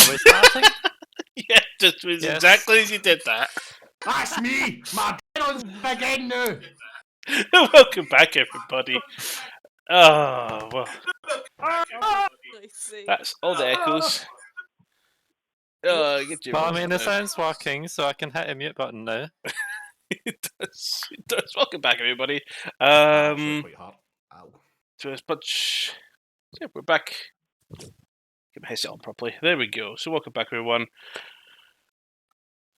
Are we starting? Yeah, just was Yes. exactly as you did that. That's me! My dinner's again now! Welcome back, everybody. Oh, well, that's all the echoes. Get your Well, I voice mean, out the now. sound's working, so I can hit a mute button now. It does. It does. Welcome back, everybody. Actually quite hard. Ow. To as much. Yeah, we're back. Get my headset on properly. There we go. So, welcome back, everyone.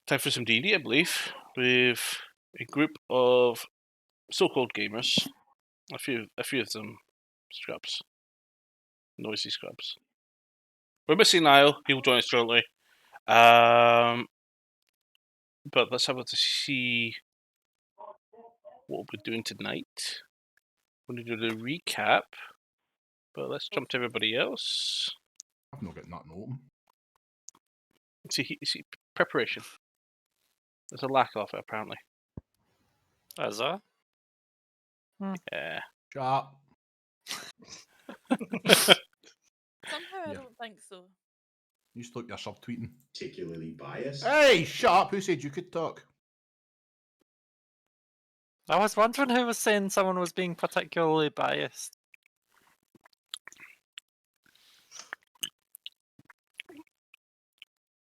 Time for some D&D, I believe, with a group of so-called gamers. A few of them scrubs, noisy scrubs. We're missing Niall. He'll join us shortly. But let's have a to see what we're doing tonight. We're going to do the recap, but let's jump to everybody else. I've not got nothing open. See, preparation. There's a lack of it, apparently. Is that? Yeah. Shut up. Somehow I Yeah. don't think so. You just look your subtweeting. Particularly biased. Hey, shut up. Who said you could talk? I was wondering who was saying someone was being particularly biased.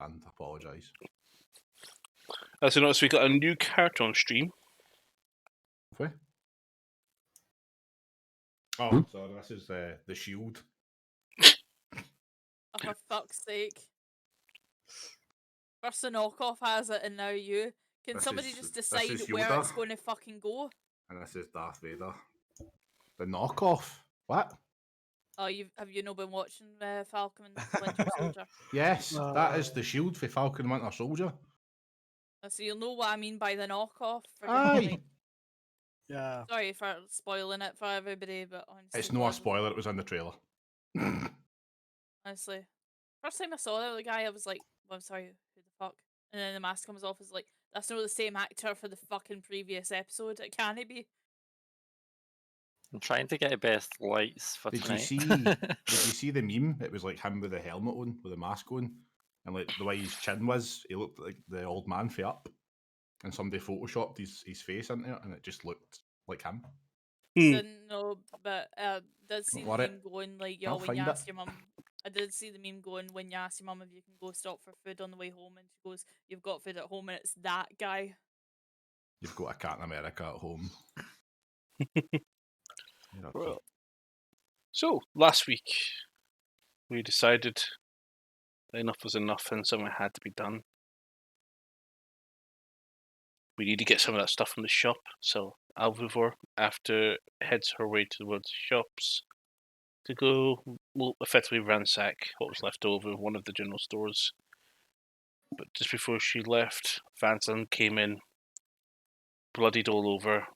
And apologise. As you notice, we got a new character on stream. Have we? Oh, sorry. This is the Shield. Oh, for fuck's sake. First the knockoff has it and now you. Can This somebody is- just this decide is where Yoda. it's going to fucking go? And this is Darth Vader. The knockoff. What? Oh, have you not been watching Falcon and Winter Soldier? Yes, that is the Shield for Falcon Winter Soldier. So you'll know what I mean by the knockoff. For Aye. Yeah. Sorry for spoiling it for everybody, but honestly, It's not a spoiler, it was in the trailer. honestly, first time I saw the guy, I was like, well, I'm sorry, who the fuck? And then the mask comes off, is like, that's not the same actor for the fucking previous episode. It can't be. I'm trying to get the best lights for Did tonight. you see the meme? It was like him with the helmet on, with the mask on, and like the way his chin was, he looked like the old man for Up. And somebody photoshopped his face into it, and it just looked like him. Didn't know, but did see Don't the worry. meme going like, yo, I'll when find you it. ask your mum. I did see the meme going when you ask your mum if you can go stop for food on the way home, and she goes, "You've got food at home," and it's that guy. You've got a Captain America at home. You're okay. Well, so, last week, we decided that enough was enough and something had to be done. We need to get some of that stuff from the shop, so Alvivor, after heads her way towards the shops to go, will effectively ransack what was left over in one of the general stores. But just before she left, Vanson came in, bloodied all over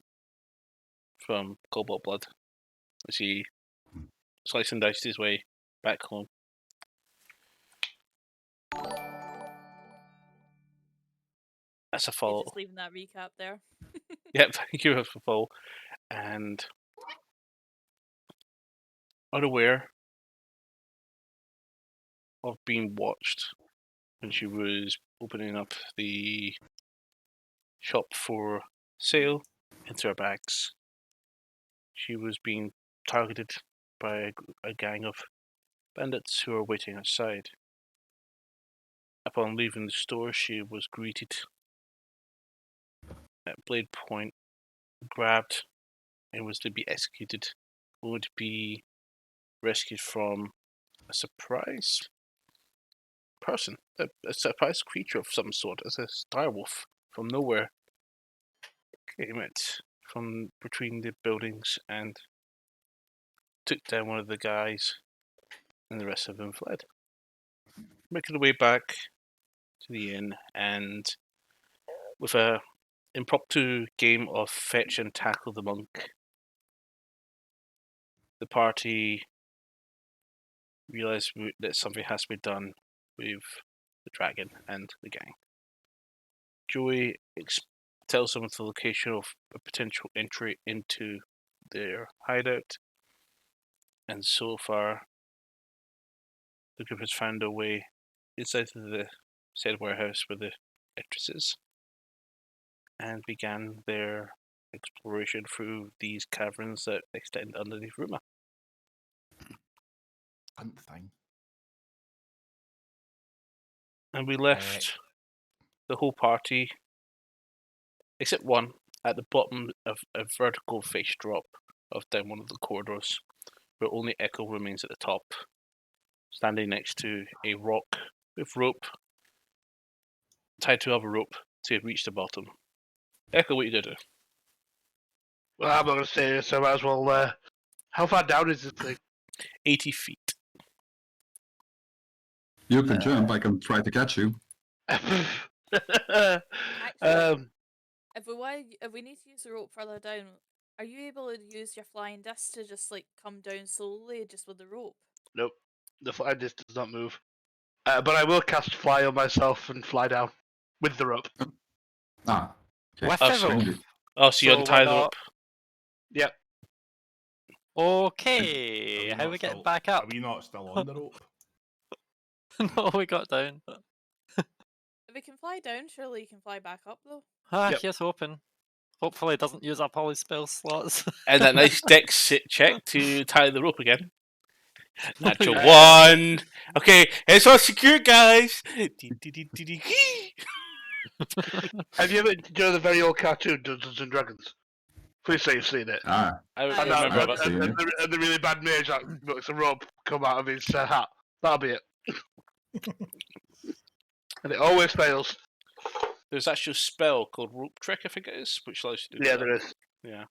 from Kobold blood, as he sliced and diced his way back home. That's a follow. Just leaving that recap there. Yep, thank you for follow. And unaware of being watched when she was opening up the shop for sale into her bags, she was being targeted by a gang of bandits who were waiting outside. Upon leaving the store, she was greeted at blade point, grabbed, and was to be executed. Would be rescued from a surprise person, a surprise creature of some sort, as a direwolf from nowhere came out from between the buildings and took down one of the guys, and the rest of them fled. Making their way back to the inn, and with a impromptu game of fetch and tackle the monk, the party realized that something has to be done with the dragon and the gang. Joey tells them the location of a potential entry into their hideout, and so far the group has found a way inside of the said warehouse where the actress is, and began their exploration through these caverns that extend underneath Ruma. Hunt thing. And we left the whole party, except one, at the bottom of a vertical face drop of down one of the corridors, where only Echo remains at the top, standing next to a rock with rope, tied to other rope to reach the bottom. Echo, what you do? Well, I'm not going to say this, so I might as well. How far down is this thing? 80 feet. You can jump. I can try to catch you. Actually, um, if we need to use the rope further down, are you able to use your flying disc to just like come down slowly just with the rope? nope, the fly disc does not move. But I will cast fly on myself and fly down with the rope. Ah. Okay. With Oh, the so- rope. Oh, so you So we're untie the not- rope. Yep. Okay, how not we get still- back Are up? we not still on the rope? No, we got down. If we can fly down, surely you can fly back up though. Ah, Yep. here's hoping. Hopefully it doesn't use up all his spell slots. And that nice dex check to tie the rope again. Natural Yeah. 1. Okay, it's all secure, guys. Have you ever, do you know the very old cartoon Dungeons and Dragons? Please say you've seen it. Ah. I And And, Yeah, remember I've about seen it. the really bad mage that looks a rope come out of his hat. That'll be it. And it always fails. There's actually a spell called Rope Trick, I think it is, which allows you to do Yeah, that. there is. Yeah.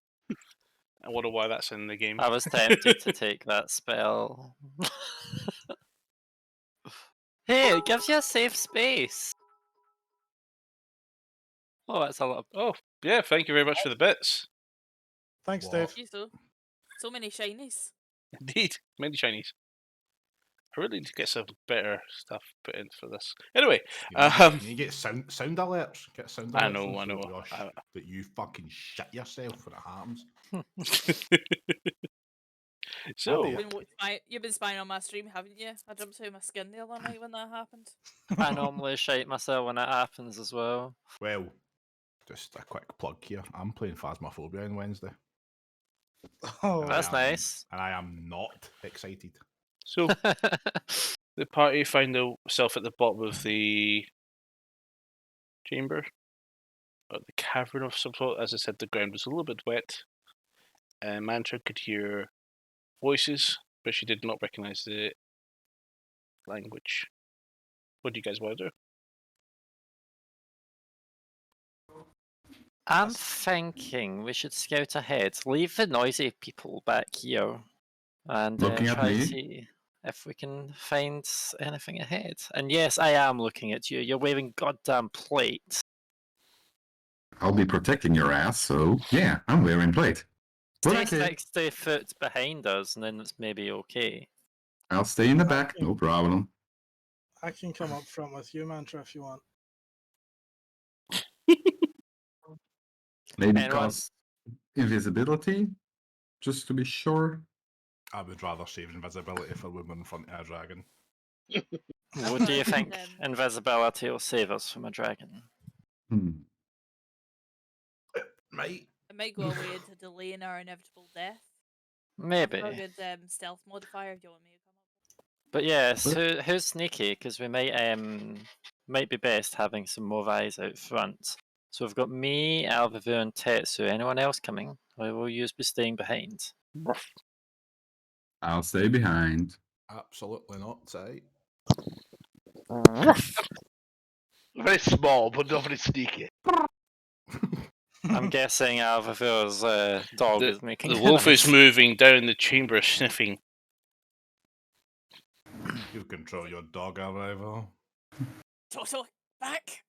I wonder why that's in the game. I was tempted to take that spell. Hey, it gives you a safe space. Oh, that's a lot. Oh, yeah, thank you very much for the bits. Thanks, What? Dave. Jeez though. So many shinies. Indeed, many Chinese. I really need to get some better stuff put in for this. Anyway, You need to get sound alerts. Get sound alerts. I know, on I know. Rush that you fucking shit yourself when it happens. so, Yeah. You've been spying on my stream, haven't you? I jumped out of my skin the other night when that happened. I normally shite myself when it happens as well. Well, just a quick plug here. I'm playing Phasmophobia on Wednesday. Oh, and That's I am- nice. And I am not excited. so the party find themselves at the bottom of the chamber, or the cavern of some sort. As I said, the ground was a little bit wet. Mantra could hear voices, but she did not recognize the language. What do you guys want to do? I'm thinking we should scout ahead. Leave the noisy people back here and Looking at try me? to see if we can find anything ahead. And yes, I am looking at you. You're wearing goddamn plate. I'll be protecting your ass, so yeah, I'm wearing plate. But Stay okay, 60 foot behind us, and then it's maybe okay. I'll stay in the back, no problem. I can come up front with you, Mantra, if you want. Maybe Anyone? cause invisibility, just to be sure. I would rather save invisibility for women in front of a dragon. What do you think Then- invisibility will save us from a dragon? Hmm. Right? It might go away into delaying our inevitable death. Maybe. I've got a good stealth modifier. Do you want me to come up? But yes, who's sneaky? Because we might be best having some more eyes out front. So we've got me, Alvavu, and Tetsu. Anyone else coming? Or will you be staying behind? I'll stay behind. Absolutely not, say. Very small, but not very sneaky. I'm guessing Alvavu's dog is making The wolf is noise. moving down the chamber, sniffing. You control your dog, Arrival. Toto, back!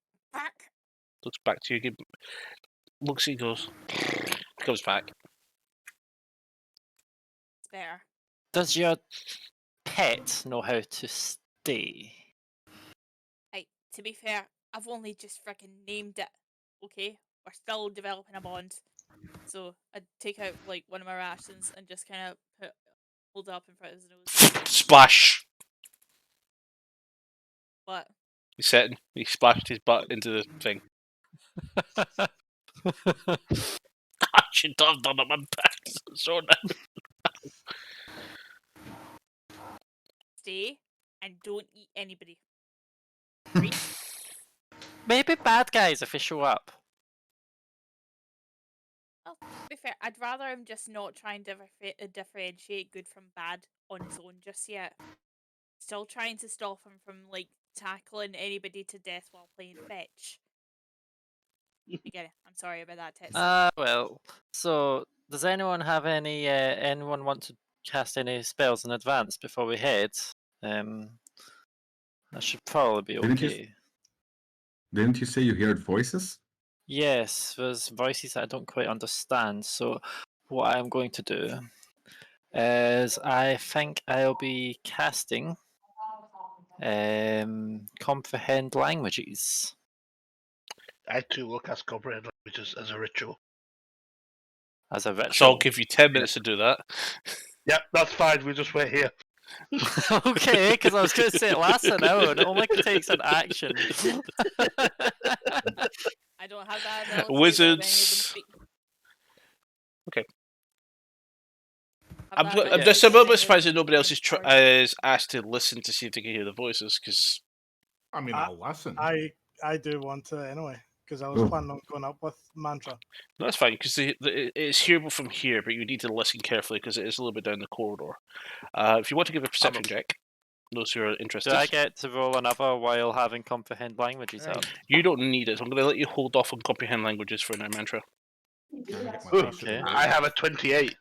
Looks back to you. Looks, he goes. Comes back. It's better. Does your pet know how to stay? Hey, to be fair, I've only just freaking named it. Okay, we're still developing a bond. So I'd take out like one of my rations and just kind of hold it up in front of his nose. Splash! But He's setting. He splashed his butt into the thing. I should have done it my back. So now. stay and don't eat anybody. Agreed? Maybe bad guys if they show up. Well, to be fair, I'd rather him just not try and differentiate good from bad on his own just yet. Still trying to stop him from like tackling anybody to death while playing fetch. Again, I'm sorry about that, Tetsu. Well. So, does anyone have anyone want to cast any spells in advance before we head? That should probably be Didn't you- okay. Didn't you say you heard voices? Yes, there's voices that I don't quite understand. So, what I'm going to do is I think I'll be casting comprehend languages I too will cast comprehend languages as a ritual. as a ritual. So I'll give you 10 minutes to do that. Yep, that's fine. We just wait here. Okay, because I was going to say it lasts an hour and it only takes an action. I don't have that ability. but if any of them Wizards. speak- Okay. have I'm, that I'm ability, just but a if little any bit of surprised them that nobody else speak or- is asked to listen to see if they can hear the voices, because I mean, I'll listen. I do want to anyway, because I was Oh. planning on going up with mantra. that's fine, because it's hearable from here, but you need to listen carefully because it is a little bit down the corridor. If you want to give a perception check, those who are interested, Do I get to roll another while having comprehend languages up? you don't need it. I'm going to let you hold off on comprehend languages for now, Mantra. Can I get my Ooh, dice out okay. of the way? I have a 28.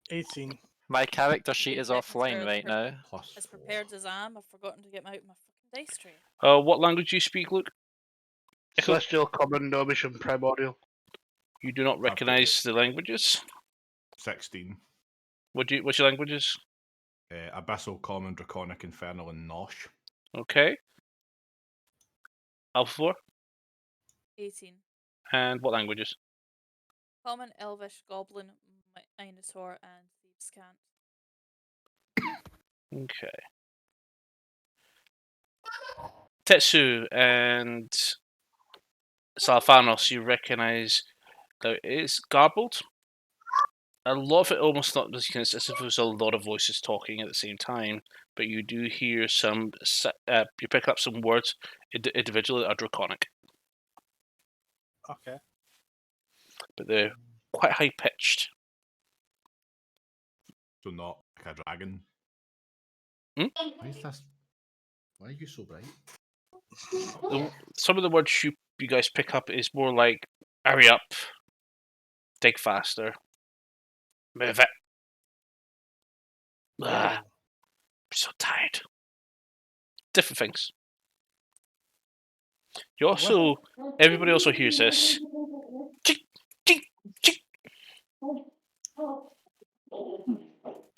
18. My character sheet is As offline per- right now. Plus As 4. prepared as I am, I've forgotten to get my fucking dice tray. What language do you speak, Luke? Echo? Celestial, Common, Gnomish, and Primordial. You do not I've got recognise the languages. 16. What's your languages? Abyssal, Common, Draconic, Infernal, and Nosh. Okay. Alpha 4. 18. And what languages? Common, Elvish, Goblin, Minotaur, and Thieves' Cant. Okay. Tetsu and Salfanos, you recognise that it is garbled. A lot of it almost not as if there was a lot of voices talking at the same time, but you do hear some. You pick up some words individually that are draconic, Okay. but they're quite high pitched. So not like a dragon. Hmm? Why is this? Why are you so bright? Some of the words you guys pick up is more like hurry up, dig faster, move it. Ah, I'm so tired. Different things. You also, everybody also hears this. Chick, chick, chick.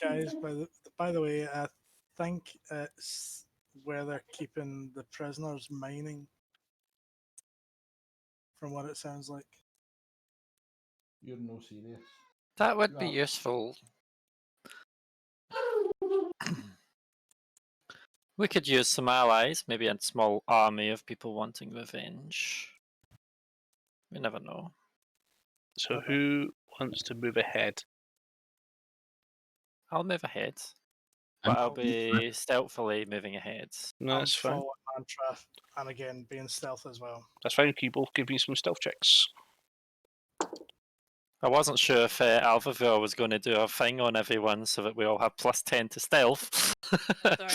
Guys, by the way, I think it's where they're keeping the prisoners mining. From what it sounds like. You're no serious. That would be useful. We could use some allies, maybe a small army of people wanting revenge. We never know. So who wants to move ahead? I'll move ahead, I'm but I'll be stealthily moving ahead. No, that's fine. Forward mantra, and again being stealth as well. That's fine. Can you both give me some stealth checks? I wasn't sure if Alphaville was going to do a thing on everyone so that we all have plus 10 to stealth. Sorry.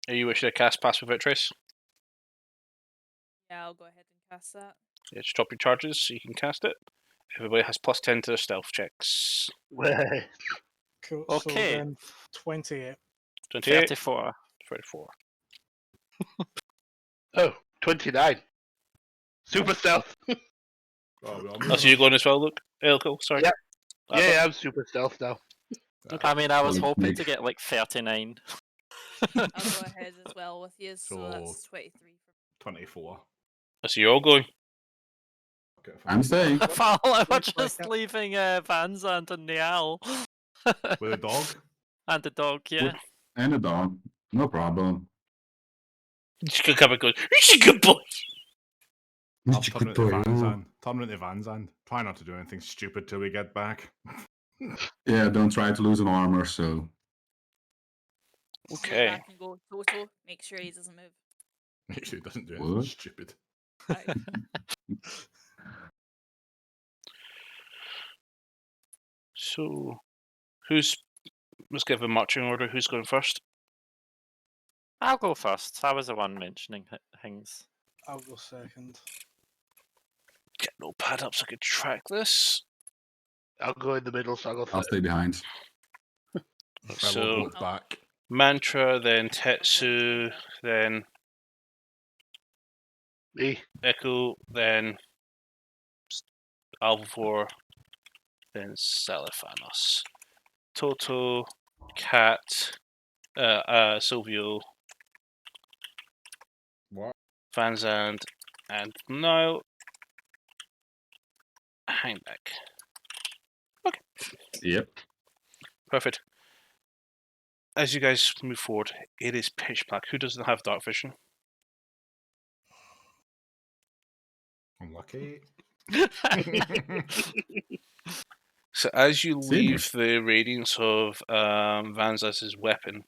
Are you wishing to cast Pass Without Trace? Yeah, I'll go ahead and cast that. Yeah, just drop your charges so you can cast it. Everybody has plus 10 to their stealth checks. Cool. Okay. So then 28. 28, 34. 34. Oh, 29. Super stealth. Oh, we all Oh, so you're going as well, Luke? Cool, sorry. Yeah. Alpha? Yeah, I'm super stealth now. I mean, I was Well, hoping Nick. to get like 39. I'll go ahead as well with you, so So- that's 23 for 24. Oh, so you're all going. Okay, if I'm staying. I thought I was Looks like just it. leaving Vanzant and Niall. With a dog. And the dog, yeah. And a dog. No problem. Just gonna come and go. He's a good boy. I'll Mr. turn Good it to boy. Van's Oh. hand. Turn it to Van's hand. Try not to do anything stupid till we get back. Yeah, don't try to lose an armor, so. Look Okay. back and go, Toto, make sure he doesn't move. Make sure he doesn't do anything What? stupid. Aye. So, let's give a marching order. Who's going first? I'll go first. I was the one mentioning things. I'll go second. Get no pad up so I can track this. I'll go in the middle, so I'll go I'll third. stay behind. I So, will vote back. Mantra, then Tetsu, then Me. Echo, then Alvor, then Saliphanos. Toto, Cat, Silvio, What? Vanzand, and now Hangback. Yep. Perfect. As you guys move forward, it is pitch black. Who doesn't have dark vision? Unlucky. So as you Same here. leave the radiance of Vanzaz's weapon,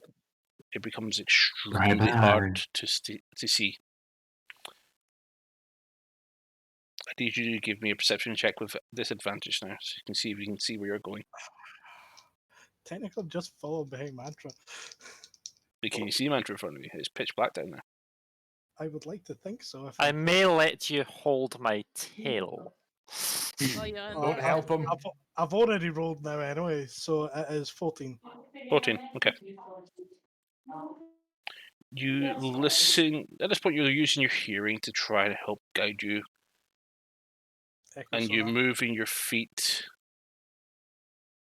it becomes extremely Bye-bye. hard to see. I need you to give me a perception check with disadvantage now, so you can see if you can see where you're going. Technically, just follow behind Mantra. But can you see Mantra in front of you? It's pitch black down there. I would like to think so. If I may let you hold my tail. Well, you're in Don't there. help him. I've already rolled now anyway, so it is 14. 14, okay. You listen. At this point, you're using your hearing to try to help guide you, Echo and you're sonar. moving your feet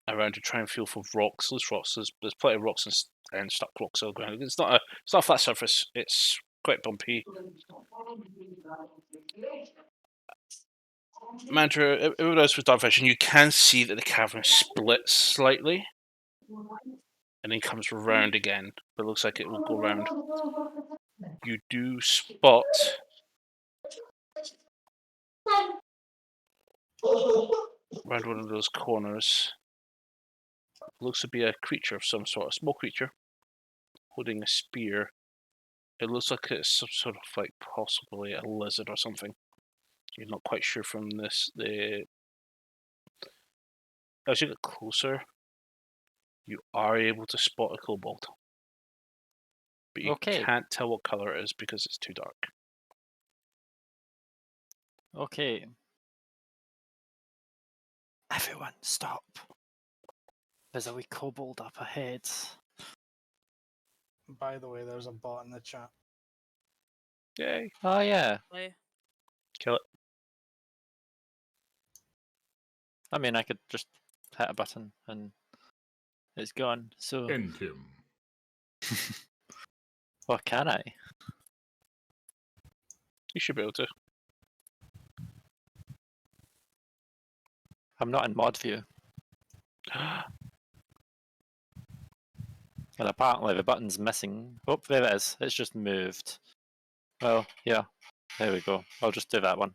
around to try and feel for rocks. Loose rocks. There's plenty of rocks and stuck rocks all around. It's not a flat surface. It's quite bumpy. Mantra, everyone else with dark vision, you can see that the cavern splits slightly, and then comes round again. But it looks like it will go round. You do spot round one of those corners. Looks to be a creature of some sort, a small creature, holding a spear. It looks like it's some sort of like possibly a lizard or something. You're not quite sure from this. As you get closer, you are able to spot a kobold, but you Okay. can't tell what color it is because it's too dark. Okay. Everyone, stop. There's a wee kobold up ahead. By the way, there's a bot in the chat. Yay! Oh, yeah. Play. Kill it. I mean, I could just hit a button and it's gone. So, End him. what can I? You should be able to. I'm not in mod view. And apparently the button's missing. Oh, there it is. It's just moved. Well, yeah. There we go. I'll just do that one.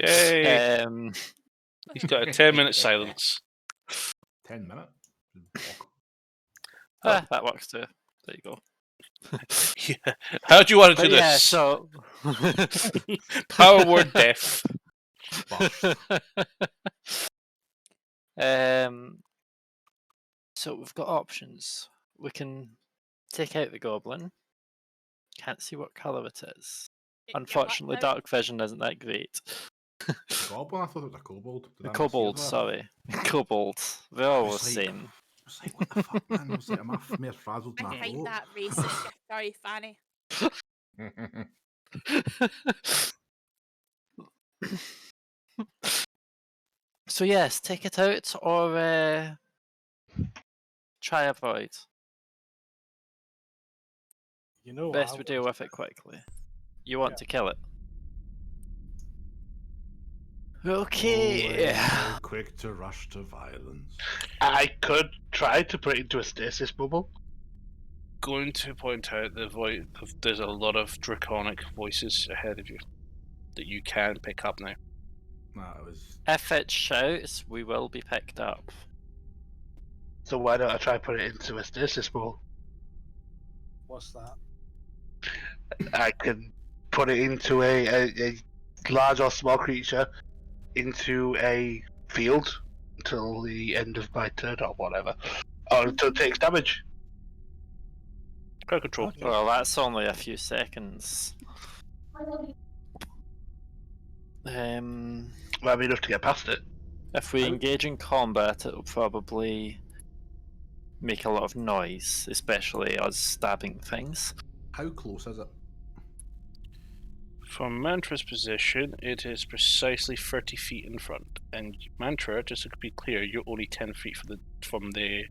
Yay! He's got a 10-minute silence. 10 minutes? That works too. There you go. Yeah. How do you want to do But yeah, this? so Power word death. So we've got options. We can take out the goblin. Can't see what colour it is. Unfortunately, dark vision isn't that great. Goblin? I thought it was a kobold. Did The I not see kobolds, that? sorry. Kobolds. They're all the was like- same. I was like, what the fuck, man? I was like, am I more frazzled than I Behind thought? that racist, sorry, Fanny. So yes, take it out or try avoid. You know, Best I we deal with it quickly. You want Yeah. to kill it. Oh, Okay. so quick to rush to violence. I could try to put it into a stasis bubble. going to point out there's a lot of draconic voices ahead of you that you can pick up now. Nah, it was. If it shouts, we will be picked up. So why don't I try and put it into a stasis ball? What's that? I can put it into a large or small creature into a field until the end of my turn or whatever, or until it takes damage. Crowd control. Okay. Well, that's only a few seconds. Might be enough to get past it. If we How- engage in combat, it'll probably make a lot of noise, especially us stabbing things. How close is it? From Mantra's position, it is precisely 30 feet in front. And Mantra, just to be clear, you're only 10 feet from the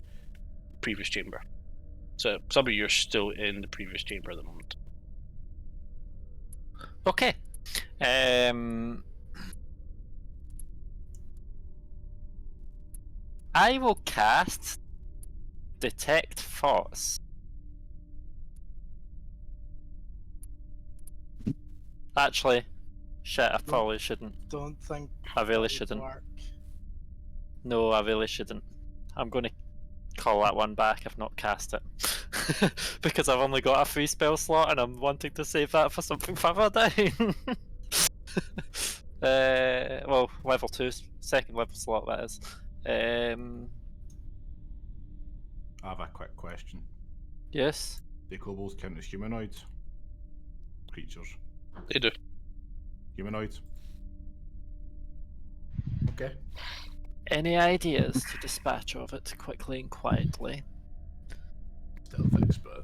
previous chamber. So some of you are still in the previous chamber at the moment. Okay. I will cast Detect Thoughts. Actually, shit, I probably shouldn't. Don't think I really that would shouldn't. work. No, I really shouldn't. I'm going to call that one back if not cast it. Because I've only got a free spell slot and I'm wanting to save that for something further down. Well, level 2, second level slot that is. I have a quick question. Yes. Do kobolds count as humanoids? Creatures. They do. Humanoids. Okay. Any ideas to dispatch of it quickly and quietly? Stealth expert.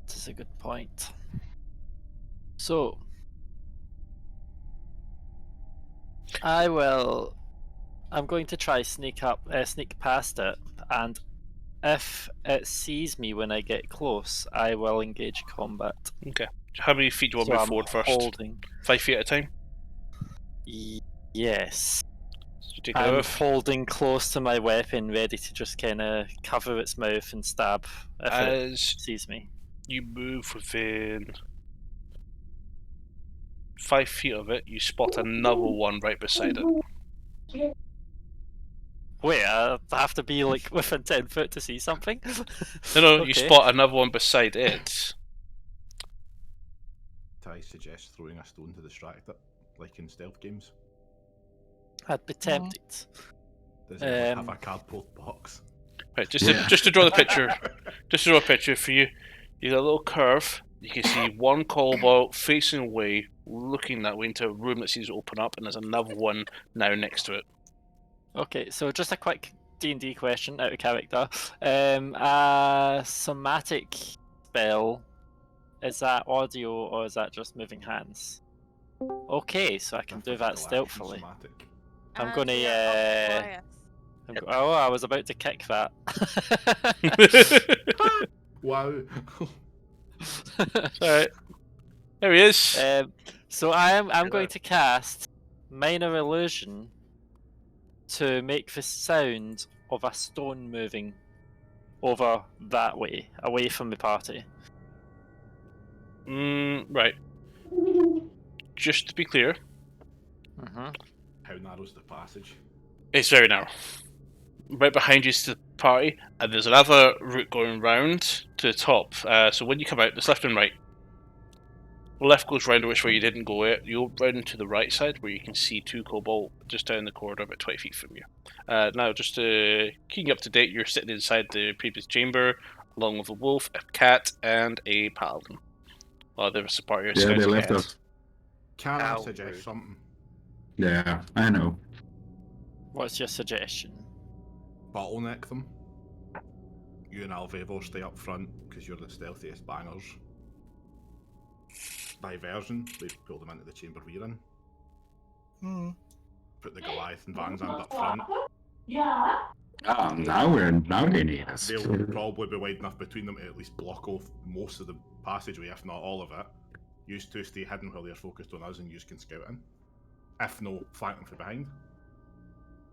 This is a good point. So, I'm going to try sneak past it, and if it sees me when I get close, I will engage combat. Okay. How many feet do you want So to move I'm forward first? holding. 5 feet at a time? Yes. So you take a I'm move. holding close to my weapon, ready to just kind of cover its mouth and stab if it As sees me. you move within 5 feet of it, you spot another one right beside it. Wait, I have to be like within 10 foot to see something? No, Okay. you spot another one beside it. I suggest throwing a stone to distract it, like in stealth games. I'd be tempted. Does it have a cardboard box? Right, just to draw the picture, just to draw a picture for you. You got a little curve. You can see one kobold facing away, looking that way into a room that seems to open up, and there's another one now next to it. Okay, so just a quick D&D question out of character. A somatic spell, is that audio or is that just moving hands? Okay, so I can do that stealthily. I'm gonna, oh, I was about to kick that. Wow. Alright. There he is. So I'm going to cast Minor Illusion to make the sound of a stone moving over that way, away from the party. Right. Just to be clear, Mm-hmm. How narrow's the passage? it's very narrow. Right behind you is the party, and there's another route going round to the top. So when you come out, there's left and right. Left goes round which way you didn't go it. You'll round to the right side where you can see two kobold just down the corridor about 20 feet from you. Now, just to keep you up to date, you're sitting inside the previous chamber, along with a wolf, a cat, and a paladin. There's a party of Yeah, scouts they left ahead. us. Can I How suggest rude. something? Yeah, I know. What's your suggestion? Bottleneck them. You and Alvevo stay up front because you're the stealthiest bangers. Diversion, we pull them into the chamber we're in. Hmm. Put the Goliath and Van Zandt up front. Now they need us. They'll probably be wide enough between them to at least block off most of the passageway, if not all of it. Use to stay hidden while they're focused on us and use can scout in. If no, flank them from behind.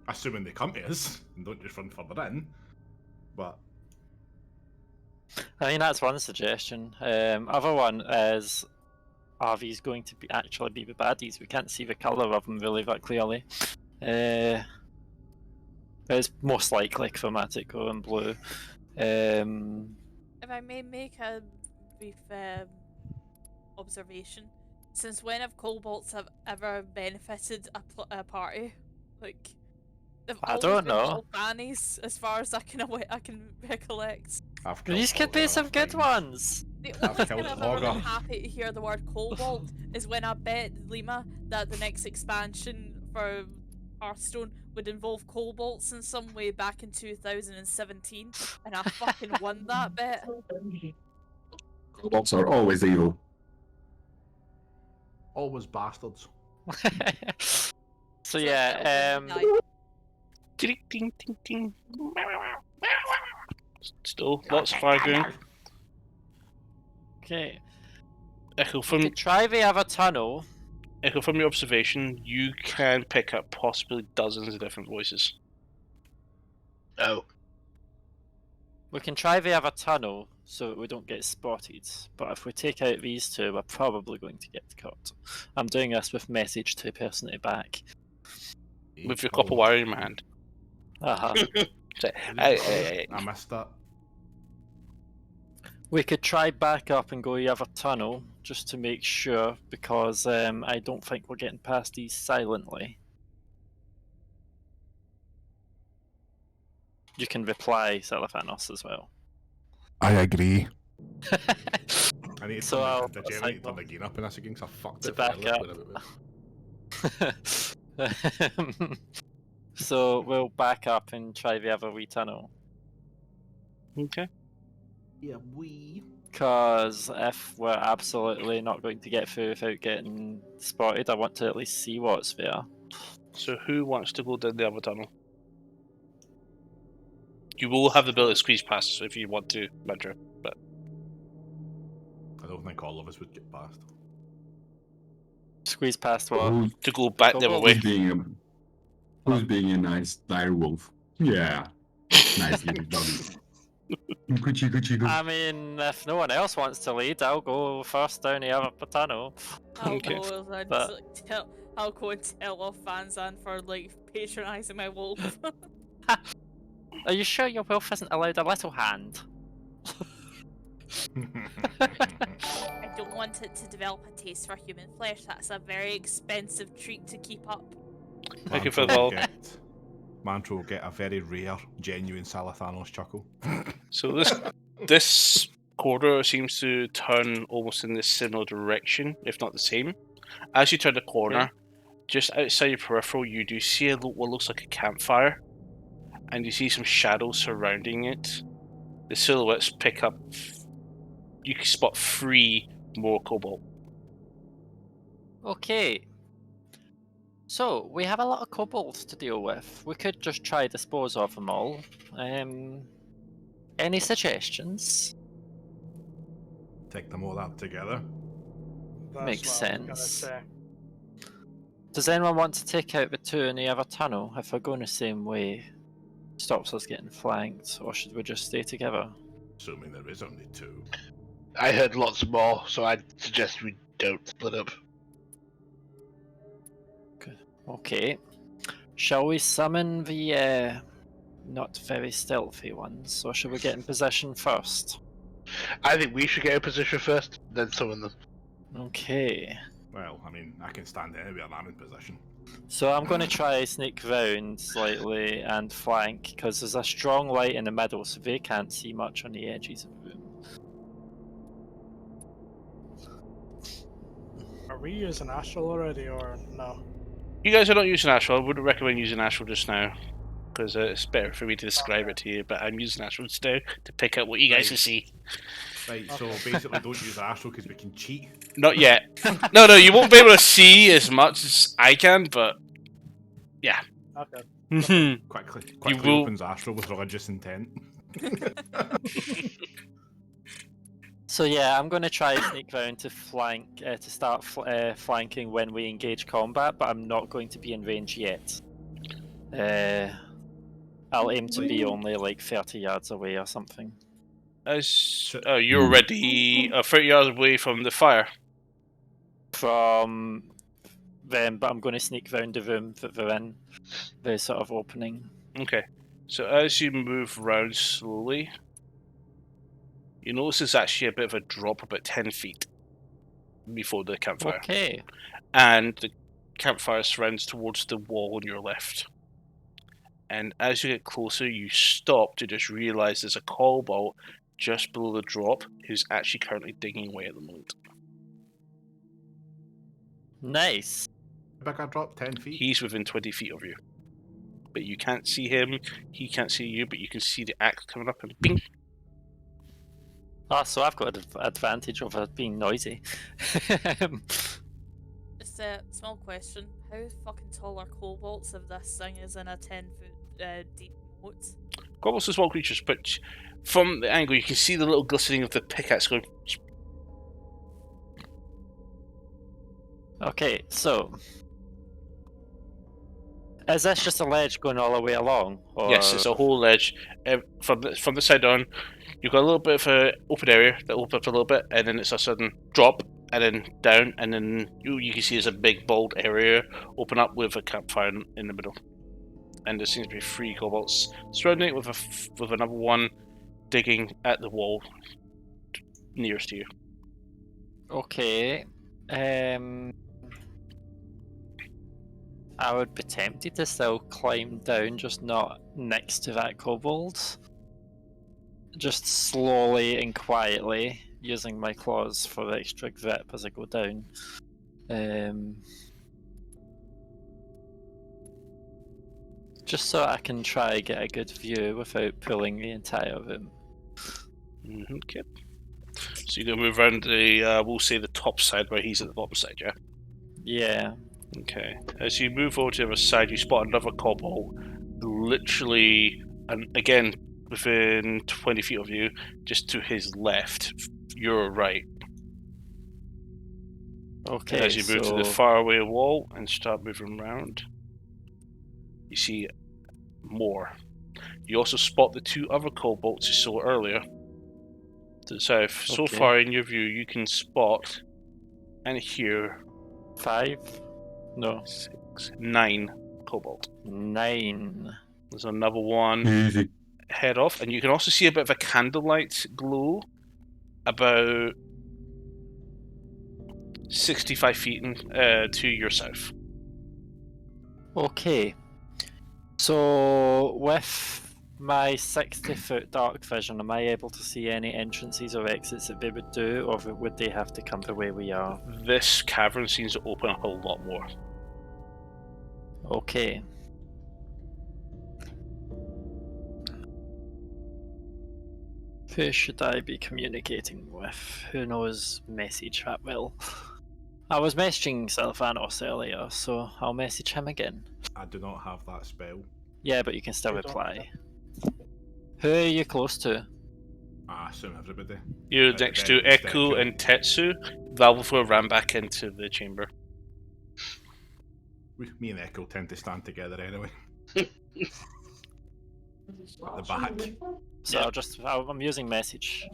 Assuming they come to us and don't just run further in. But I mean, that's one suggestion. Other one is, are these going to be actually be the baddies? We can't see the colour of them really that clearly. It's most likely chromatic or in blue. If I may make a brief observation, since when have kobolds have ever benefited a party? Like, they've I always don't been know. little fannies, as far as I can recollect. I've killed These could Hogger be some enough good times. ones. The I've only killed time I've ever been Hogger. happy to hear the word kobold is when I bet Lima that the next expansion for Hearthstone would involve kobolds in some way back in 2017, and I fucking won that bet. Kobolds are always evil. Always bastards. So So yeah, it'll be Ding, ding, ding, ding. Still, lots of fire going. okay. Echo, We from could try the other tunnel. your observation, you can pick up possibly dozens of different voices. Oh, We can try the other tunnel so that we don't get spotted. But if we take out these two, we're probably going to get caught. I'm doing this with message to person to back. With your copper wire in my hand. Uh-huh. So, I missed that. We could try back up and go the other tunnel just to make sure, because I don't think we're getting past these silently. You can reply, Celophanos, as well. I agree. I need to So turn I'll the put a generator signal again up in this again, so I fucked to it back for up. So we'll back up and try the other wee tunnel. Okay. Yeah, we. Because if we're absolutely not going to get through without getting spotted, I want to at least see what's there. So who wants to go down the other tunnel? You will have the ability to squeeze past if you want to, Madra. But I don't think all of us would get past. Squeeze past what? Who's, to go back the other way. who's being a nice dire wolf? Yeah. Nice little doggy. Coochie, coochie, coochie. I mean, if no one else wants to lead, I'll go first down the other tunnel. I'll Okay. go and But- I'll go and tell off Vanzan for like patronising my wolf. Are you sure your wolf isn't allowed a little hand? I don't want it to develop a taste for human flesh. That's a very expensive treat to keep up. Thank you for Mantra will the get- Mantra will get a very rare, genuine Salathanos chuckle. So this corridor seems to turn almost in this similar direction, if not the same. As you turn the corner, just outside your peripheral, you do see what looks like a campfire, and you see some shadows surrounding it. The silhouettes pick up. You can spot 3 more kobold. Okay. So, we have a lot of kobolds to deal with. We could just try dispose of them all. Any suggestions? Take them all out together. That's Makes what I was gonna sense. say. Does anyone want to take out the two in the other tunnel? If we're going the same way, stops us getting flanked, or should we just stay together? Assuming there is only 2. I heard lots more, so I'd suggest we don't split up. Okay. Shall we summon the not very stealthy ones, or should we get in position first? I think we should get a position first, then summon them. Okay. Well, I mean, I can stand anywhere and I'm in position. So I'm going to try sneak round slightly and flank, because there's a strong light in the middle, so they can't see much on the edges of the room. Are we using Astral already or no? You guys are not using Astral. I wouldn't recommend using Astral just now, because it's better for me to describe it to you, but I'm using Astral now to pick up what you guys can see. Right, so basically don't use Astral because we can cheat. Not yet. No, you won't be able to see as much as I can, but yeah. Okay. Quickly will- opens Astral with religious intent. So yeah, I'm going to try sneak round to flank, to start flanking when we engage combat, but I'm not going to be in range yet. I'll aim to be only like 30 yards away or something. You're already 30 yards away from the fire. From them, but I'm going to sneak round the room that they're in, the sort of opening. Okay. So as you move around slowly, you notice there's actually a bit of a drop about 10 feet before the campfire. Okay. And the campfire surrounds towards the wall on your left. And as you get closer, you stop to just realise there's a kobold just below the drop who's actually currently digging away at the moment. Nice. Big I drop 10 feet. He's within 20 feet of you. But you can't see him, he can't see you, but you can see the axe coming up and bing! Ah, so I've got an advantage over being noisy. Just a small question. How fucking tall are kobolds if this thing is in a 10-foot deep moat? Kobolds are small creatures, but from the angle you can see the little glistening of the pickaxe going. Okay, so is this just a ledge going all the way along? Or... Yes, it's a whole ledge. From the side on, you've got a little bit of an open area that opens up a little bit, and then it's a sudden drop, and then down, and then you can see there's a big bold area open up with a campfire in the middle. And there seems to be 3 kobolds surrounding it with another one digging at the wall nearest to you. Okay. I would be tempted to still climb down, just not next to that kobold. Just slowly and quietly, using my claws for extra grip as I go down. Just so I can try get a good view without pulling the entire room. Okay. So you're going to move around the, we'll say the top side where he's at the bottom side, yeah? Yeah. Okay. As you move over to the other side, you spot another kobold, literally, and again, within 20 feet of you, just to his left, your right. Okay, and as you move to the faraway wall and start moving around, you see more. You also spot the 2 other kobolds you saw earlier to the south. So Okay. far in your view, you can spot and hear 5? No. 6, 9 kobolds. 9. There's another one Easy. head off, and you can also see a bit of a candlelight glow about 65 feet to your south. Okay. So, with my 60-foot dark vision, am I able to see any entrances or exits that they would do, or would they have to come the way we are? This cavern seems to open up a lot more. Okay. Who should I be communicating with? Who knows message that well? I was messaging Sylvanos earlier, so I'll message him again. I do not have that spell. Yeah, but you can still You don't reply. Who are you close to? I assume everybody. You're At the next very to least, Echo Echo. and Tetsu. Valvefur ran back into the chamber. Me and Echo tend to stand together anyway. At the back. So Yeah. I'm using message.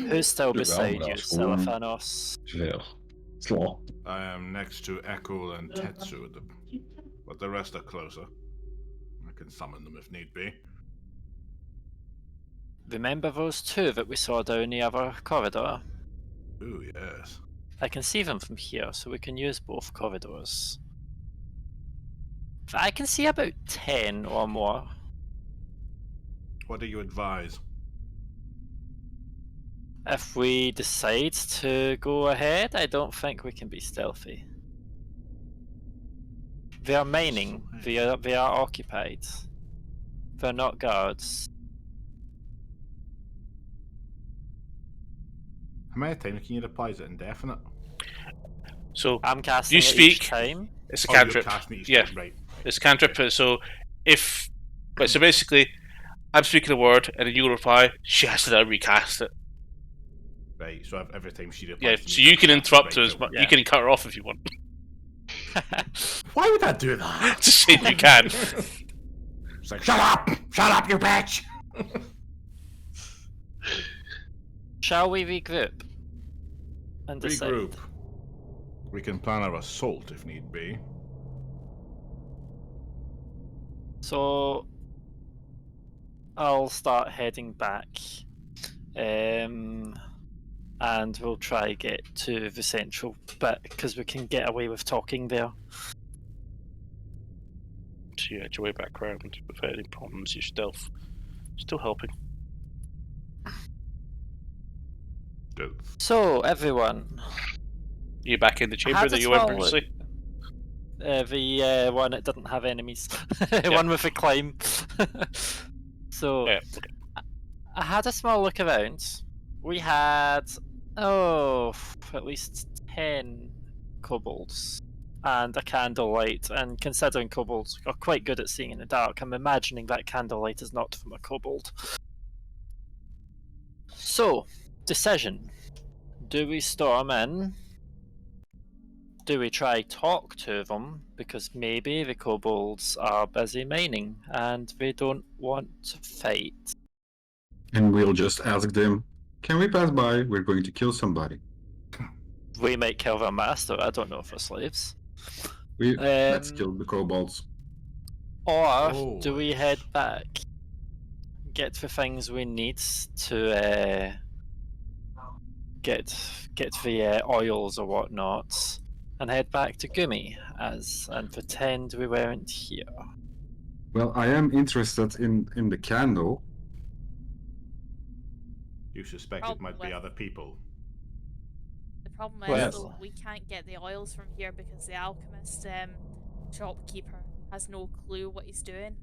Who's still Look, beside I'm you, not sure. Sylvanos? Yeah. Slot. I am next to Echo and Tetsu, but the rest are closer. I can summon them if need be. Remember those 2 that we saw down the other corridor? Ooh, yes. I can see them from here, so we can use both corridors. I can see about 10 or more. What do you advise? If we decide to go ahead, I don't think we can be stealthy. They are mining. They are occupied. They're not guards. How many times can you reply? Is it indefinite? So I'm casting You it speak. each time. it's a Oh, you're cantrip. casting each Yeah. time, right. It's a cantrip. So so basically, I'm speaking a word and then you reply. She has to now recast it. Right, so every time she replies Yeah. to me, So you can she interrupt casts her. it. As Right, much. yeah. You can cut her off if you want. Why would I do that? Just saying you can. It's like, shut up, you bitch. Shall we regroup? And decide? Regroup. We can plan our assault if need be. So I'll start heading back, and we'll try get to the central bit because we can get away with talking there. So you edge your way back around without any problems. You're still helping. Good. So everyone, You're back in the chamber had that a you went small look. previously. The one that didn't have enemies, one with a climb. So Yeah, okay. I had a small look around. We had at least 10 kobolds and a candlelight. And considering kobolds are quite good at seeing in the dark, I'm imagining that candlelight is not from a kobold. So, decision: do we storm in? Do we try talk to them? Because maybe the kobolds are busy mining and they don't want to fight. And we'll just ask them, can we pass by? We're going to kill somebody. We might kill their master. I don't know if they're slaves. Let's kill the kobolds. Or do we Always. head back, get the things we need to get the oils or whatnot, and head back to Gumi and pretend we weren't here? Well, I am interested in the candle. You suspect it Problem might be with- other people. The problem is, Well- though, we can't get the oils from here because the alchemist shopkeeper has no clue what he's doing.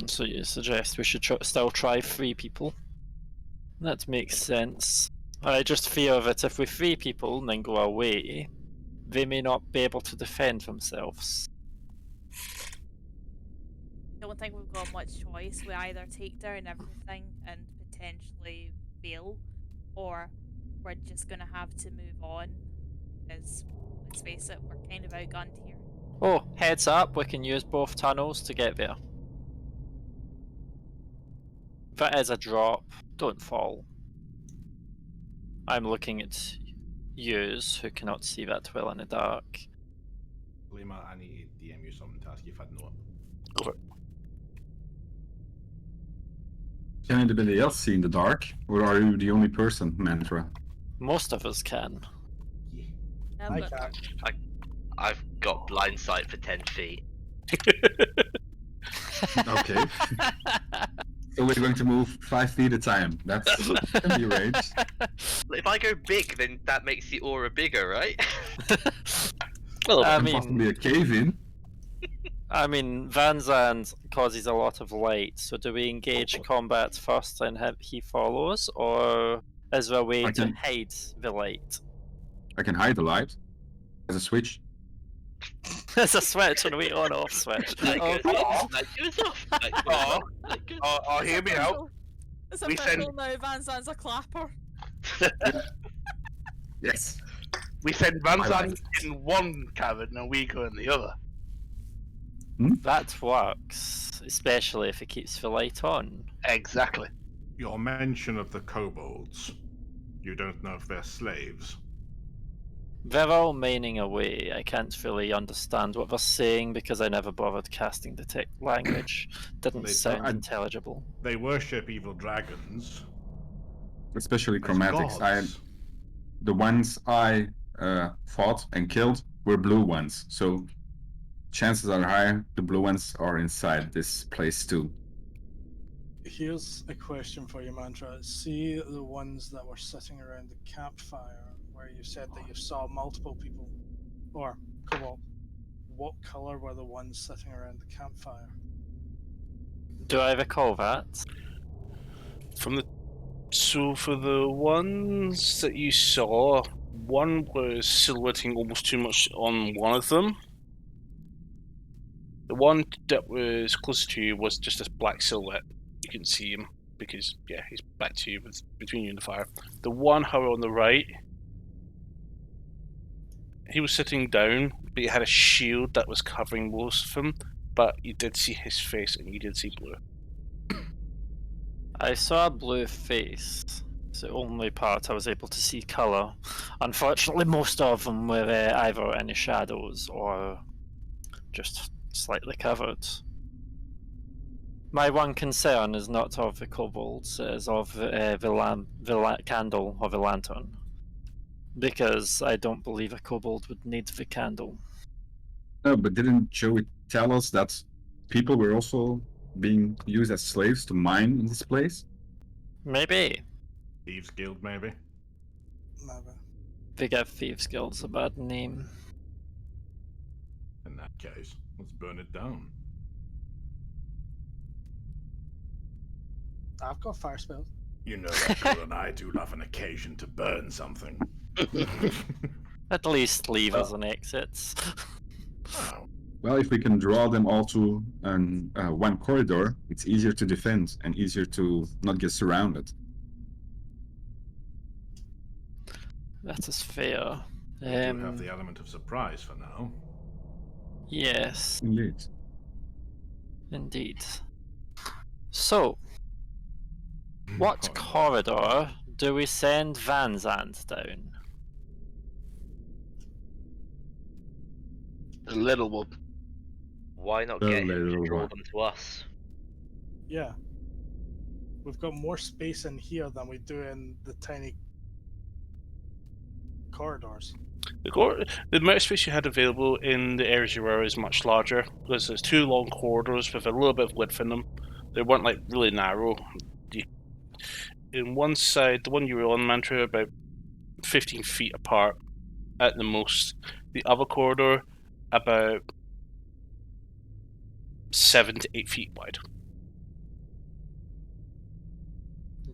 So you suggest we should still try 3 people? That makes sense. I just fear that if we 3 people and then go away, they may not be able to defend themselves. Don't think we've got much choice. We either take down everything and potentially fail, or we're just gonna have to move on. Because let's face it, we're kind of outgunned here. Oh, heads up, we can use both tunnels to get there. That is a drop. Don't fall. I'm looking at yous who cannot see that well in the dark. Lima, I need to DM you something to ask you if I'd know it. Go for it. Can anybody else see in the dark? Or are you the only person, Mantra? Most of us can. I've I got- can't. I've got blind sight for 10 feet. Okay. So we're going to move 5 feet at a time. That's can be range. If I go big, then that makes the aura bigger, right? Well, I And mean, possibly a cave in. Van Zandt causes a lot of light, so do we engage combat first and he follows, or is there a way I to can- hide the light? I can hide the light. There's a switch. There's a switch and we on-off switch. Like, Oh, goes off, like, goes off, like, goes off, like, goes oh, hear me out. It's We official send- now. Van Zandt's a clapper. Yes. We send Van I Zandt in one cavern and we go in the other. that works, especially if it keeps the light on. Exactly. Your mention of the kobolds. You don't know if they're slaves. They're all mining away. I can't really understand what they're saying because I never bothered casting detect language. Didn't They sound don't- intelligible. They worship evil dragons. Especially as chromatics. gods. The ones I fought and killed were blue ones. So chances are high the blue ones are inside this place too. Here's a question for you, Mantra. See the ones that were sitting around the campfire where you said that you saw multiple people, or Cobalt. What color were the ones sitting around the campfire? Do I recall that? So for the ones that you saw, one was silhouetting almost too much on one of them. The one that was closer to you was just a black silhouette. You couldn't see him because, yeah, he's back to you between you and the fire. The one, however, on the right, he was sitting down, but he had a shield that was covering most of him. But you did see his face, and you did see blue. I saw a blue face. It's the only part I was able to see colour. Unfortunately, most of them were either in the shadows or just slightly covered. My one concern is not of the kobolds, it is of the candle or the lantern. Because I don't believe a kobold would need the candle. No, but didn't Joey tell us that people were also being used as slaves to mine in this place? Maybe. Thieves Guild, maybe. Maybe. They give Thieves Guilds a bad name. In that case, let's burn it down. I've got fire spells. You know that girl and I do love an occasion to burn something. At least leave as an exit. Oh, Well, if we can draw them all to one corridor, it's easier to defend and easier to not get surrounded. That is fair. we do have the element of surprise for now. Yes, Indeed. indeed. So, what Oh, corridor do we send Van Zandt down? The little one. Why not The get him to little draw one. them to us? Yeah. We've got more space in here than we do in the tiny corridors. The amount of space you had available in the areas you were is much larger because there's two long corridors with a little bit of width in them. They weren't like really narrow. In one side, the one you were on, Mantra, about 15 feet apart at the most. The other corridor, about 7 to 8 feet wide.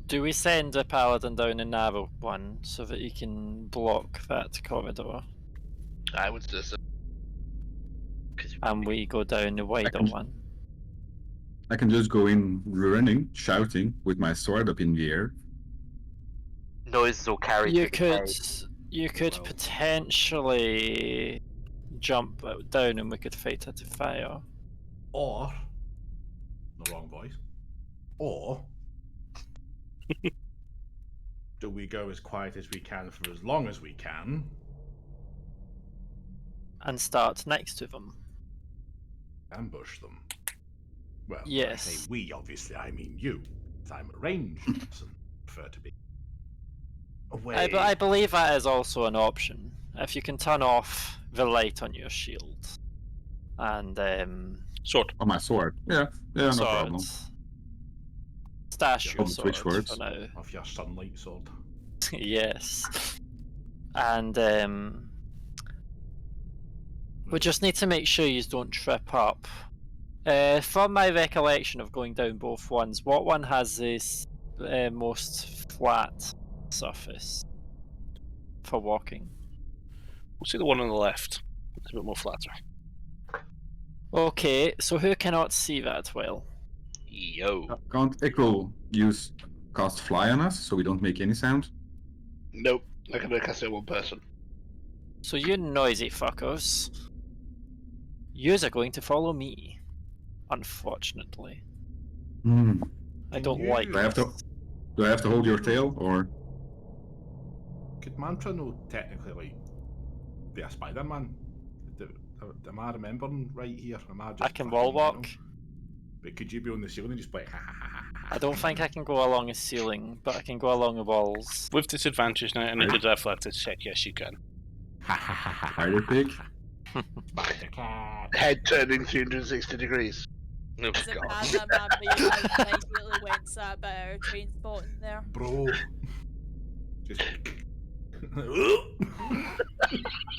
Do we send a paladin down a narrow one so that he can block that corridor? I would say so. And we go down the wider can- one? I can just go in running, shouting, with my sword up in the air. Noises will carry You through the could, cave. you could Well. potentially jump down and we could fight at the fire. Or, the wrong voice. Or, do we go as quiet as we can for as long as we can? And start next to them. Ambush them. Well, when I Yes. say we, obviously, I mean you. As I'm a ranged person, prefer to be away. But I believe that is also an option. If you can turn off the light on your shield. And Sword. Oh, my sword. Yeah, no sword. problem. Stash Yeah, your I'll switch sword words. for now. Of your sunlight sword. Yes. And we just need to make sure you don't trip up. From my recollection of going down both ones, what one has this most flat surface for walking? We'll see the one on the left. It's a bit more flatter. Okay, so who cannot see that well? Yo. Can't Echo use cast fly on us so we don't make any sound? Nope. I can only cast it on one person. So you noisy fuckers. Yous are going to follow me. Unfortunately. Hmm. I don't you- like Do I have to- this. Do I have to hold your tail, or? Could Mantra no technically like be a Spider-Man? Am I remembering right here? Am I just I can fucking, wall you walk. know? But could you be on the ceiling and just be like, ha ha ha ha ha? I don't think I can go along a ceiling, but I can go along the walls. With disadvantage now, and a good athletics check, yes, you can. Ha ha ha ha. Spider pig? Spider cat. Head turning 360 degrees. Oh, Is it God. bad that man immediately went to that bit of our train spotting there? Bro. Just.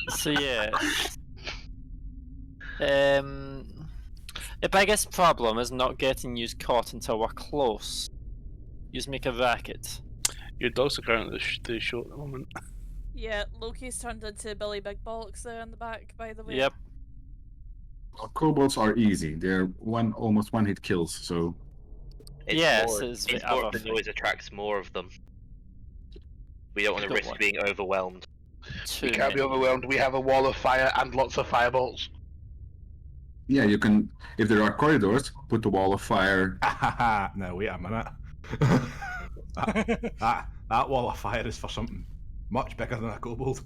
So yeah. The biggest problem is not getting you caught until we're close. You make a racket. Your dogs are currently the show at the moment. Yeah, Loki's turned into Billy Big Bollocks there in the back, by the way. Yep. Well, kobolds are easy. They're almost one hit kills, so It's Yes, more, it's the more other the noise attracts more of them. We don't want to Don't risk want- being overwhelmed. Too We can't be many. overwhelmed. We have a wall of fire and lots of fireballs. yeah, you can. If there are corridors, put the wall of fire. No, wait a minute. that wall of fire is for something much bigger than a kobold.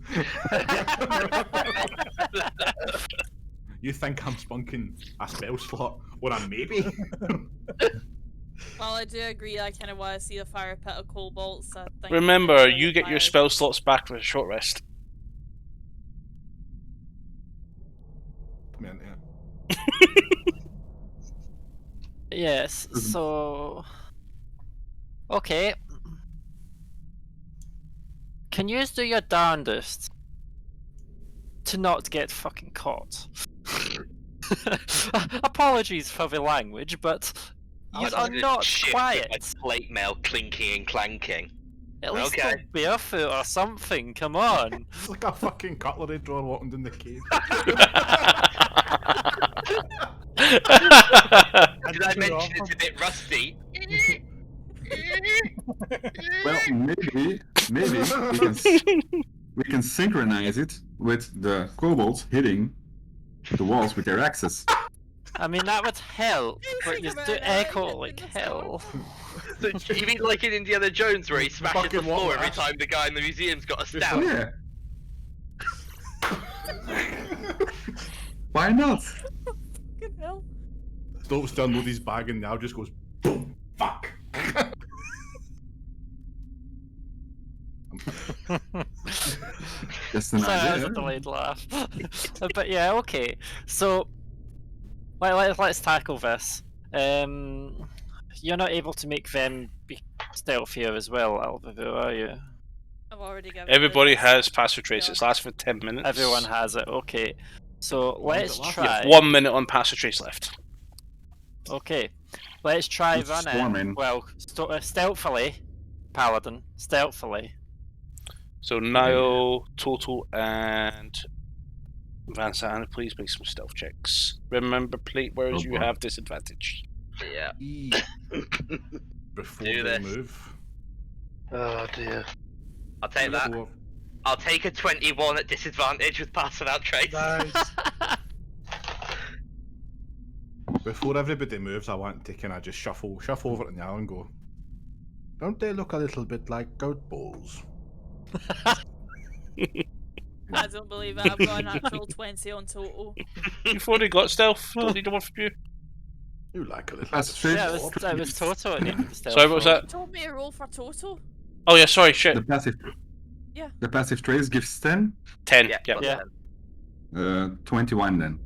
You think I'm spunking a spell slot or a maybe? Well, I do agree. I kind of want to see the fire pit of Kobolds. So I think Remember, the you get your fires- spell slots back for a short rest. Man, yeah. Yes, so... Okay. Can you do your darndest to not get fucking caught? Apologies for the language, but you are not quiet. Plate mail clinking and clanking. At least Okay. go barefoot or something, come on. It's like a fucking cutlery drawer walking down the cave. Did I mention it's a bit rusty? Well, maybe we can synchronize it with the kobolds hitting the walls with their axes. I mean, that would help, but think you about do that, echo hitting like the hell. So, you mean like in Indiana Jones where he smashes the Fucking what floor every was? time the guy in the museum's got a Just stab? Yeah. Why not? Fucking hell. Don't still know his bag and now just goes boom. Fuck. Just an Sorry, that was idea. a delayed laugh. But yeah, okay. So, let's tackle this. You're not able to make them be stealthier as well, Alvavu, are you? I've already given. Everybody the- has passive trace. Yeah. It's lasts for 10 minutes. Everyone has it, okay. So, long let's does it last? You have try... 1 minute on passive trace left. Okay. Let's try Let's running. storm in. Well, stealthily. Paladin. Stealthily. So Niall, Total, and Van Sand, please make some stealth checks. Remember, plate wearers, Oh, you boy. have disadvantage. Yeah. Before Do they this. move. Oh dear. I'll take that. Before- I'll take a 21 at disadvantage with pass without trace. Nice. Before everybody moves, I want to kind of just shuffle over to Niall and go, don't they look a little bit like goat balls? I don't believe it. I've got a natural 20 on total. You've already got stealth. Don't need one from you. You like a little That's bit straight. of Yeah, slob. it was Toto at the end of the stealth Sorry, what was roll. that? You told me to roll for total. Oh yeah, sorry, shit. The passive. Yeah. The passive trace gives 10. 10. Yeah. Yeah. got Yeah. that. 21 then.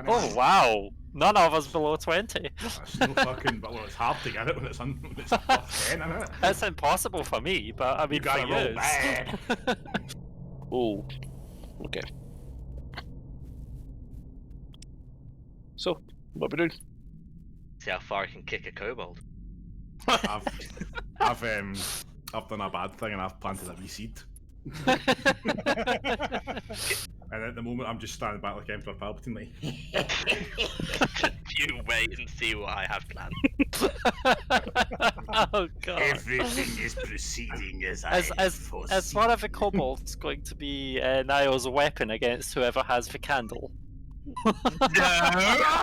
Oh, wow. None of us below 20. That's no fucking, well, it's hard to get it when it's above 10, isn't it? That's impossible for me, but I mean, You gotta for roll yous. bad. Oh. Okay. So, what are we doing? See how far I can kick a kobold. I've done a bad thing and I've planted a wee seed. And at the moment, I'm just standing back like Emperor Palpatine, like. You wait and see what I have planned. Oh god. Everything is proceeding as As one of the kobolds going to be Niall's weapon against whoever has the candle. No!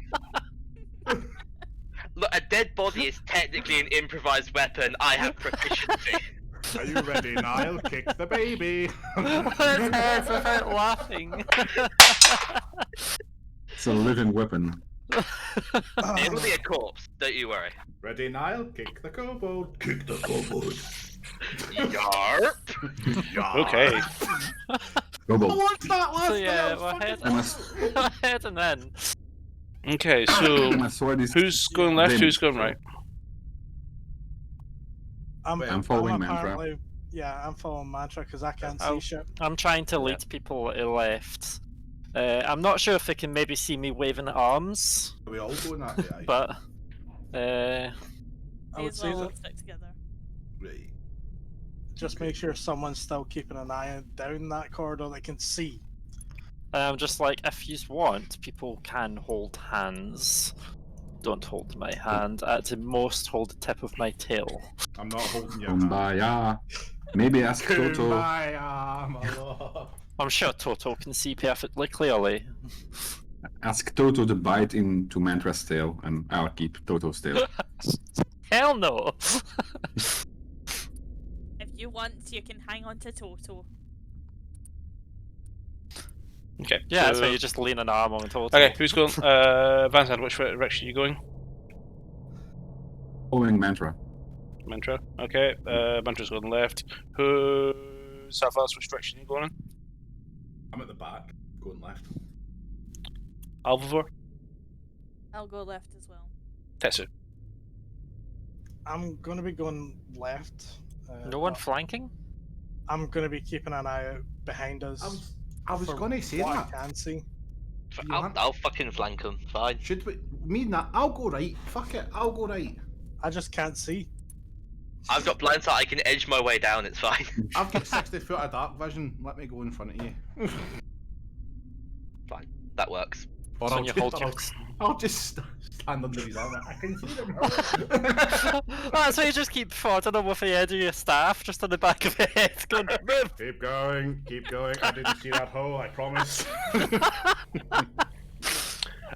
Look, a dead body is technically an improvised weapon. I have proficiency. Are you ready, Niall? Kick the baby. His head's without laughing. It's a living weapon. It'll be a corpse, don't you worry. Ready, Niall? Kick the kobold. Kick the kobold. Yarp! Okay. Kobold. What's that last So yeah, bit? we're And my, heading in. Okay, so my sword is. who's going left, limp, who's going so- right? I'm following Mantra. apparently- Yeah, I'm following Mantra because I can't Oh. see shit. I'm trying to lead people to the left. I'm not sure if they can maybe see me waving arms, Are we all going that way? but I May would as say well all that stick together. Right. just make sure someone's still keeping an eye down that corridor they can see. I'm just like, if you want, people can hold hands. Don't hold my hand. At the most, hold the tip of my tail. I'm not holding your hand. Kumbaya. Maybe ask Toto. Kumbaya, my love. I'm sure Toto can see perfectly clearly. Ask Toto to bite into Mantra's tail, and I'll keep Toto's tail. Hell no. If you want, you can hang on to Toto. Okay. Yeah, that's so- why you just lean an arm on Toto. Okay, who's going? Van Zandt, which direction are you going? Following mantra. Mantra. Okay, Mantra's going left. Who? Savas, which direction are you going in? I'm at the back, going left. Alvivor? I'll go left as well. Tetsu. I'm gonna be going left. No one but flanking? I'm gonna be keeping an eye out behind us. I was for going to say what that. I can see. You I'll, want- I'll fucking flank him. Fine. Should we? Me and that. I'll go right. Fuck it. I'll go right. I just can't see. I've got blind sight. I can edge my way down. It's fine. I've got 60 foot of dark vision. Let me go in front of you. Fine. That works. Or So I'll you just, hold or your- I'll just stand under his arm. I can see them. That's why you just keep prodding him with the end of your staff, just on the back of the head, going, move! Keep going. Keep going. I didn't see that hole. I promise.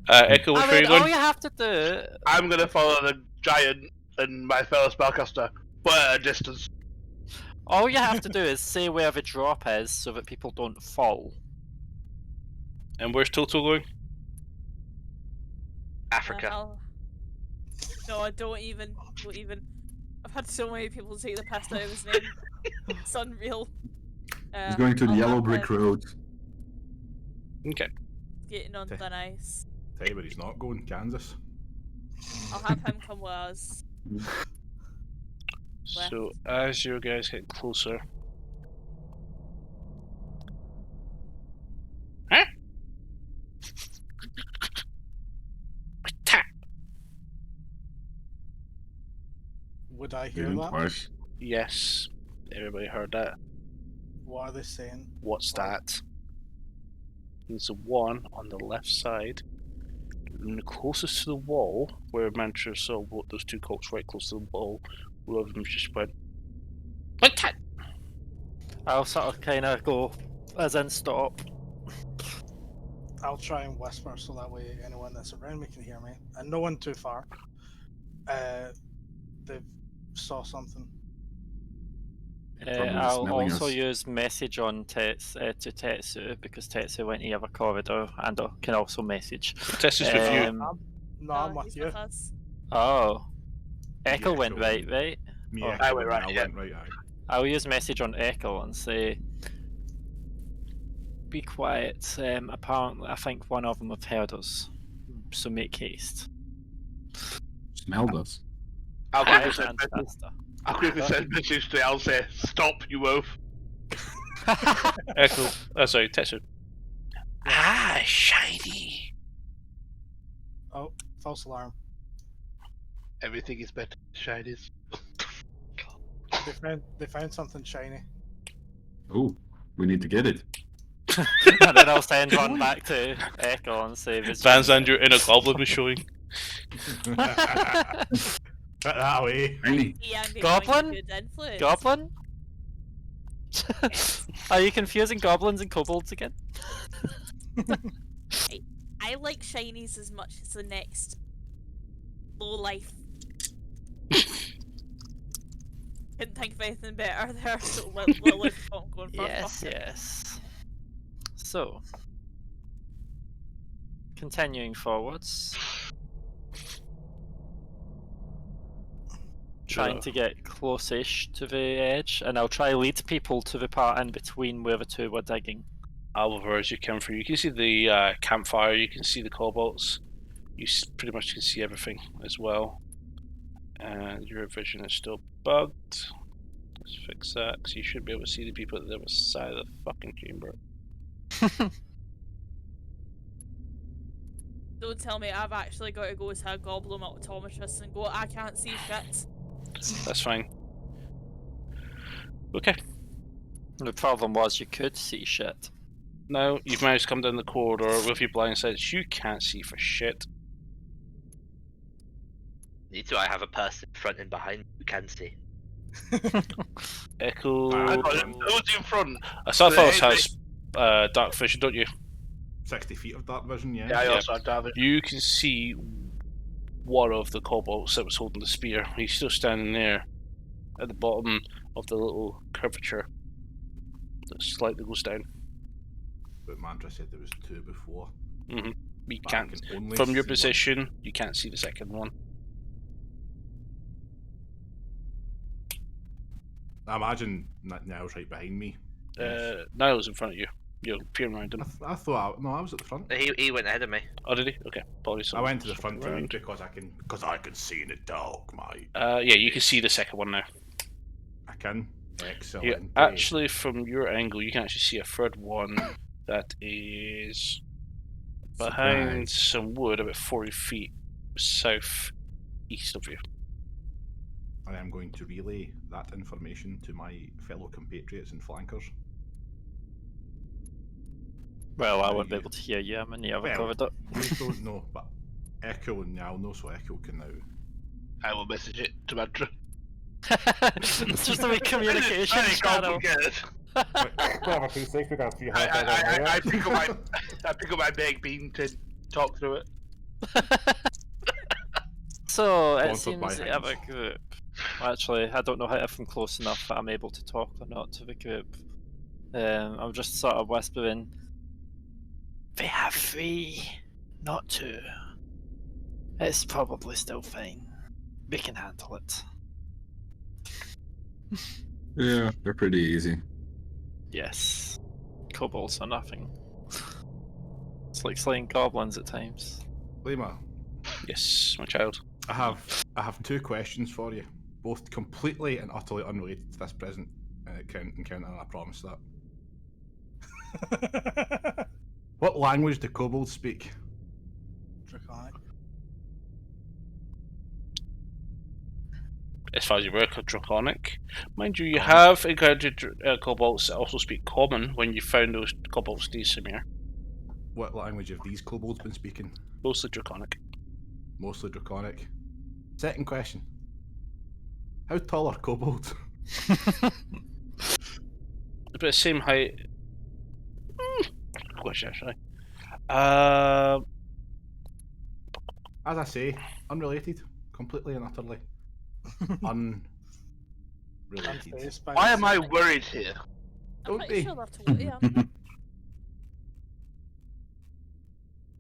Echo, which I way are mean, you going? all you have to do... I'm gonna follow the giant and my fellow spellcaster, but at a distance. All you have to do is say where the drop is so that people don't fall. And where's Toto going? Africa. No, don't even. I've had so many people take the piss out of his name. It's unreal. He's going to the I'll yellow have brick him road. Okay. Skating on thin ice. Tell you where he's not going. Kansas. I'll have him come with us. So as you guys get closer, huh? Would I hear Didn't that? twice. Yes, everybody heard that. What are they saying? What's that? There's a one on the left side, and the closest to the wall, where Mantra saw what those two cocks right close to the wall. One of them just went. What that? I'll sort of kind of go, as in stop. I'll try and whisper so that way anyone that's around me can hear me, and no one too far. They saw something. Probably I'll smelling also us. use message on to Tetsu, because Tetsu went to the other corridor and can also message. Tetsu's with you. No, I'm with he's you. with us. Oh. Echo Yeah, went so- right, right? Me, Oh, Echo, I went and right, I yeah. went right. Aye. I'll use message on Echo and say, be quiet. Apparently, I think one of them have heard us, so make haste. Smelled us. I'll Aye, quickly send, Manchester. I'll quickly send message to Al say, "Stop, you oaf." Echo. Sorry, Tetsu. Ah, shiny. Oh, false alarm. Everything is better than shinies. They found something shiny. Oh, we need to get it. And then I'll send one back to Echo and say, "This Van Zandt, your inner goblin was showing. Put that away. Shiny. Yeah, I'm Goblin? Good influence. Goblin? Yes. Are you confusing goblins and kobolds again? I like shinies as much as the next low life. Couldn't think of anything better there, so we'll let on going for Yes, yes. So, continuing forwards. Trying to get close-ish to the edge, and I'll try lead people to the part in between where the two were digging. Oliver, as you come through, you can see the campfire, you can see the kobolds, you pretty much can see everything as well. And your vision is still bugged. Let's fix that, because you should be able to see the people at the other side of the fucking chamber. Don't tell me I've actually got to go to a goblin optometrist and go, I can't see shit. That's fine. Okay, The problem was you could see shit. now you've managed to come down the corridor with your blind sights. You can't see for shit. Need to I have a person in front and behind who can see. Echo. I got him. Who's in front? Asathos Hey, has dark vision, don't you? 60 feet of dark vision, yeah. Yeah, I Yeah. also have David. You can see one of the kobolds that was holding the spear. He's still standing there at the bottom of the little curvature that slightly goes down. But Mantra said there was two before. You But I can't, can only from your see one. position, you can't see the second one. I imagine Niall's right behind me. Yes. Niall's in front of you. You're peering around him. I thought I was at the front. He went ahead of me. Oh, did he? Okay, apologies. I went to the front around. because I can see in the dark, mate. Yeah, you can see the second one now. I can. Excellent. Yeah, actually, from your angle, you can actually see a third one that is behind some wood, about 40 feet south east of you. I am going to relay that information to my fellow compatriots and flankers. Well, I won't be able to hear you. I'm in the other corridor. You don't know, but Echo and Niall know, so Echo can now. I will message it to Mantra. It's just a wee communication Very channel. complicated. I pick up my big bean to talk through it. So it Sponsored by seems the other Heinz. group. Actually, I don't know if I'm close enough that I'm able to talk or not to the group. I'm just sort of whispering. They have 3, not 2. It's probably still fine. We can handle it. Yeah, they're pretty easy. Yes. Kobolds are nothing. It's like slaying goblins at times. Lima, Yes, my child. I have 2 questions for you, both completely and utterly unrelated to this present encounter, and I promise that. What language do kobolds speak? Draconic. As far as you're aware, Draconic. Mind you, you have encountered kobolds that also speak Common when you found those kobolds to Samir. What language have these kobolds been speaking? Mostly Draconic. Mostly Draconic. Second question. How tall are kobolds? About the same height. Question, actually. As I say, unrelated. Completely and utterly. Unrelated. Unfazed by Why the am I sight. worried here? I'm Don't pretty be. sure they're totally on.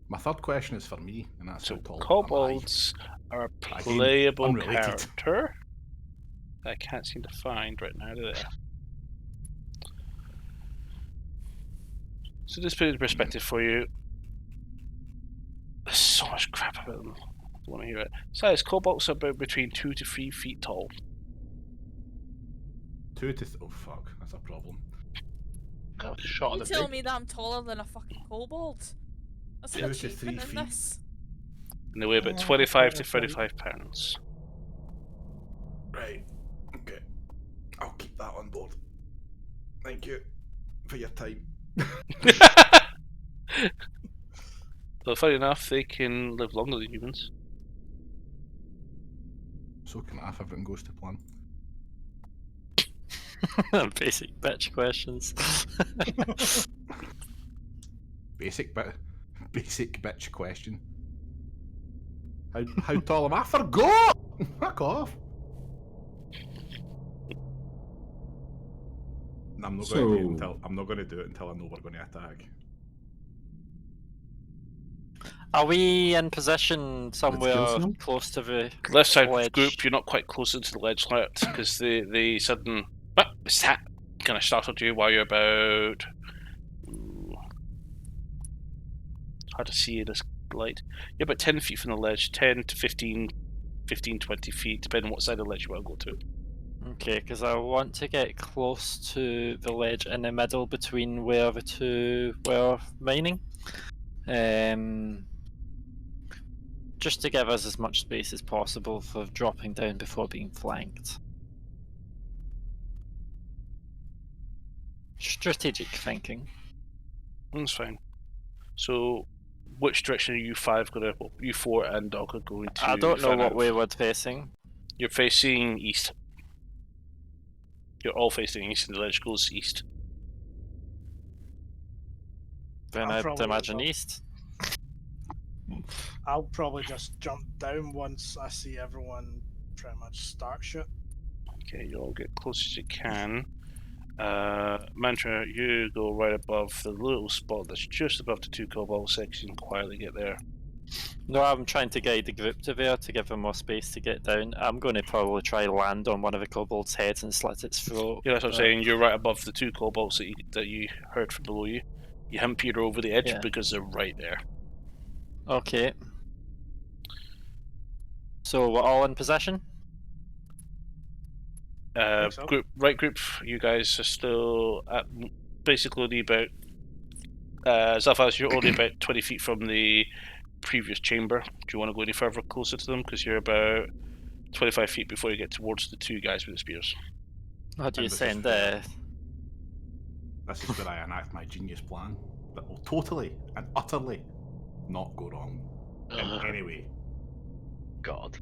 My third question is for me, and that's So how tall kobolds are a Again, playable unrelated. character. I can't seem to find right now, do they? So just put it in perspective for you. There's so much crap about them. I don't want to hear it. Size, kobolds are about between 2 to 3 feet tall. 2 to... oh fuck, that's a problem. Got a shot You in the tell dick. me that I'm taller than a fucking kobold? That's an 2 to 3 achievement in feet. this. And they weigh about 25 to 35 pounds. Right. Okay. I'll keep that on board. Thank you for your time. But funny enough, they can live longer than humans. So can I if everything goes to plan. Basic bitch questions. Basic bitch question. How tall am I? Forgot! Fuck off! I'm not going to do it until I know we're going to attack. Are we in position somewhere kill some. close to the Left side ledge? group, you're not quite close into the ledge yet because the sudden that kind of startled you while you're about. Hard to see in this light. You're about 10 feet from the ledge, 10 to 15, 20 feet, depending on what side of the ledge you want to go to. Okay, because I want to get close to the ledge in the middle between where the two were mining. Just to give us as much space as possible for dropping down before being flanked. Strategic thinking. That's fine. So, which direction are you you 4 and Dog are going to? I don't know fan what out? way we're facing. You're facing east. You're all facing east, and the ledge goes east. Then I'm I'd probably imagine above. east. I'll probably just jump down once I see everyone pretty much start shit. Okay, you all get close as you can. Mantra, you go right above the little spot that's just above the 2 kobolds, so you can quietly get there. No, I'm trying to guide the group to there to give them more space to get down. I'm going to probably try land on one of the kobolds' heads and slit its throat. Yeah, that's what I'm saying. You're right above the 2 kobolds that you heard from below you. You haven't peered over the edge Yeah. because they're right there. Okay. So we're all in position? So. Group, you guys are still at basically only about. Zafaz, you're only about 20 feet from the previous chamber. Do you want to go any further closer to them? Because you're about 25 feet before you get towards the 2 guys with the spears. How do you And this is send where- This is where I enact my genius plan that will totally and utterly not go wrong in any way. God.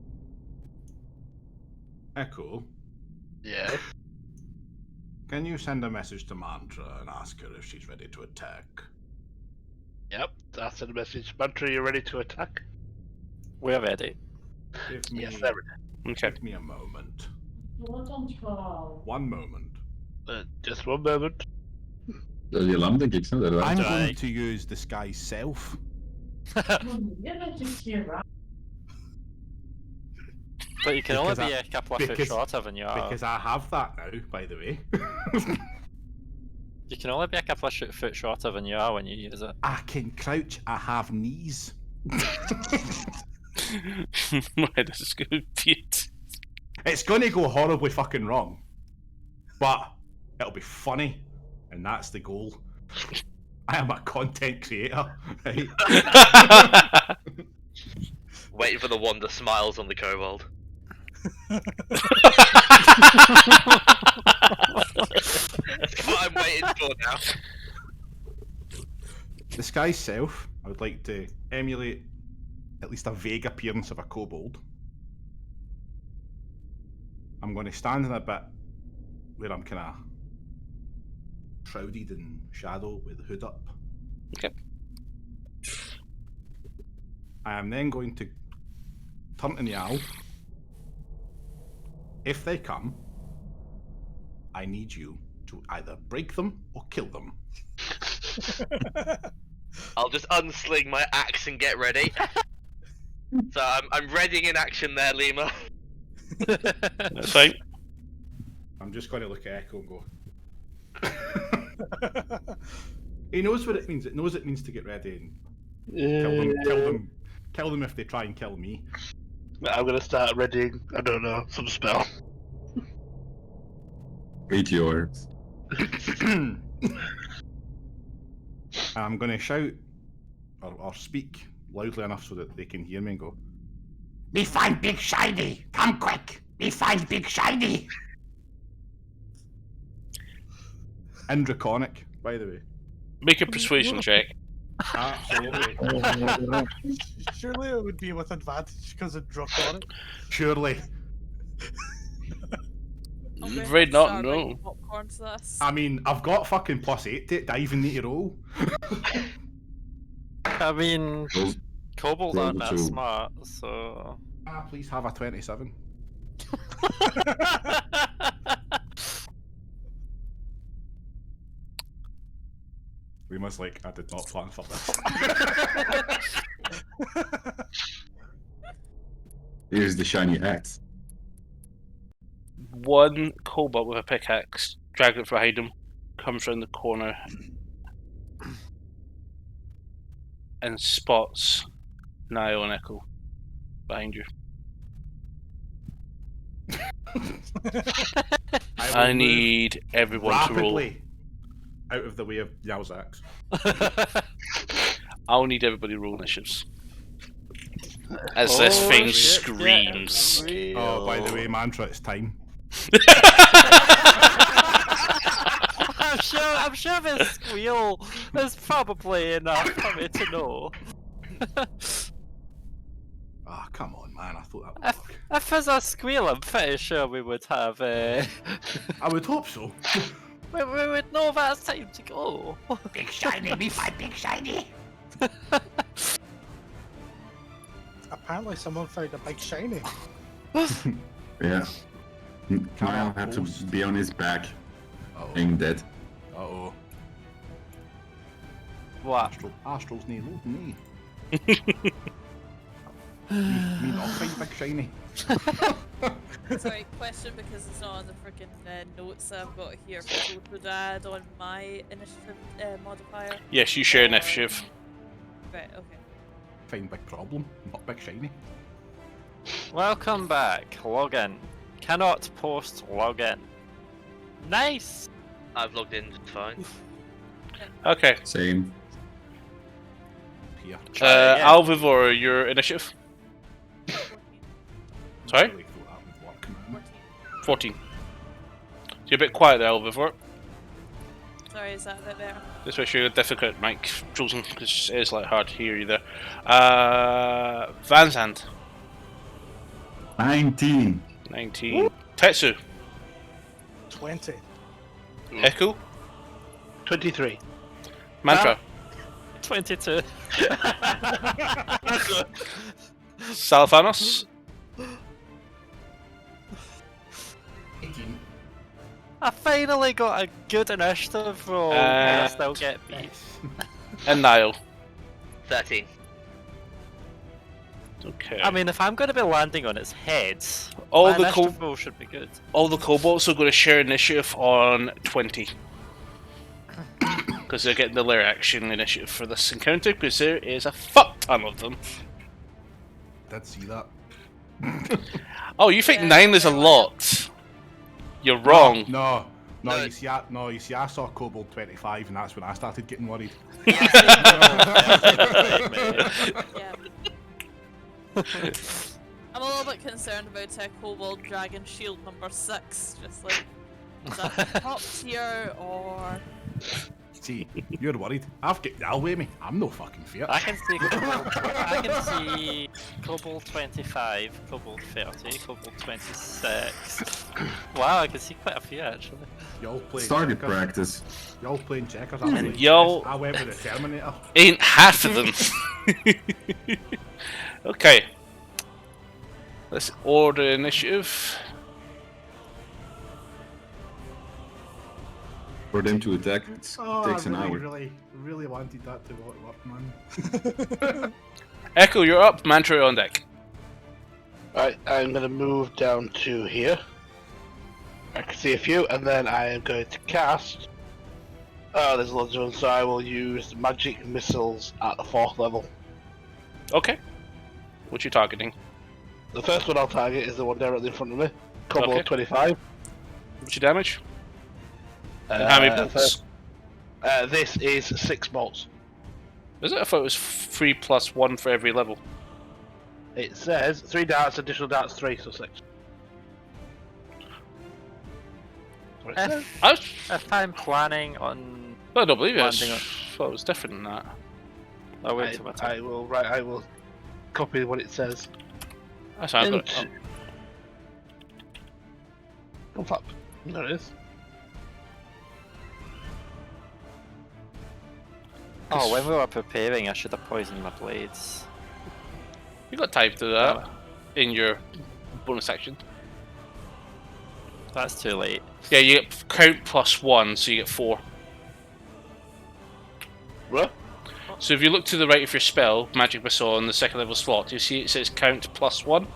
Echo, Yeah. can you send a message to Mantra and ask her if she's ready to attack? Yep. That's the message. Mantra, you ready to attack? We're ready. Give me, Yes, they're ready. Okay. give me a moment. 1 moment. Just one moment. Dat is die lam, denk ik. Zo. Dat I'm was- going Right. to use disguise self. But you can only Because be a couple of foot because- shorter than you are. Because I have that now, by the way. You can only be a couple of foot shorter than you are when you use it. I can crouch, I have knees. Right, this is going to be it. It's going to go horribly fucking wrong. But it'll be funny, and that's the goal. I am a content creator, right? Waiting for the wonder smiles on the kobold. That's what I'm waiting for now. Disguise self, I would like to emulate at least a vague appearance of a kobold. I'm going to stand in a bit where I'm kind of shrouded in shadow with the hood up. Okay. I am then going to turn to the owl. If they come, I need you to either break them or kill them. I'll just unsling my axe and get ready. So I'm readying in action there, Lima. That's fine. I'm just going to look at Echo and go. He knows what it means. It knows it means to get ready and kill them if they try and kill me. I'm gonna start readying, I don't know, some spell. Meteors. I'm going to shout or speak loudly enough so that they can hear me and go, "Me find Big Shiny! Come quick! Me find Big Shiny!" In Draconic, by the way. Make a persuasion check. Absolutely. Surely it would be with advantage because of Draconic. Surely. I'm You'd gonna very not start know. bringing popcorn to this. I mean, I've got fucking +8 to it. I even need to roll. I mean, Roll- kobolds roll aren't the that two. smart, so. Please have a 27. We must I did not plan for this. Here's the shiny axe. One kobold with a pickaxe, dragged it behind him, comes round the corner and spots Niall and Echo behind you. I will need everyone move to roll. rapidly out of the way of Yow's axe. I'll need everybody to roll initiatives. As this Oh, thing shit, screams. yeah, Oh, by the real. way, Mantra, it's time. I'm sure this squeal is probably enough for me to know. Ah, come on, man. I thought that would work. If there's a squeal, I'm pretty sure we would have. I would hope so. we would know that's time to go. Big Shiny, me find Big Shiny. Apparently, someone found a big shiny. Yeah. Can I Niall had to post? be on his back, Uh-oh. being dead. Uh-oh. What? Astral's nae loading, me not find big shiny. Sorry, question because it's not on the freaking notes I've got here for Toto to add on my initiative modifier. Yes, you share Or- initiative. Right, okay. Find big problem, not big shiny. Welcome back. Log in. Cannot post log in. Nice. I've logged in just fine. Okay. Same. Here. Try it again. Alvivor, your initiative. 14. Sorry? Really thought that would work, man. 14. 14. You're a bit quiet there, Alvivor. Sorry, is that a bit better? This way, you're difficult, Mike, chosen, because it is like hard to hear you there. Van's hand. 19. 19. Tetsu. 20. Echo. 23. Mantra. 22. Salafanos. 18. I finally got a good initiative roll, and I Uh, still get beat. Nice. And Niall. 13. Okay. Oh, I mean, if I'm going to be landing on its head, all my the initiative roll should be good. all the kobolds are going to share initiative on 20. Because they're getting the lair action initiative for this encounter, because there is a fuck ton of them. Did see that. Oh, you think Yeah, 9 is a yeah, why lot? You're wrong. No, No. you see, I saw Kobold 25, and that's when I started getting worried. Yeah. I'm a little bit concerned about Kobold Dragon Shield number 6. Just like, is that top tier or. See, you're worried. I'll weigh me. I'm no fucking fear. I can see I can see Kobold 25, Kobold 30, Kobold 26. Wow, I can see quite a few actually. Y'all playing Started checkers. practice. Y'all playing checkers. I'm playing y'all- chess. I went with the Terminator. Ain't half of them. Okay. Let's order initiative. For them to attack, it takes an hour. really wanted that to work, man. Echo, you're up. Mantra on deck. Right, I'm going to move down to here. I can see a few, and then I am going to cast. Oh, there's loads of them, so I will use magic missiles at the 4th level. Okay. What you targeting? The first one I'll target is the one directly in front of me. Kobold Okay. 25. What's your damage? And how many bolts? This is 6 bolts. Is it? I thought it was 3 plus 1 for every level. It says 3 darts, additional darts 3, so 6. If, I was... if I'm planning on, I don't believe it. I Landing on- thought it was different than that. I'll wait till my turn. I will copy what it says. That's how I got it. Into- Oh fuck. There it is. Oh, when we were preparing, I should have poisoned my blades. You got time to do that in your bonus action. That's too late. Yeah, you get count plus 1, so you get 4. What? So if you look to the right of your spell, Magic Missile, on the 2nd level slot, you see it says count plus 1?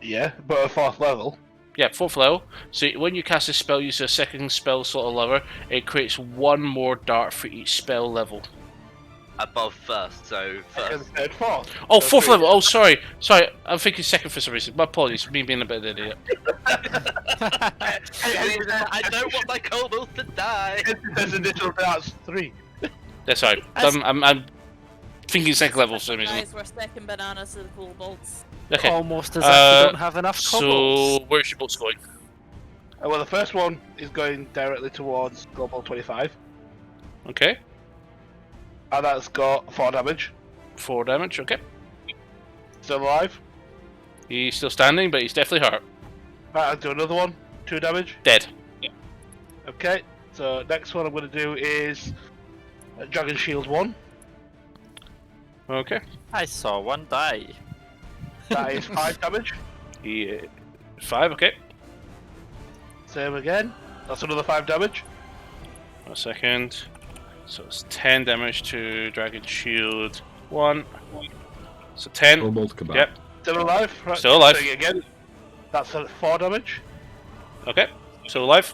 Yeah, but at 4th level. Yeah, 4th level. So when you cast a spell using a 2nd spell slot or lever, it creates 1 more dart for each spell level. Above first, so first. At 4th. Oh, So 4th 3 level. Oh, sorry. I'm thinking 2nd for some reason. My apologies for me being a bit of an idiot. I don't want my kobolds to die. There's additional darts 3. That's sorry. I'm thinking 2nd level for some reason. Guys, we're second bananas to the Kobolds. Okay. Almost as if we don't have enough So kobolds. where's your bolts going? Well, the first one is going directly towards Kobold 25. Okay. And that's got 4 damage. 4 damage. Okay. Still alive. He's still standing, but he's definitely hurt. Right, I'll do another one. 2 damage. Dead. Okay, so next one I'm going to do is Dragon Shield 1. Okay. I saw one die. That is 5 damage. 5, okay. Same again. That's another 5 damage. A second. So it's 10 damage to Dragon Shield 1. So 10. Kobold kebab. Yep. Still alive. Right. Still alive. Doing it again. That's 4 damage. Okay. Still alive.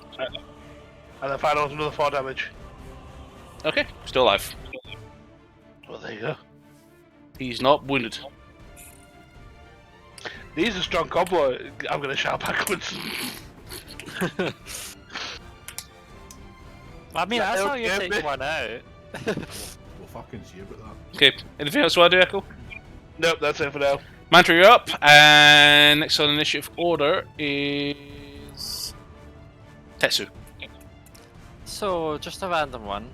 And the final one's another 4 damage. Okay. Still alive. Well, there you go. He's not wounded. He's a strong combo. I'm going to shout backwards. I mean, Yeah, that's how okay, you mate. take one out. We'll fucking see about that. Okay. Anything else you want to do, Echo? Nope, that's it for now. Mantra, you're up. And next on initiative order is Tetsu. So, just a random one.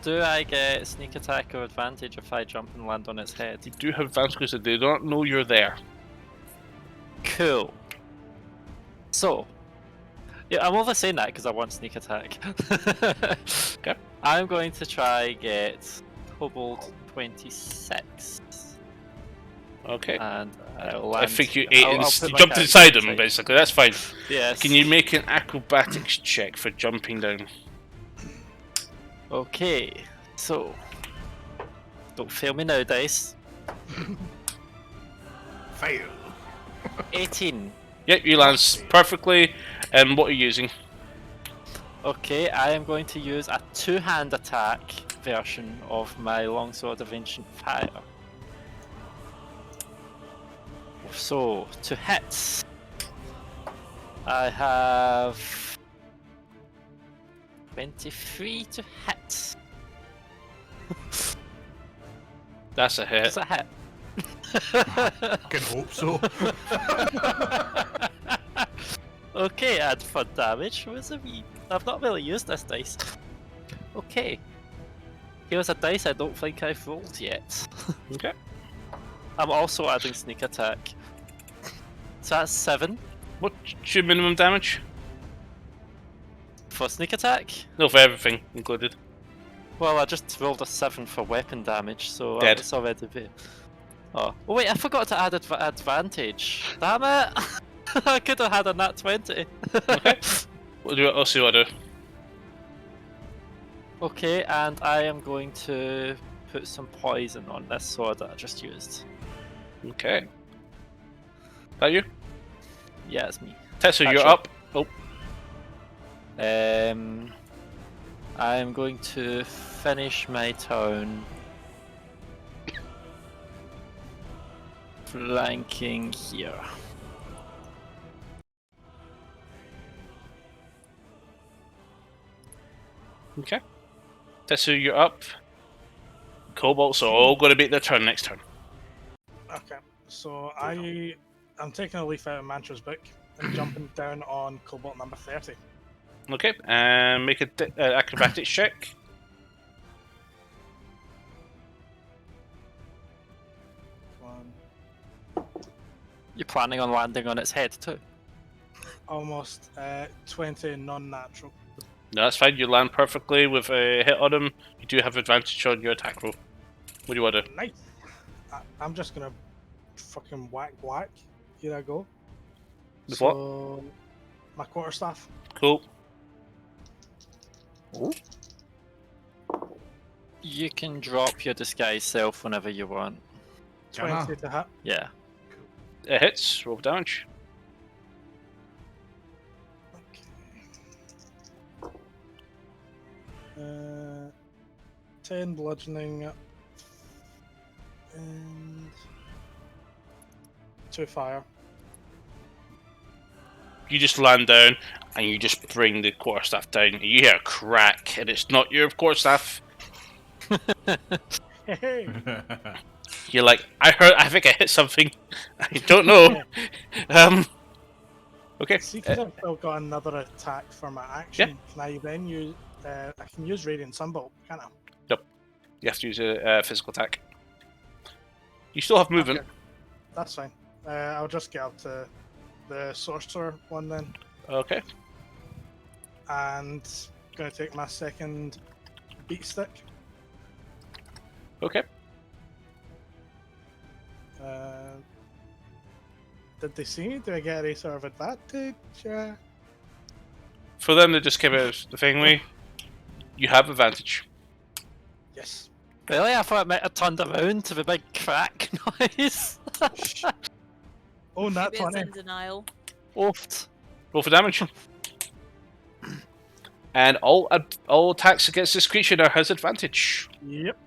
Do I get sneak attack or advantage if I jump and land on its head? You do have advantage because they don't know you're there. Cool. So, yeah, I'm only saying that because I want sneak attack. Okay. I'm going to try get Kobold 26. Okay. And I'll I land. think you I'll put you my jumped character inside him, inside. basically. That's fine. Yes. Can you make an acrobatics check for jumping down? Okay, so don't fail me now, dice. Fail. 18. Yep, you land perfectly. And what are you using? Okay, I am going to use a two-hand attack version of my longsword of ancient fire. So to hit, I have 23 to hit. That's a hit. It's a hit. Can hope so. Okay, and for damage, where's a wee? I've not really used this dice. Okay. Here's a dice I don't think I've rolled yet. Okay. I'm also adding sneak attack. So that's 7 What's your minimum damage? for sneak attack. No, for everything included. Well, I just rolled a 7 for weapon damage, so Dead. it's already there. Oh wait, I forgot to add advantage. Damn it! I could have had a nat 20. Okay. I'll see what I do. Okay, and I am going to put some poison on this sword that I just used. Okay. That you? Yeah, it's me. Tetsu, you're Actually- up. Oh, I am going to finish my turn flanking here. okay. Tetsu, you're up. Kobolds are all going to make their turn next turn. Okay, so I'm taking a leaf out of Mantra's book and jumping down on Cobalt number 30. Okay, and make an acrobatics check. One, You're planning on landing on its head too? almost 20 non-natural. No, that's fine. You land perfectly with a hit on him. You do have advantage on your attack roll. What do you want to do? Nice. I'm just gonna fucking whack. Here I go. With so, my quarterstaff. Cool. You can drop your disguise self whenever you want. 20 to hit. Yeah. It hits. Roll damage. Okay. 10 bludgeoning and 2 fire. You just land down and you just bring the quarterstaff down. You hear a crack, and it's not your quarterstaff. Hey, You're like, I think I hit something. I don't know. Okay. see, because I've still got another attack for my action. Can I then use? I can use Radiant Sunbolt, can't I? You have to use a physical attack. You still have movement. Okay. That's fine. I'll just get up to the sorcerer one then, Okay. and gonna take my second beat stick. Okay. Did they see me? Do I get any sort of advantage? For them, they just came out the thing way. You have advantage. Yes. Really? I thought it might have turned around to the big crack noise. Oh, nat Maybe it's 20. in denial. Oofed. Roll for damage. And all attacks against this creature now has advantage. Yep.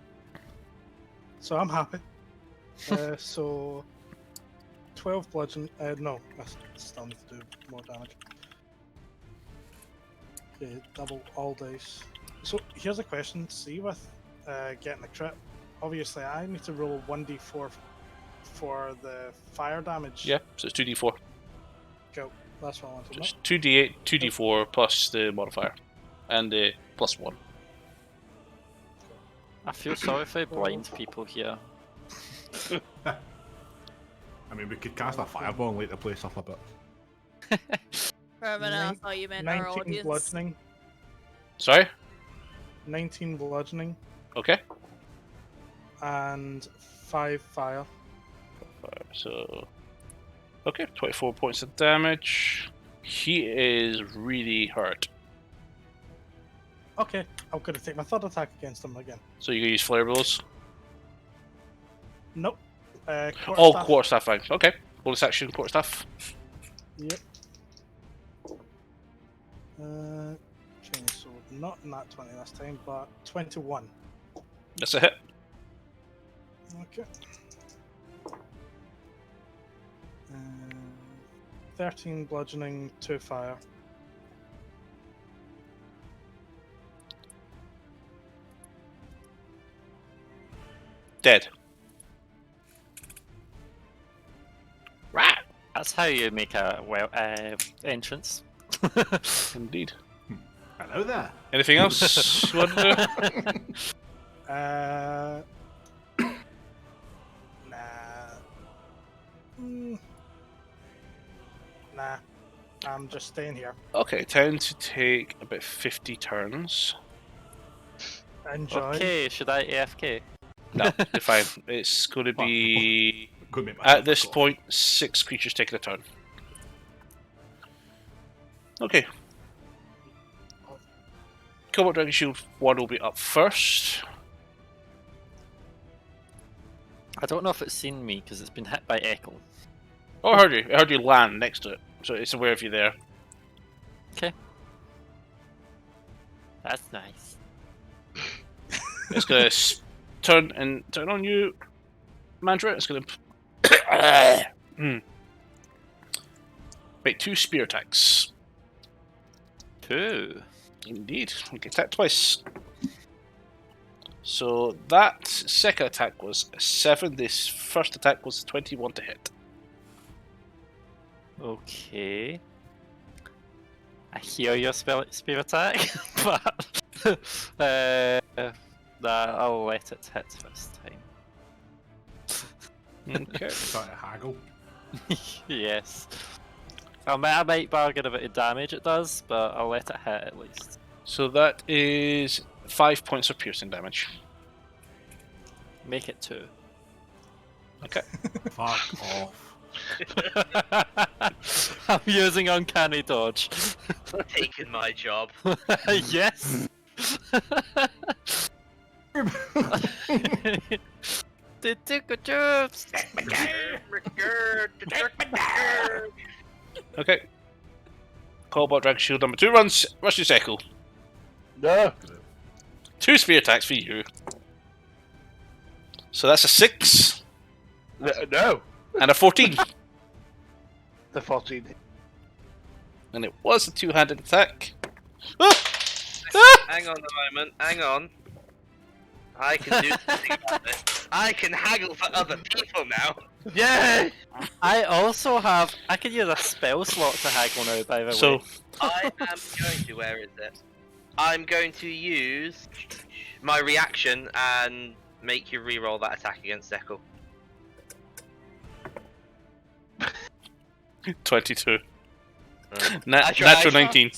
So I'm happy. So 12 bludgeon. No, I still need to do more damage. Okay, double all dice. So here's a question. See, with getting a crit, obviously I need to roll 1d4 for the fire damage. Yeah, so it's 2d4. Go. That's what I want to know. It's 2d8, 2d4 plus the modifier. And the plus 1. I feel sorry for blind people here. I mean, we could cast a fireball and light the place up a bit. For a minute, I thought you meant our 19 audience. bludgeoning. Sorry? 19 bludgeoning. Okay. And 5 fire. So... Okay, 24 points of damage. He is really hurt. Okay, I'm gonna take my third attack against him again. So you can use flare blows. Nope. Oh, quarterstaff, fine. Okay. Bonus action, quarterstaff. Yep. Okay, so not nat 20 this time, but 21. That's a hit. Okay. 13 bludgeoning, 2 fire. Dead. Right. That's how you make a entrance. Indeed. Hello there. Anything else you want to do? Nah. Nah. I'm just staying here. Okay, tend to take about 50 turns. Enjoy. Okay, should I AFK? No, you're fine. It's going to be... Could make my At this fuck off. point, 6 creatures taking a turn. Okay. Kobold Dragon Shield 1 will be up first. I don't know if it's seen me because it's been hit by Echo. Oh, I heard you. I heard you land next to it, so it's aware of you there. That's nice. It's going to turn on you, Mandra. It's going to make 2 spear attacks. 2. Indeed, we get attacked twice. So that second attack was a 7. This first attack was 21 to hit. Okay. I hear your spear attack, but nah, I'll let it hit this time. Okay. Trying to haggle. Yes. I might bargain about the damage it does, but I'll let it hit at least. So that is 5 points of piercing damage. Make it 2. Okay. Fuck off. I'm using uncanny dodge. Taking my job. Yes. They took a job. Okay. Cobalt Dragon Shield number 2 runs. Rushes Echo. No. 2 spear attacks for you. So that's a 6 No. and a 14. The 14. And it was a 2-handed attack. Hang on a moment, hang on. I can do something about this. I can haggle for other people now. Yeah. I can use a spell slot to haggle now, by the So, way. I am going to, where is it? I'm going to use my reaction and make you re-roll that attack against Echo. 22. I tried. Natural 19.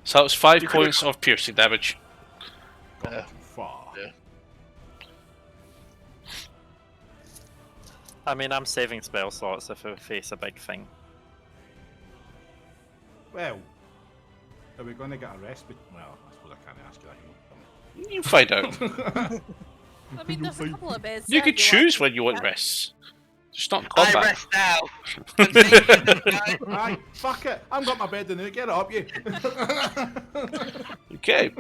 So that was 5 points of piercing damage. Gone too far. Yeah. I mean, I'm saving spell slots if we face a big thing. Well, are we going to get a respite? Well, I suppose I can't ask you that. You find out. I mean, there's a couple of beds. You there can if want choose to when you want take rests. Just not I combat. rest now. Continue, guys. Aye, fuck it. I've got my bed in there. Get up, you. Okay.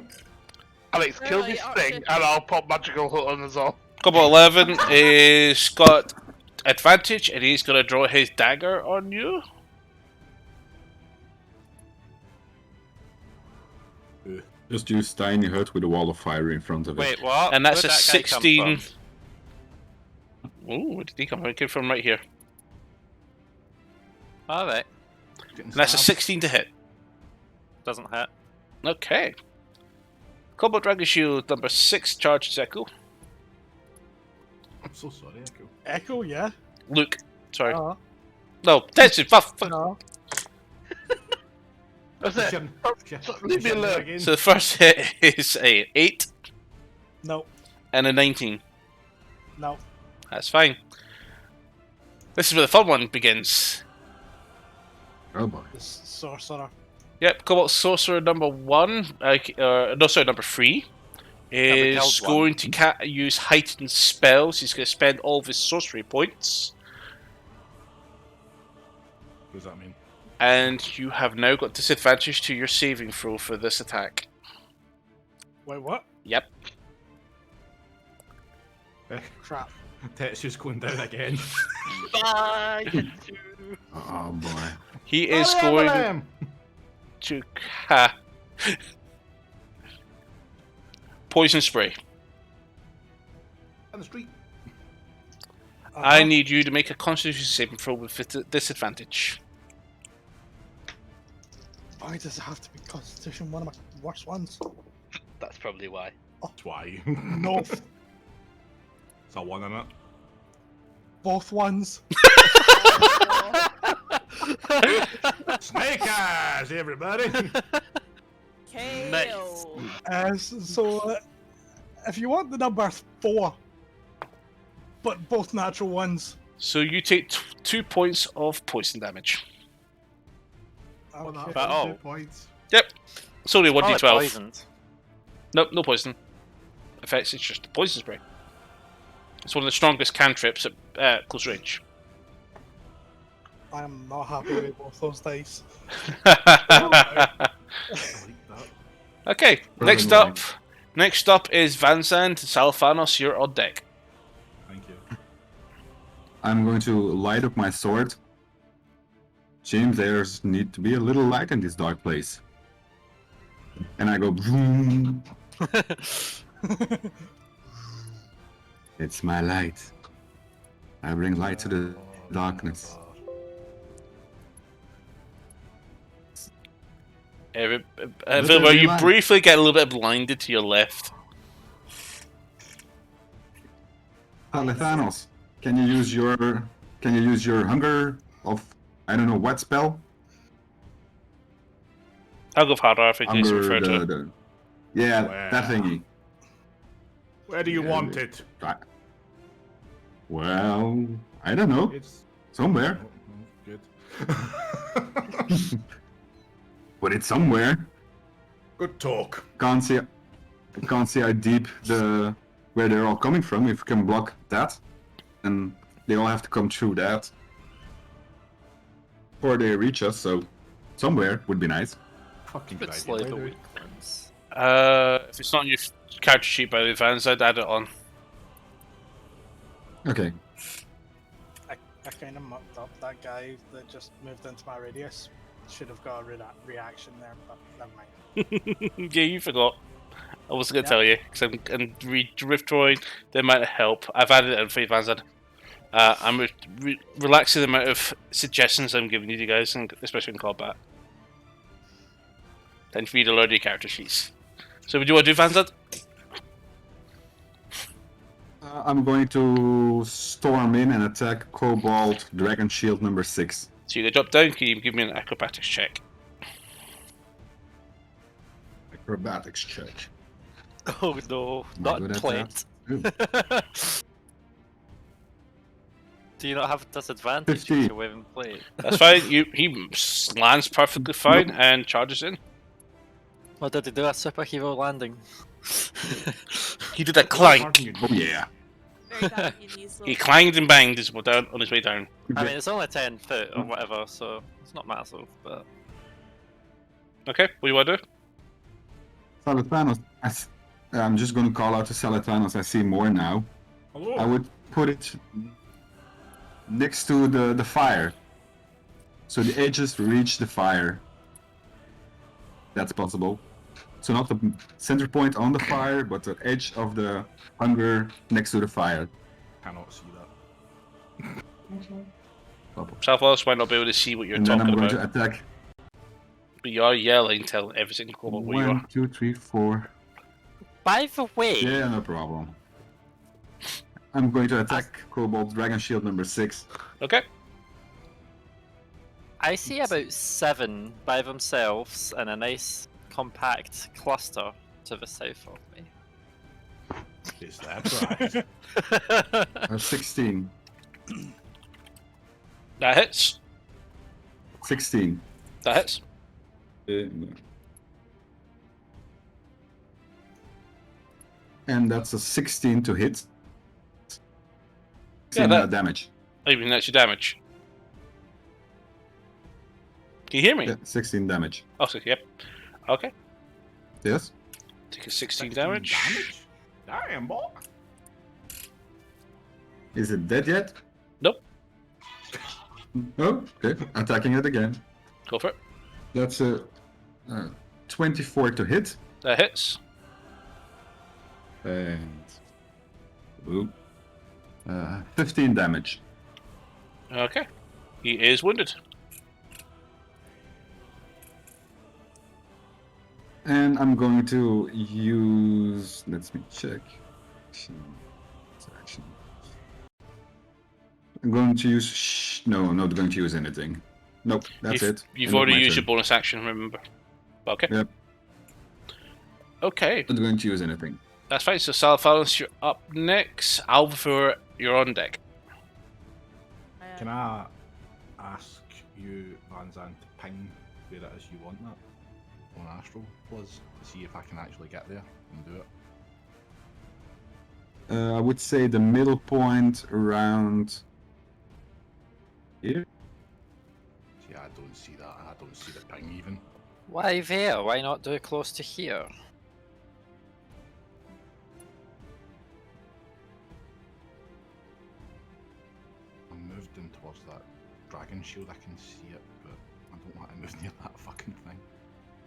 Alex, kill Really, this oh, thing, shit. and I'll pop magical hut on us all. Cobalt 11 is got advantage, and he's gonna draw his dagger on you. Just use tiny hut with a wall of fire in front of it. Wait, what? And that's Where'd a that guy come 16. from? Ooh, where did he come from? He came from right here. Alright, And that's a 16 to hit. doesn't hit. Okay. Cobalt Dragon Shield number 6 charges Echo. I'm so sorry, Echo. Echo, yeah. Luke. Sorry. No, No, Tetsu, fuck. no. That's it. Leave me alone. Again. So the first hit is a 8 No, and a 19. no. That's fine. This is where the fun one begins. Oh boy. This sorcerer. Yep, Cobalt Sorcerer number 1, number 3, is killed one. going to use heightened spells. He's going to spend all of his sorcery points, What does that mean? and you have now got disadvantage to your saving throw for this attack. Wait, what? Yep. Crap. Tetsu's going down again. Bye. Oh boy. He is Hurry up, going Liam! to poison spray. On the street. I need you to make a Constitution saving throw with disadvantage. Why does it have to be Constitution? One of my worst ones. That's probably why. That's why. No, It's a one in it. both ones. Snake eyes, everybody! KO. So, if you want the number 4, but both natural ones. So you take 2 points of poison damage. Okay. But oh. 2 points. Yep. It's only Probably 1d12. poisoned. Nope, no poison. Effects, it's just a poison spray. It's one of the strongest cantrips at close range. I am not happy with both those dice. I like that. Okay, next up is Vanzand. Salfanos, you're on deck. Thank you. I'm going to light up my sword. James, there's need to be a little light in this dark place. And I go boom. It's my light. I bring light to the darkness. Vilma, you blind. briefly get a little bit blinded to your left. Thanos, can you use your hunger of I don't know what spell? Hug of Hadar, I think he's Hunger referred to. yeah, Wow. that thingy. Where do you Yeah, want it? Well, I don't know. It's Somewhere. Good. But it's somewhere. Good talk. Can't see how deep where they're all coming from. If you can block that, and they all have to come through that before they reach us. So somewhere would be nice. Fucking Could good slay idea. the by the way. weak ones. If it's not on your character sheet by the Vans, I'd add it on. Okay. I kind of mucked up. That guy that just moved into my radius should have got a reaction there, but never mind. Yeah, you forgot. I was going to Yeah. tell you, because I'm withdrawing the amount of help. I've added it in for you, Vanzad. I'm relaxing the amount of suggestions I'm giving you guys, and especially in combat. Then for you to load your character sheets. So, what do you want to do, Vanzad? I'm going to storm in and attack Kobold Dragon Shield number 6. So, you can drop down, can you give me an acrobatics check? Acrobatics check. Oh no, Am I not good at plate. Ooh. Do you not have disadvantage 50. because you're waving blade? That's fine. He lands perfectly fine and charges in. Or did he do a superhero landing? He did a clank. Oh yeah. Very bad at these He though. clanged and banged his way down on his way down. I mean, it's only 10 foot or whatever, so it's not massive, but... Okay, what do you want to do? Salatanos, I'm just going to call out to Salatanos. I see more now. Hello. I would put it next to the fire. So the edges reach the fire. That's possible. So not the center point on the fire, but the edge of the hunger next to the fire. Cannot see that. Southwest might not be able to see what you're And then talking I'm going about, to attack. but you are yelling, tell every single kobold where you are. 1, 2, 3, 4. By the way, Yeah, no problem. I'm going to attack Kobold Dragon Shield number 6. Okay. I see about 7 by themselves in a nice compact cluster to the south of me. Is that right? 16. That hits. 16. That hits. And that's a 16 to hit. Yeah, that- damage. Even that's your damage. Can you hear me? Yeah, 16 damage. Oh, so, yep. Okay. Yes? Take a 16 damage. Damn, boy. Is it dead yet? Nope. Oh, okay. Attacking it again. Go for it. That's a 24 to hit. That hits. And 15 damage. Okay. He is wounded. And I'm going to use. Let me check. Action. I'm going to use. No, I'm not going to use anything. Nope, that's it. You've End of already my used your turn. bonus action, remember. Okay. Yep. Okay, Not going to use anything. that's fine. So, Salafalus, you're up next. Alvor, you're on deck. Can I ask you, Van Zandt, to ping where it is you want that on Astral, please, to see if I can actually get there and do it? I would say the middle point around here. See, I don't see that. I don't see the ping even. Why there? Why not do it close to here? I'm moved in towards that dragon shield. I can see it, but I don't want to move near that fucking thing.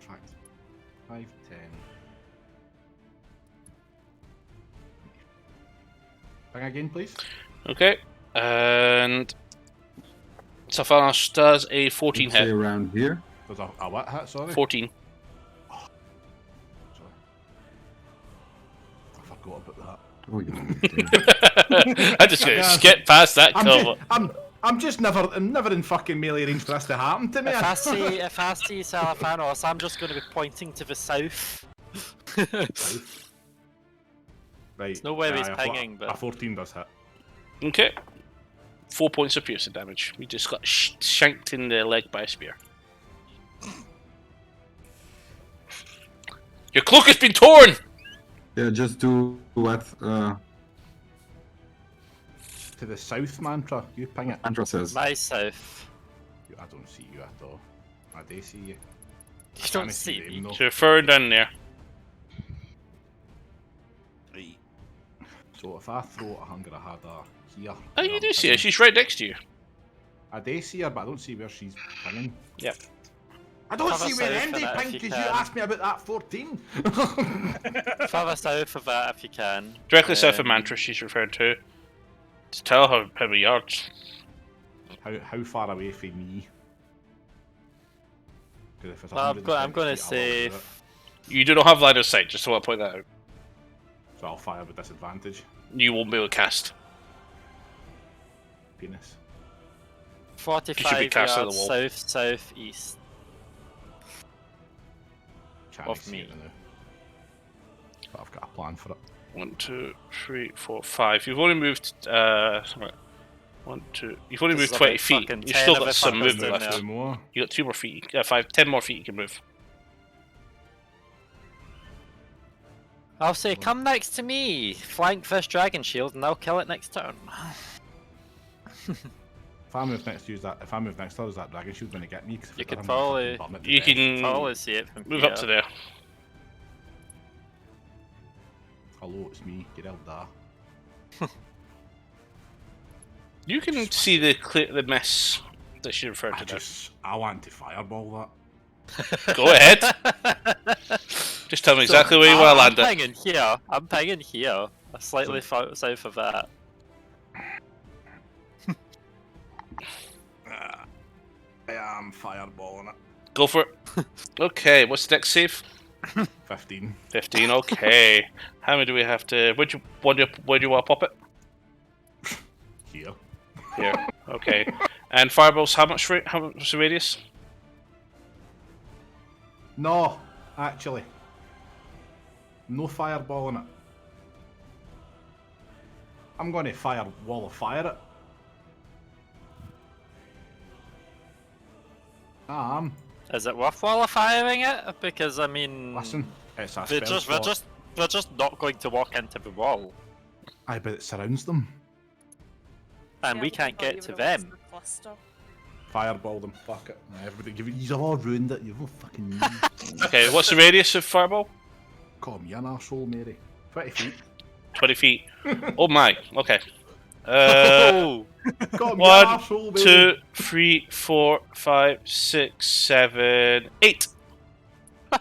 In fact, 5, 10. Ping again, please. Okay, and Salafalus does a 14 Say hit. around here. There's a what hit, sorry? 14. Sorry. I forgot about that. Oh, you. I just gonna skip past that cover. I'm just never in fucking melee range for this to happen to me. If I see Salafanos, I'm just going to be pointing to the south. Right. There's no way he's a pinging, but- a 14 does hit. Okay. 4 points of piercing damage. We just got shanked in the leg by a spear. Your cloak has been torn! Yeah, just do what To the south, Mantra. You ping it. Andra says. My south. I don't see you at all. I do see you. You Can't don't see them, me. though. So you're further down there. Right. So if I throw a hunger I had her here. Oh, and you I'm do see her. pinging- She's right next to you. I do see her, but I don't see where she's pinging. Yep. I don't Cover see where south Andy of that if pinged you because you can. asked me about that 14. Further south of that if you can. Directly south of Um, Mantra, she's referred to. To tell her how many yards. How far away from me? 'Cause if it's Well, I'm 120 going to feet, I say. won't do it. You do not have line of sight, just want to point that out. So I'll fire with disadvantage. You won't be able to cast. Penis. 45 cast to the yards wall. south-southeast. Can't Of see me. it now. But I've got a plan for it. 1, 2, 3, 4, 5. You've only moved. 1, 1, 2. You've only This moved is 20 about feet. fucking You've 10 still of got it some fuckers movement down left. there. Two more. You got 2 more feet. 10 more feet you can move. I'll say, come next to me, flank this dragon shield, and I'll kill it next turn. If I move next to use that, if I move next to her, is that dragon shield going to get me? 'Cause if You it could doesn't, I'll probably- fucking burn it to You death. can Probably see it from move here. up to there. Hello, it's me. Get out there. You can see the mess that she referred to there. I want to fireball Go ahead. Just tell me exactly where you want to land I'm it. pinging here. I'm pinging here. Slightly south of that. that. I am fireballing it. Go for it. Okay, what's the next save? 15. 15. Okay. How many do we have to? Where do you want to pop it? Here. Here. Okay. And fireballs, how much the radius? No, actually. No fireballing it. I'm going to fire wall of fire it. Is it worthwhile firing it? Because I mean, Listen, it's a they're spell slot. they're just not going to walk into the wall, Aye, but it surrounds them. and Yeah, we but I can't thought you get to would've lost them. the cluster. Fireball them. Fuck it. Everybody, you've all ruined it. You've all fucking. Okay, what's the radius of fireball? Call me an arsehole, Mary. 20 feet. 20 feet. Oh my. Okay. Oh, Call me 1, an arsehole, baby. 2, 3, 4, 5, 6, 7, 8. I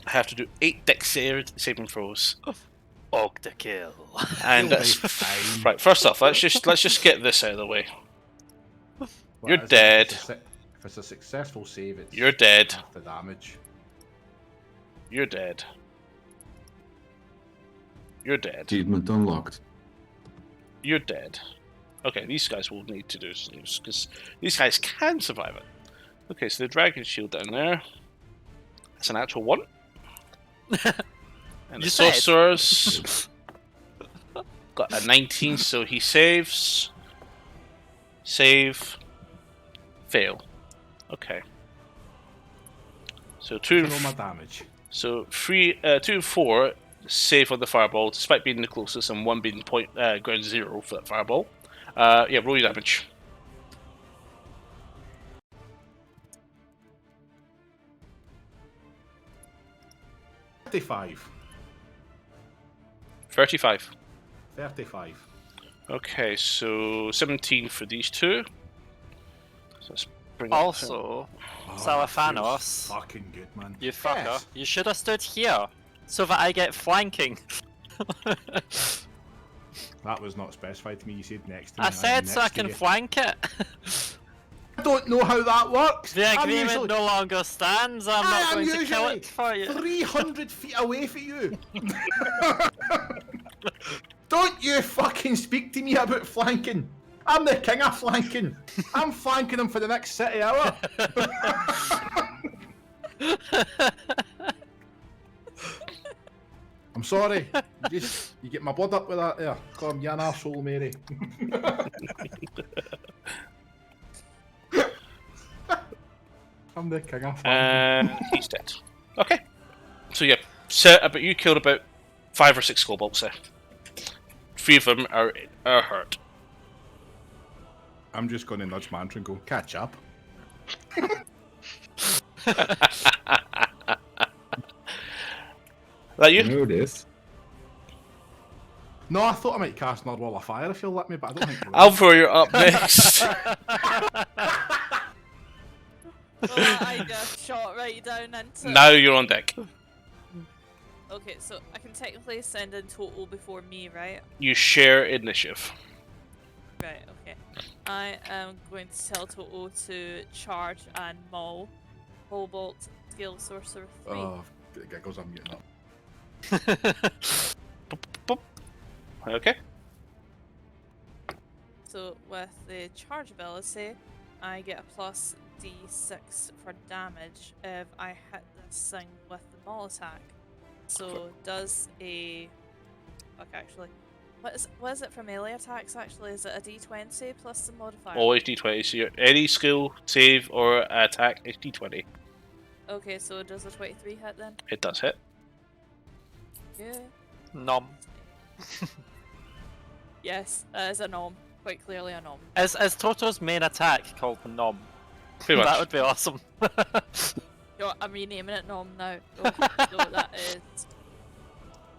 have to do 8 dexterity saving throws. og the kill. And You'll that's be fine. right. First off, let's just get this out of the way. What You're is it? dead. If it's a successful save, it's You're dead. half the damage. You're dead. You're dead. Achievement unlocked. You're dead. Okay, these guys will need to do saves because these guys can survive it. Okay, so the dragon shield down there. That's an actual 1. And the You said. sorcerer's got a 19, so he saves. Save. Fail. Okay. So 2 Roll my damage. So 2 and 4 save on the fireball, despite being the closest, and 1 being ground 0 for that fireball. Yeah, roll your damage. $35. 35. 35. Okay, so 17 for these two. So let's bring up- Also, Oh, Salafanos, that feels fucking good, man. you fucker, Yes. you should have stood here so that I get flanking. That was not specified to me. You said next to me. I and I'm said so I next to can you. flank it. I don't know how that works. The I'm agreement usually- no longer stands. I'm I not am going to kill usually it for you. 300 feet away from you. Don't you fucking speak to me about flanking. I'm the king of flanking. I'm flanking him for the next city hour. I'm sorry. You get my blood up with that there. Call him an arsehole, Mary. I'm the king of flanking. And he's dead. Okay. So yeah, but you killed about 5 or 6 kobolds there. 3 of them are hurt. I'm just going to nudge Mantra and go, catch up. That you? You know this. No, I thought I might cast another wall of fire if you'll let me, but I don't think you will. Alvaro, you're up next. Well, I just shot right down into. Now you're on deck. Okay, so I can technically send in total before me, right? You share initiative. Right, okay. I am going to tell Toto to charge and maul. Kobold, skill sorcerer 3. Oh, giggles, I'm getting up. Okay. So with the charge ability, I get a plus d6 for damage if I hit this thing with the maul attack. So does a... Fuck, actually. What is it for melee attacks actually? Is it a D20 plus the modifier? Always D20. So any skill, save, or attack is D20. Okay, so does a 23 hit then? It does hit. Yeah. Nom. Yes, that is a nom. Quite clearly a nom. Is Toto's main attack called the Nom? Pretty much. That would be awesome. Yo, I'm renaming it nom now. Okay, so that is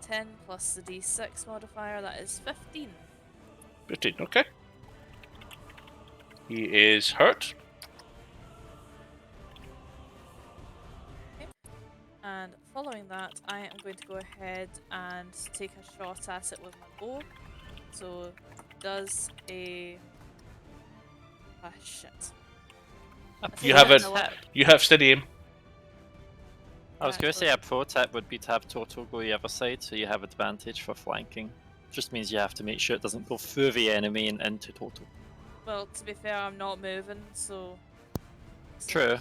10 plus the D6 modifier. That is 15. 15, okay. He is hurt. And following that, I am going to go ahead and take a shot at it with my bow. So, does a... Ah, shit. You have it. You have steady aim. I was going to say a pro tip would be to have Toto go the other side, so you have advantage for flanking. Just means you have to make sure it doesn't go through the enemy and into Toto. Well, to be fair, I'm not moving, so... True.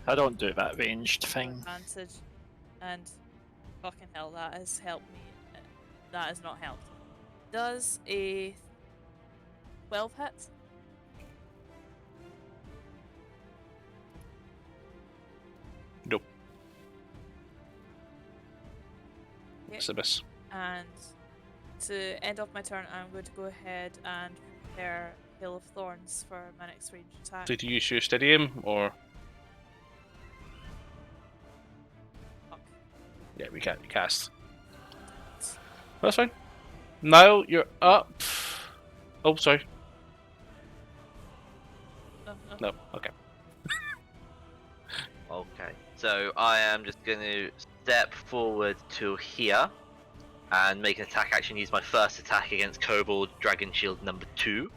I don't do that ranged thing. Advantage. And fucking hell, that has helped me. That has not helped. Does a 12 hit? Nope. Okay. It's a miss. And to end off my turn, I'm going to go ahead and prepare Hail of Thorns for my next range attack. Did you use your steady aim, or...? Fuck. Yeah, we can't cast. That's fine. Now you're up. Oh, sorry. No, okay. Okay, so I am just going to step forward to here and make an attack action. Use my first attack against Kobold Dragon Shield number 2,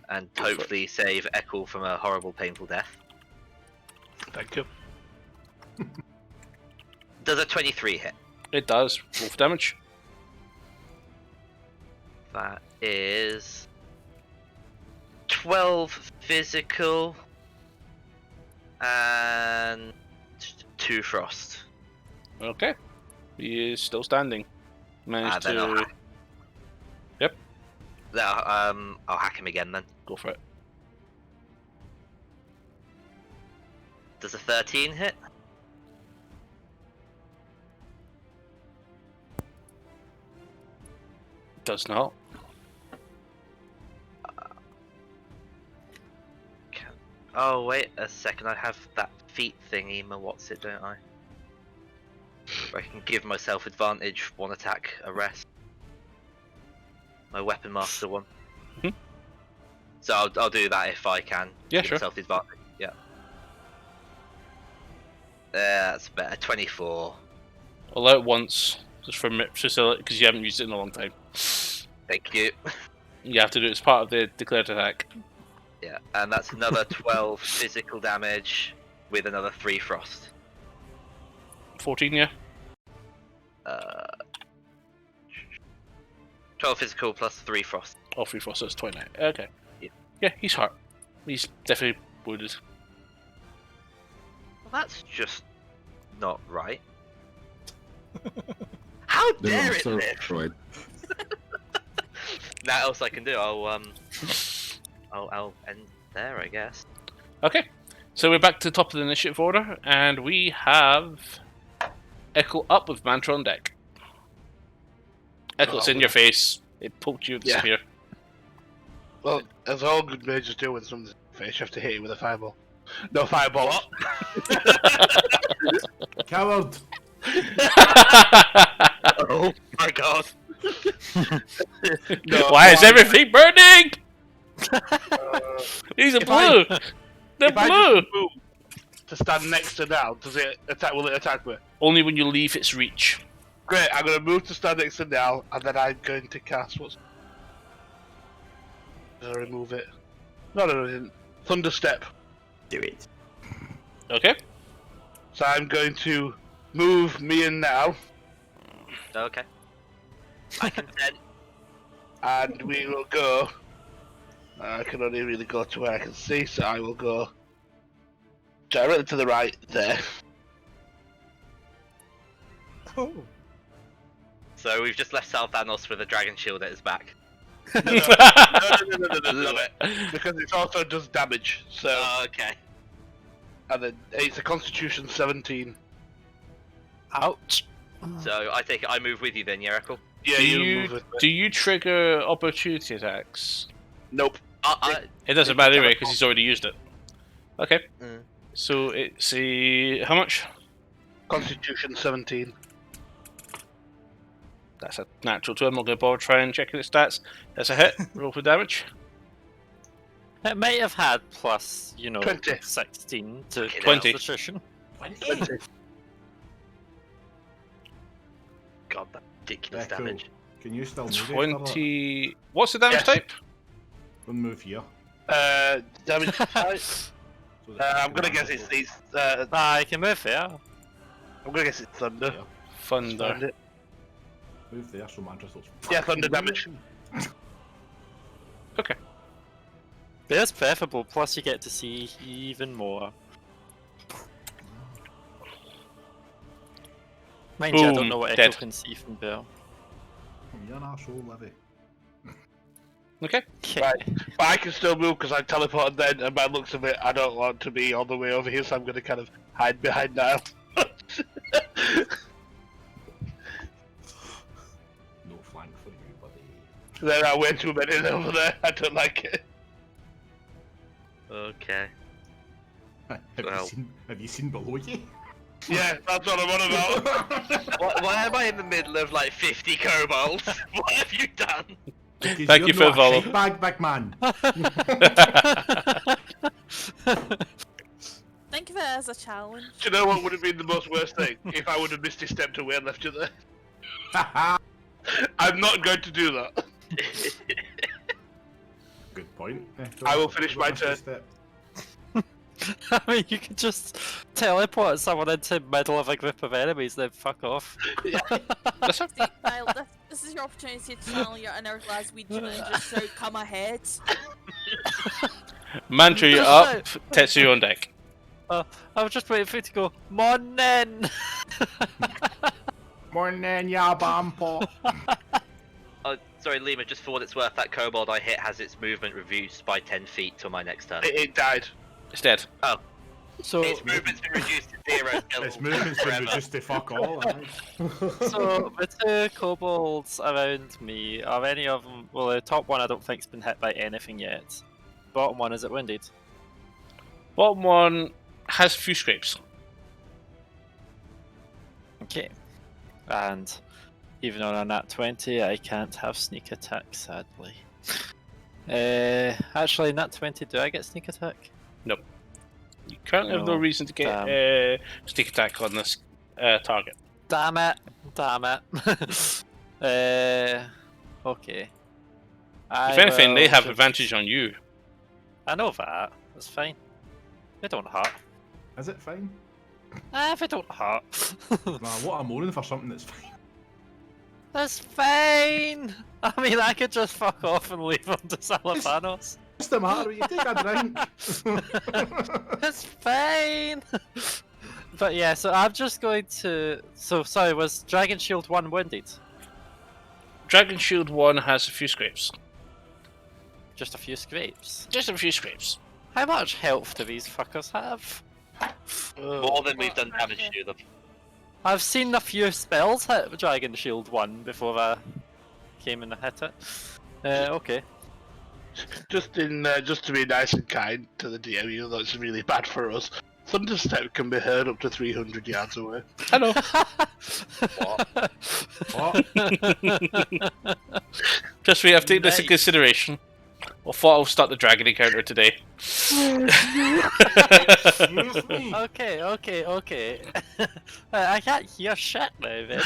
and hopefully save Echo from a horrible, painful death. Thank you. Does a 23 hit? It does. Roll for damage. That is 12 physical and 2 frost. Okay. He is still standing. Managed Then I'll to... hack. Yep. I'll hack him again then. Go for it. Does a 13 hit? Does not. Oh wait a second, I have that feat thingy, my what's it, don't I? Where I can give myself advantage, one attack, a rest. My weapon master one. Mhm. So I'll do that if I can. Yeah, give sure. myself the advantage. Yeah. That's better. 24. Allow it once, just for because you haven't used it in a long time. Thank you. You have to do it as part of the declared attack. Yeah, and that's another 12 physical damage with another 3 frost. 14, yeah? 12 physical plus 3 frost. All 3 frost, so it's 29. Okay. Yeah. Yeah, he's hurt. He's definitely wounded. Well, that's just not right. How dare it live? Destroyed. Nothing else I can do. I'll end there, I guess. Okay. So we're back to the top of the initiative order, and we have Echo up with Mantra on deck. Echo, it's in your face. It poked you with the Yeah. spear. Well, as all good mages do with some face, you have to hit it with a fireball. No fireball. Coward! Oh my god. Why is everything burning? These are if I- blue. They're if I blue. just move to stand next to now, does it attack? Will it attack me? Only when you leave its reach. Great. I'm gonna move to stand next to now, and then I'm going to cast what's. Did I remove it? No, I didn't. Thunder step. Do it. Okay. So I'm going to move me and now, Okay. I consent. and we will go. I can only really go to where I can see, so I will go directly to the right there. Oh, So So we've just left Thanos with a dragon shield at his back. No. Love it. Because it also does damage. So, Oh, okay. and then it's a Constitution 17. Ouch. So I take it I move with you then, Yeracle? Yeah, move with it. do you trigger opportunity attacks? Nope. It doesn't matter anyway because he's already used it. Okay. Mm. So it's a how much? Constitution 17. That's a natural 2. I'm not going to bother trying and checking its stats. That's a hit. Roll for damage. It might have had plus, 20. 16 to 20. Constitution. 20. God, that ridiculous Cool. damage. Can you still move it? 20. What's the damage Yes. type? One move here. Damage type. So that I'm gonna guess it's I can move there. I'm gonna guess it's thunder. Yeah. Thunder. Found it. Move there so Mantra starts. Yeah, thunder damage. Okay. There's preferable, plus you get to see even more. Mind you, I don't Boom, know what dead. Echo can see from Bear. You're an arsehole, Livy. Okay. Okay. Right. But I can still move because I teleported then, and by the looks of it, I don't want to be all the way over here, so I'm gonna kind of hide behind now. No flank for you, buddy. There are way too many over there. I don't like it. Okay. Have you seen below you? Yeah, that's what I'm on about. Why am I in the middle of like 50 kobolds? What have you done? Because Thank you're you for the not a follow. shite bag, big man. Think of it as a challenge. Do you know what would have been the most worst thing? If I would have misty stepped away and left you there. I'm not going to do that. Good point. I will finish my turn. I mean, you could just teleport someone into the middle of a group of enemies, then fuck off. That's a, See, Niall, this is your opportunity to channel your inner Glaswegian and just shout, "Come ahead!" Mantra, you're up. Tetsu on deck. I was just waiting for you to go, Morning! Morning, ya bampo. Oh, sorry, Lima, just for what it's worth, that kobold I hit has its movement reduced by 10 feet till my next turn. It died. It's dead. So, Its movement's been reduced to 0 till Its movement's been forever. reduced to fuck all. aye. so the two kobolds around me, are any of them, well, the top one I don't think's been hit by anything yet. Bottom one, is it wounded? Bottom one has a few scrapes. Okay. And even on a nat 20, I can't have sneak attack, sadly. Actually, nat 20, do I get sneak attack? You currently have no Oh, reason to get sneak attack on this target. Damn it! Damn it! Okay. If anything, they will have just- advantage on you. I know that. That's fine. They don't hurt. Is it fine? They don't hurt. Nah, what I'm moaning for something that's fine. That's fine! I mean, I could just fuck off and leave them to Salafanos. What's the matter with you? Take a drink. That's fine! But yeah, so I'm just going to... So, sorry, was Dragon Shield 1 wounded? Dragon Shield 1 has a few scrapes. Just a few scrapes. Just a few scrapes. How much health do these fuckers have? More than we've done damage to them. I've seen a few spells hit Dragon Shield 1 before I came and hit it. Okay. Just to be nice and kind to the DM, even though it's really bad for us. Thunderstep can be heard up to 300 yards away. Hello. What? Just we have to take this in Nice. consideration. I thought I'll start the dragon encounter today. Excuse me. Okay. I can't hear shit now, then.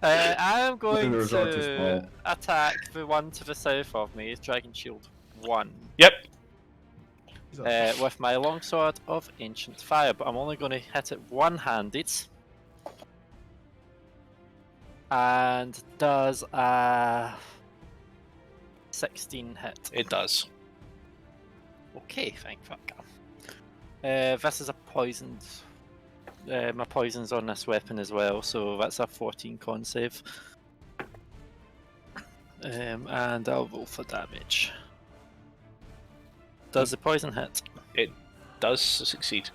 I'm going resort is to small. attack the one to the south of me, Dragon Shield 1. Yep. With my longsword of ancient fire, but I'm only going to hit it one-handed. And does a 16 hit. It does. Okay, thank fuck. This is a poisoned my poison's on this weapon as well, so that's a 14 con save. And I'll roll for damage. Does the poison hit? It does succeed.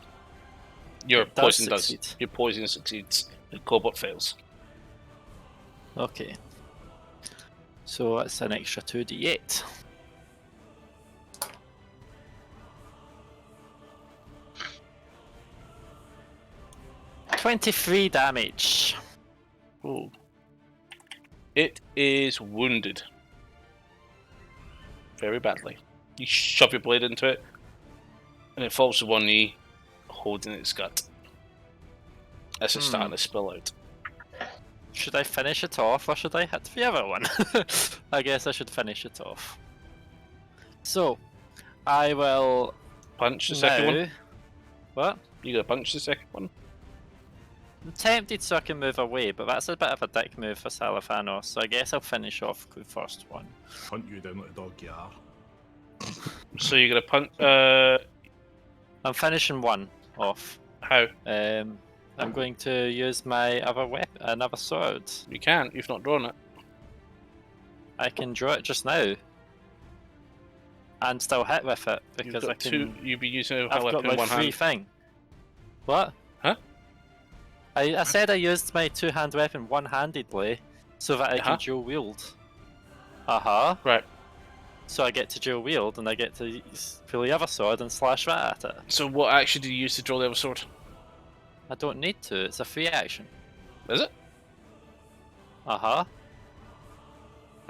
Your It does poison succeed. does. Your poison succeeds. The Cobalt fails. Okay. So that's an extra 2d8. $23 damage. Oh. It is wounded. Very badly. You shove your blade into it, and it falls to one knee, holding its gut. As it's starting to spill out. Should I finish it off or should I hit the other one? I guess I should finish it off. So, I will Punch the second one. What? You gotta punch the second one. I'm tempted so I can move away, but that's a bit of a dick move for Salafanos, so I guess I'll finish off the first one. Hunt you down like a dog you are. So you're gonna punch. I'm finishing one off. How? I'm going to use my other weapon, another sword. You can't. You've not drawn it. I can draw it just now. And still hit with it, You've because got I can... two. You'd be using a I've got weapon my in one free hand. thing. What? Huh? I said I used my two-hand weapon one-handedly, so that I Uh-huh. can dual wield. Uh-huh. Right. So I get to dual wield, and I get to pull the other sword and slash that at it. So what action do you use to draw the other sword? I don't need to, it's a free action. Is it? Uh-huh.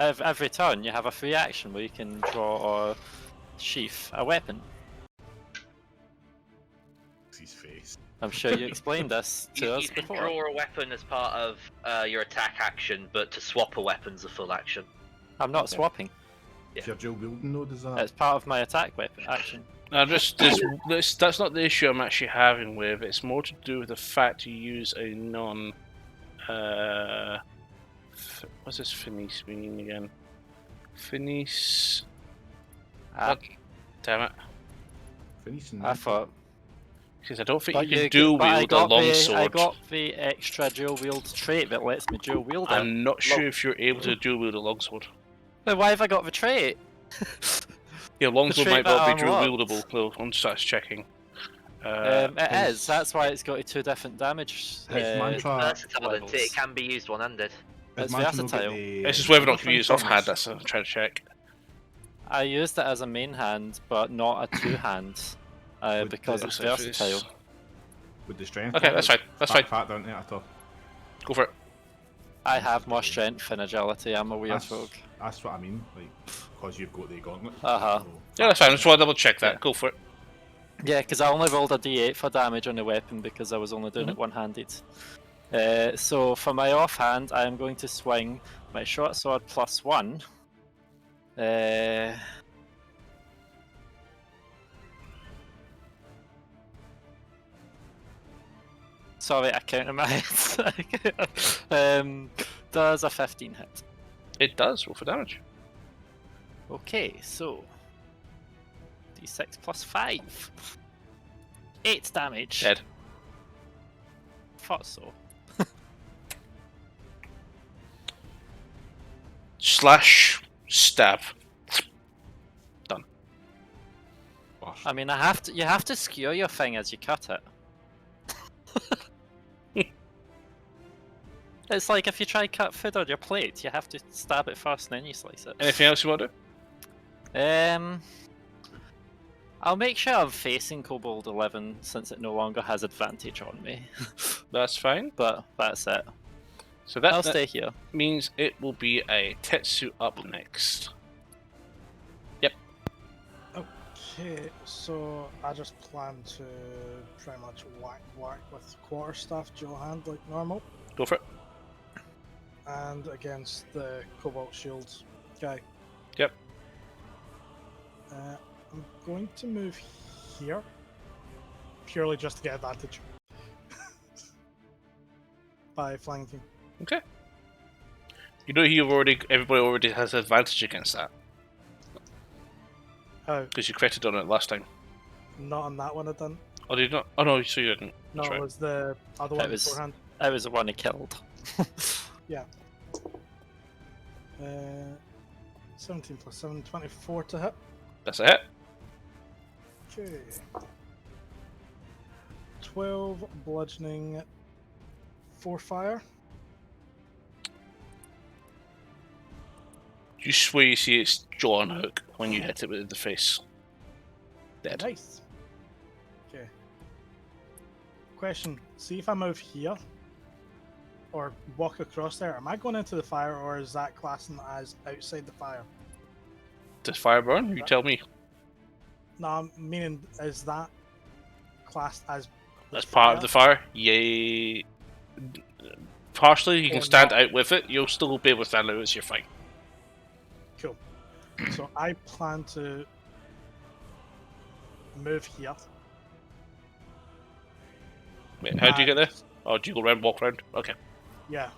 Every turn you have a free action where you can draw or sheath a weapon. His face. I'm sure you explained this to You us can before. draw a weapon as part of your attack action, but to swap a weapon's a full action. I'm not Okay. swapping. If you're dual wielding though, does that? It's part of my attack weapon action. That's not the issue I'm actually having with. It's more to do with the fact you use a non. What's this finis mean again? Finis. Ah, Damn it! Finishing I thought. Because I don't think But you can dual but I wield a got long I sword. got the extra dual wield trait that lets me dual wield it. I'm not sure if you're able to dual wield a longsword. Then why have I got the trait? Yeah, longsword trait might not that be dual unlocked. wieldable. Well, I'm just checking. It is. That's why it's got two different damage. It's mantra. Versatile, isn't levels. it? It can be used one-handed. It's Is Mantra not versatile. got the, This is whether or not the you can use strength offhand. bonus? That's what I'm trying to check. I used it as a main hand, but not a two-hand, Would because the- it's So if it's- versatile. With the strength. Okay, that's fine. That's fine. Fat down there at all. Go for it. I have more strength and agility. I'm a weird That's, rogue. that's what I mean. Like, because you've got the gauntlet. Uh-huh. So- Yeah, that's fine. I just want to double check that. Yeah. Go for it. Yeah, because I only rolled a d8 for damage on the weapon because I was only doing it one-handed. So for my offhand, I am going to swing my short sword +1. Sorry, I counted my head. Does a 15 hit? It does. Roll for damage. Okay, so d6 +5. 8 damage. Dead. Thought so. Slash. Stab. I mean, I have to. You have to skewer your thing as you cut it. It's like if you try cut food on your plate, you have to stab it first and then you slice it. Anything else you want to do? I'll make sure I'm facing Kobold 11 since it no longer has advantage on me. That's fine. But that's it. So I'll that stay here. means it will be a Tetsu up next. Okay, so I just plan to pretty much whack with quarterstaff dual hand like normal, Go for it. and against the Cobalt Shields guy. Yep. I'm going to move here, purely just to get advantage by flanking. Okay. You know everybody already has advantage against that How? because you critted on it last time. Not on that one I done. Oh, did you not? Oh no, so you didn't. No, That's it right. was the other one was- beforehand. I was the one he killed. 17 plus 7, 24 to hit. That's a hit. Okay. 12 bludgeoning, 4 fire. You swear you see its jaw on hook when you hit it with the face. Dead. Nice. Okay. Question: see if I move here or walk across there. Am I going into the fire, or is that classing as outside the fire? Does fire burn? You tell me. No, meaning is that classed as That's part of the fire. Yay. Partially, you can Or stand not. out with it. You'll still be able to stand out as you're fine. Cool. So I plan to move here. Wait, how do you get there? and- Oh, do you go around, walk around? Okay. Yeah,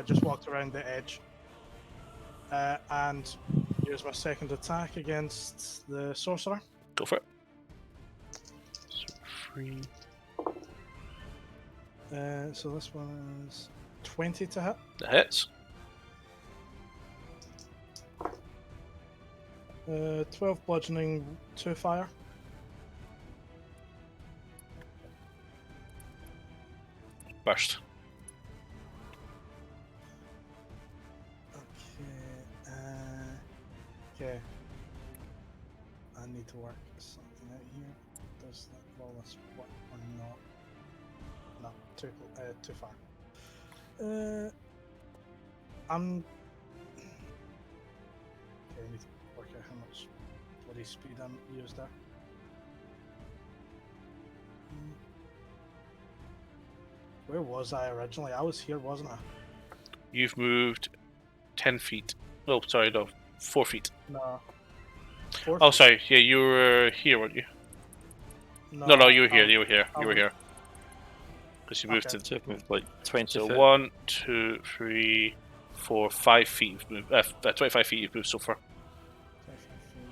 just walked around the edge. And use my second attack against the sorcerer. Go for it. So 3. So this one is 20 to hit. That hits. 12 bludgeoning, 2 fire. Burst. Okay. I need to work something out here. Does that roll a spot or not? No, too far. I'm. Okay, I need to work out how much bloody speed I'm used there. Where was I originally? I was here, wasn't I? You've moved 10 feet. Oh, sorry, no. 4 feet. No. Oh, sorry. Yeah, you were here, weren't you? No, you were here. You were here. You were here. Because you moved Okay. to. So I've moved like 20 So foot. 1, 2, 3, 4, 5 feet. You've moved. 25 feet you've moved so far. 25 feet.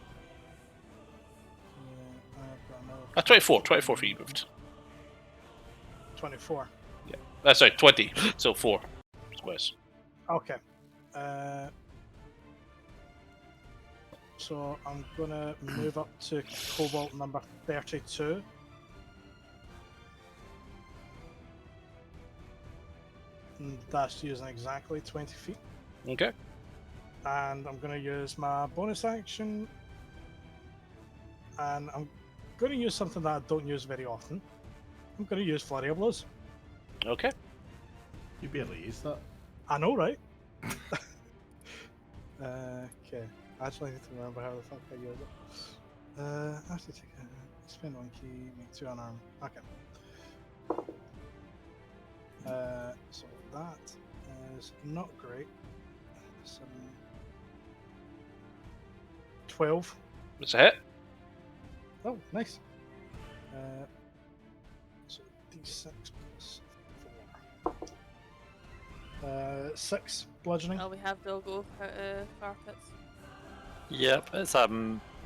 Yeah, I've got another 24 feet you moved. 24. Sorry, 20. So 4 squares. Okay. So I'm gonna move up to Cobalt number 32. And that's using exactly 20 feet. Okay. And I'm gonna use my bonus action. And I'm gonna use something that I don't use very often. I'm gonna use Flurry of Blows. Okay. You barely used that. I know, right? Okay. I actually need to remember how the fuck I use it. I have to take a spend 1 key, make 2 unarmed. Okay. So that is not great. 7, 12. That's a hit. Oh, nice. So D6 plus 4. 6 bludgeoning. Oh, we have doggo carpets. Yep, it's sort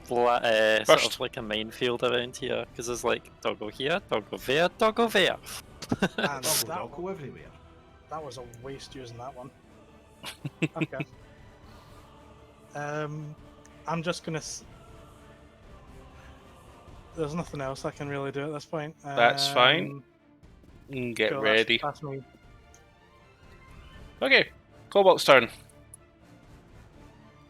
Burst. of like a minefield around here because there's like doggo here, doggo there, doggo there. And Doggo that, doggo everywhere. that was a waste using that one. Okay. I'm just gonna. There's nothing else I can really do at this point. That's fine. Get Cool, ready. That's me. Okay. Kobolt's turn.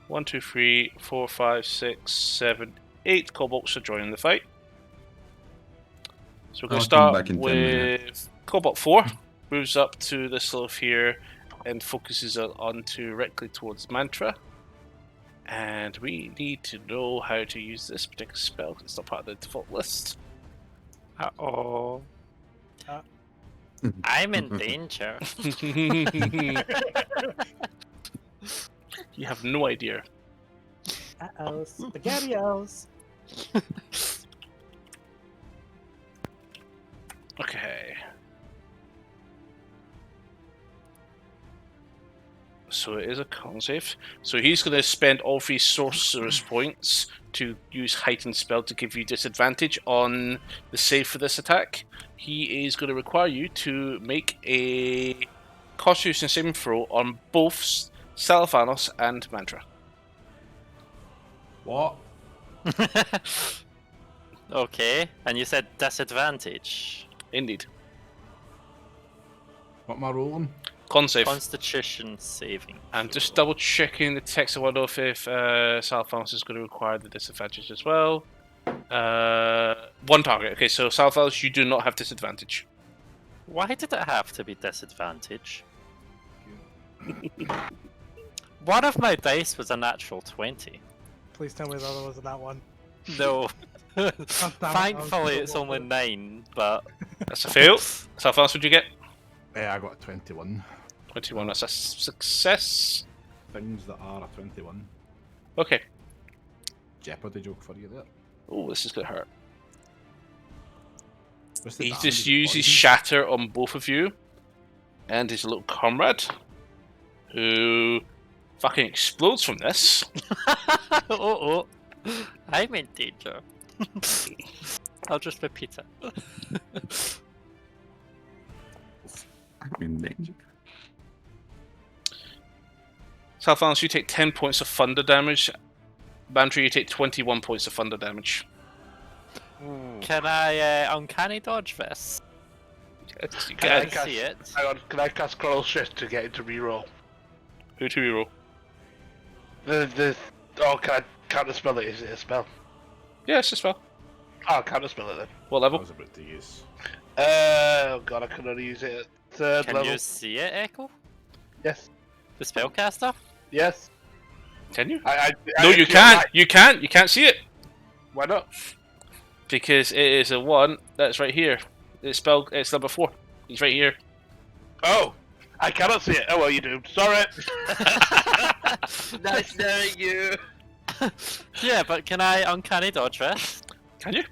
1, 2, 3, 4, 5, 6, 7, 8 kobolds are joining the fight. So we're going I'll to come start back in 10 minutes. with Cobalt 4. Moves up to this slope here and focuses onto directly towards Mantra. And we need to know how to use this particular spell because it's not part of the default list. Uh-oh. I'm in danger. You have no idea. Uh-oh, SpaghettiOs. Okay. So it is a con save. So he's going to spend all 3 sorcerer's points to use heightened spell to give you disadvantage on the save for this attack. He is going to require you to make a Constitution saving throw on both Salvanos and Mantra. What? Okay, and you said disadvantage. Indeed. What am I rolling? Con save. Constitution saving. I'm just double checking the text. I wonder if Salvanos is going to require the disadvantage as well. One target. Okay, so Salvanos, you do not have disadvantage. Why did it have to be disadvantage? One of my dice was a natural 20. Please tell me the other wasn't that one. No. damn it, Thankfully, I was it's gonna only go 9, but. That's a fail. Salvanos, would you get? I got a 21. 21. That's a success. Things that are a 21. Okay. Jeopardy joke for you there. Oh, this is going to hurt. What's the He damage just of uses poison? shatter on both of you, and his little comrade, who fucking explodes from this. Oh, I'm in danger. I'll just repeat it. I'm in danger. Salvanos, you take 10 points of thunder damage. Bantry, you take 21 points of thunder damage. Can I uncanny dodge this? Yes, you Can I I can. cast- see it. Hang on, can I cast Chrono Shift to get into reroll? Who to reroll? Oh, can I counterspell it? Is it a spell? Yeah, it's a spell. Oh, counterspell it then. What I level? was about to use. Oh god, I can only use it at third Can level. you see it, Echo? Yes. The spellcaster? Yes. Can you? I No, you you're can't. right. You can't. You can't see it Why not? because it is a one that's right here. It's spell. It's number 4. He's right here. Oh, I cannot see it. Oh well, you do. Sorry. Nice knowing you. Yeah, but can I uncanny dodge this? Can you?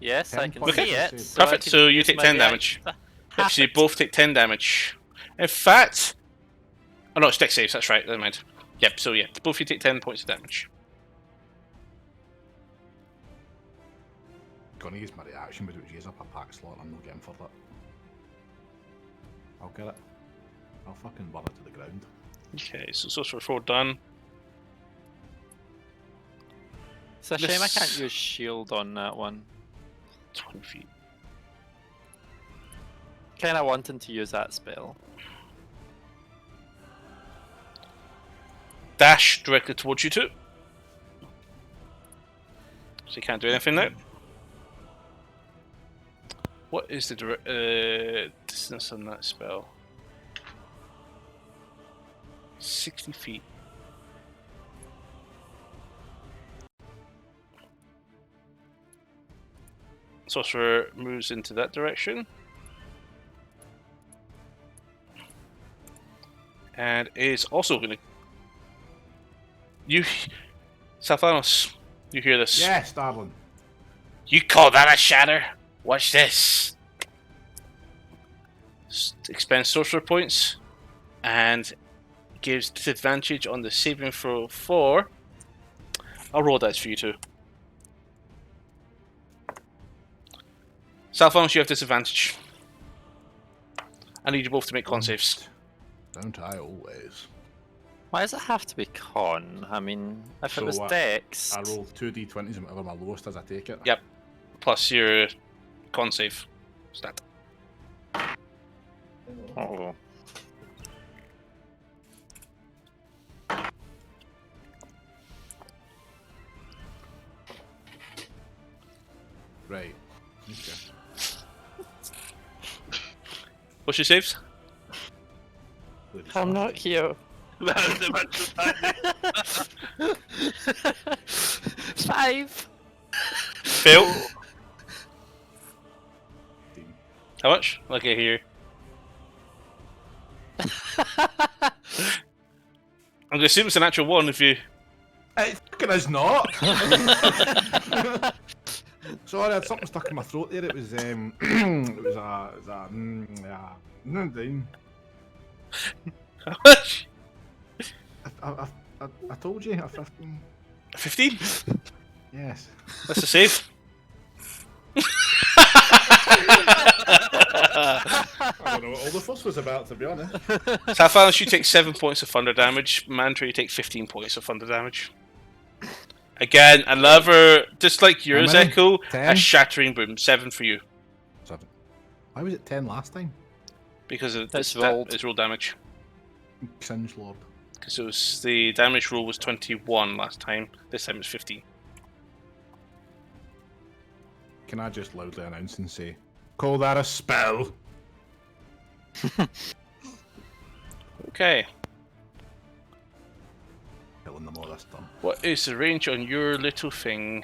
Yes, I 10 can points see of it. save. So I Perfect, can so you use take my 10 reaction damage. to Yep, so you half both take 10 damage. In fact, oh no, it's dex saves. That's right. Never mind. Yep. So yeah, both of you take 10 points of damage. Gonna use my reaction, but it would use up a pack slot. I'm not getting for that. I'll get it. I'll fucking burn it to the ground. Okay, so Sorcerer 4 done. It's a shame I This- can't use shield on that one. 20 feet. Kinda wanting to use that spell. Dash directly towards you two. So you can't do anything now. What is the distance on that spell? 60 feet. Sorcerer moves into that direction. And is also going to... You... Salvanos, you hear this. Yes, darling. You call that a shatter? Watch this. Expends sorcerer points and gives disadvantage on the saving throw for. I'll roll dice for you two. Salvanos, you have disadvantage. I need you both to make con saves. Don't I always? Why does it have to be con? I mean, if So it was what? dex. I roll 2 d20s and whatever my lowest is, I take it. Yep. Plus your con save stat. Oh. Right. Okay. What's your saves? Ladies I'm first. not here. That was the 5. Fail. 15. How much? Okay, here. I'm gonna assume it's a natural 1 if you. It fucking is not. Sorry, I had something stuck in my throat there. It was it was down. How much? I told you. I fucking 15? Yes. That's a save. I don't know what all the fuss was about, to be honest. Sapphire, you take 7 points of thunder damage. Mantra, you take 15 points of thunder damage. Again, another, just like yours, many? Echo, 10? a shattering boom. 7 for you. 7. Why was it 10 last time? Because of That's this rolled. it's roll damage. Singe Lord. Because it was the damage roll was 21 last time. This time it's 15. Can I just loudly announce and say, call that a spell? Okay. Killing them all this time. What is the range on your little thing?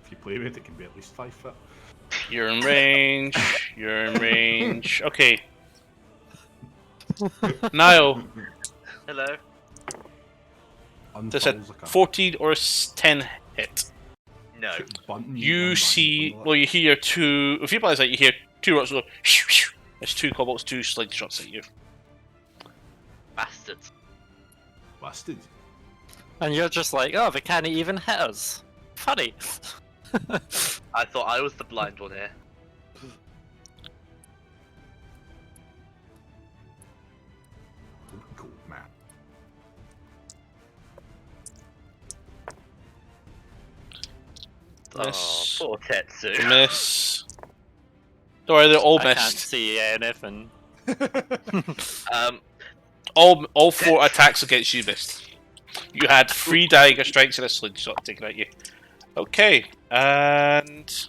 If you play with it, it can be at least 5 foot. You're in range. You're in range. Okay. Niall, Hello. does a Unfolds like a 14 or a 10 hit? No. button You one see, button, well, you hear two. If you realize that, you hear two rockets go. There's two kobolds, two slingshots at you. Bastards. Bastard. And you're just like, oh, they can't even hit us. Funny. I thought I was the blind one here. Cool, man. Miss. Oh, poor Tetsu. Miss. Don't worry, they're all I can't missed. see anything. All four attacks against you missed. You had 3 dagger strikes and a slingshot taken at you. Okay, and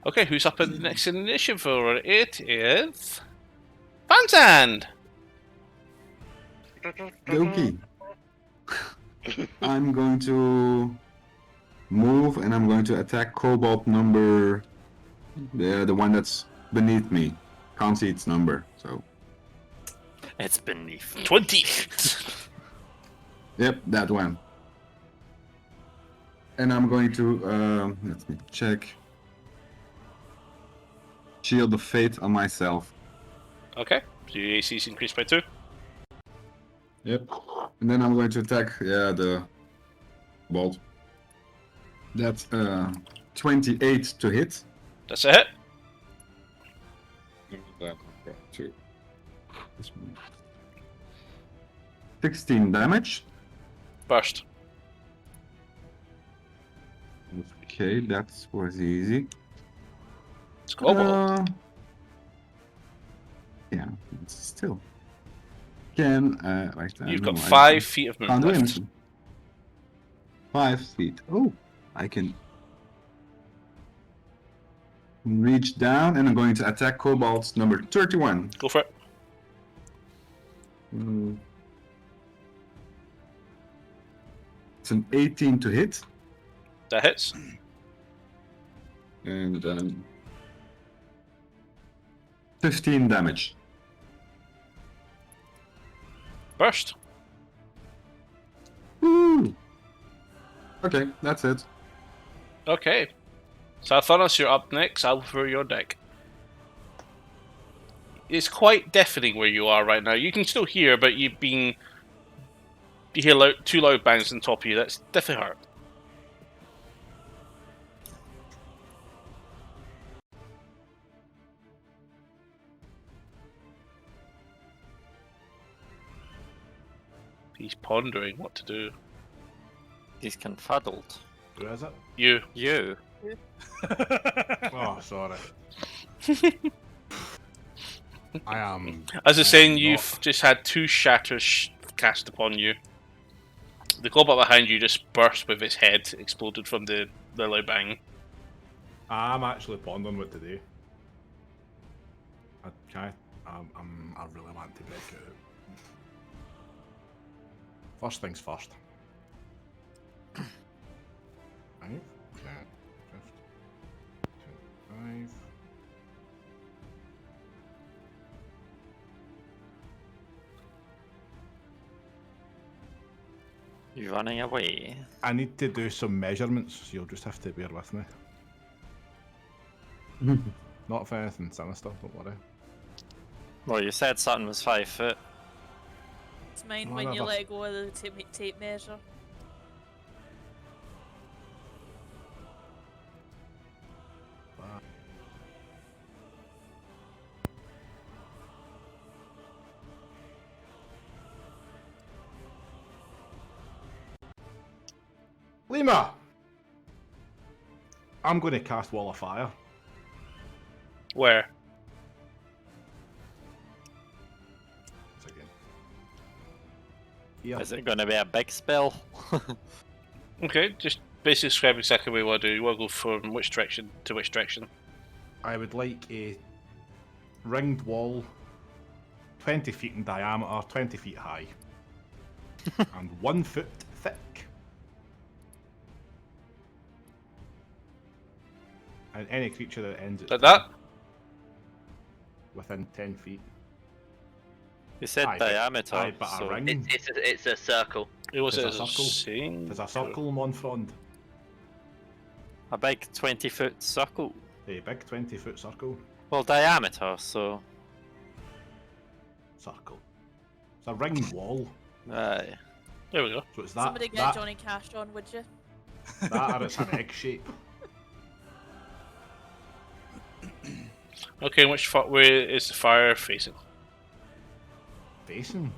okay, who's up in the next initiative? For it is Vanzand. Okay. I'm going to move and I'm going to attack Kobold number, the one that's beneath me. Can't see its number, so. It's beneath. 20. Yep, that one. And I'm going to, let me check. Shield of Fate on myself. Okay, so your AC is increased by 2. Yep. And then I'm going to attack, the bolt. That's 28 to hit. That's a hit. 16 damage. Burst. Okay, that was easy. It's Kobold. Yeah, it's still. Can right there. You've no, got I 5 feet of can't movement do left. anything. 5 feet. Oh, I can reach down and I'm going to attack Kobolds number 31. Go for it. It's an 18 to hit. That hits. And then 15 damage. Burst. Woo! Okay, that's it. Okay. Sathanas, you're up next. I'll throw your deck. It's quite deafening where you are right now. You can still hear, but you hear 2 loud bangs on top of you. That's definitely hurt. He's pondering what to do. He's confuddled. Who is it? You. You. Oh, sorry. I am. As I was I saying, am you've just had 2 shatters cast upon you. The kobold behind you just burst with its head exploded from the loud bang. I'm actually pondering what to do. I really want to break it out. First things first. 5, 10, 15, 25. You're running away. I need to do some measurements, so you'll just have to bear with me. Not for anything sinister, don't worry. Well, you said something was 5 foot. Just mind Well, when you never- let go of the tape measure. Lima! I'm going to cast Wall of Fire. Where? Again. Here. Is it going to be a big spell? Okay, just basically describe exactly what you want to do. You want to go from which direction to which direction? I would like a ringed wall, 20 feet in diameter, 20 feet high, and 1 foot thick. And any creature that ends its Like turn that? within 10 feet. You said Aye, but- diameter, aye, but so a ring. It's a circle. It was There's a a circle. saying. There's a circle, Monfrond. a big 20-foot circle. A big 20-foot circle. Well, diameter, so... Circle. It's a ringed wall. Aye. There we go. So it's that. Somebody get that, Johnny Cash on, would you? that or it's an egg shape. Okay, which way is the fire facing? Facing.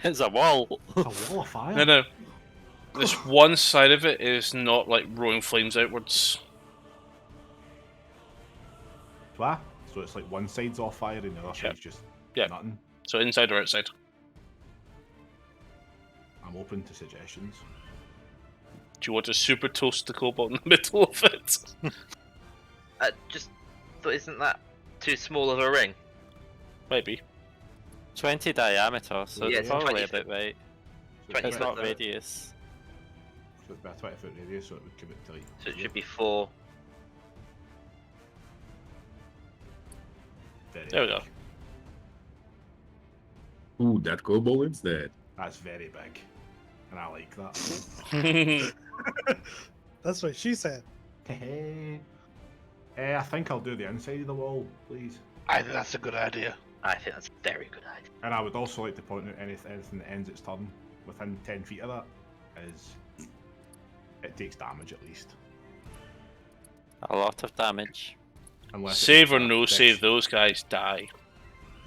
It's a wall. It's a wall of fire. No. This one side of it is not like rolling flames outwards. What? So it's like one side's off fire and the other side's just Yep. nothing. So inside or outside? I'm open to suggestions. Do you want to super toast the cobalt in the middle of it? Just thought, isn't that too small of a ring? Maybe. 20 diameter, so Yeah, it's it's probably 20 about right. So 20 It's foot not though. radius. So it'd be a 20-foot radius, so it would commit to like. So it should be 4. Very There we go. big. Ooh, that kobold is dead. That's very big, and I like that. That's what she said. I think I'll do the inside of the wall, please. I think that's a good idea. I think that's a very good idea. And I would also like to point out anything that ends its turn within 10 feet of that is it takes damage at least. A lot of damage. Unless it Save makes or a no dex- save, those guys die.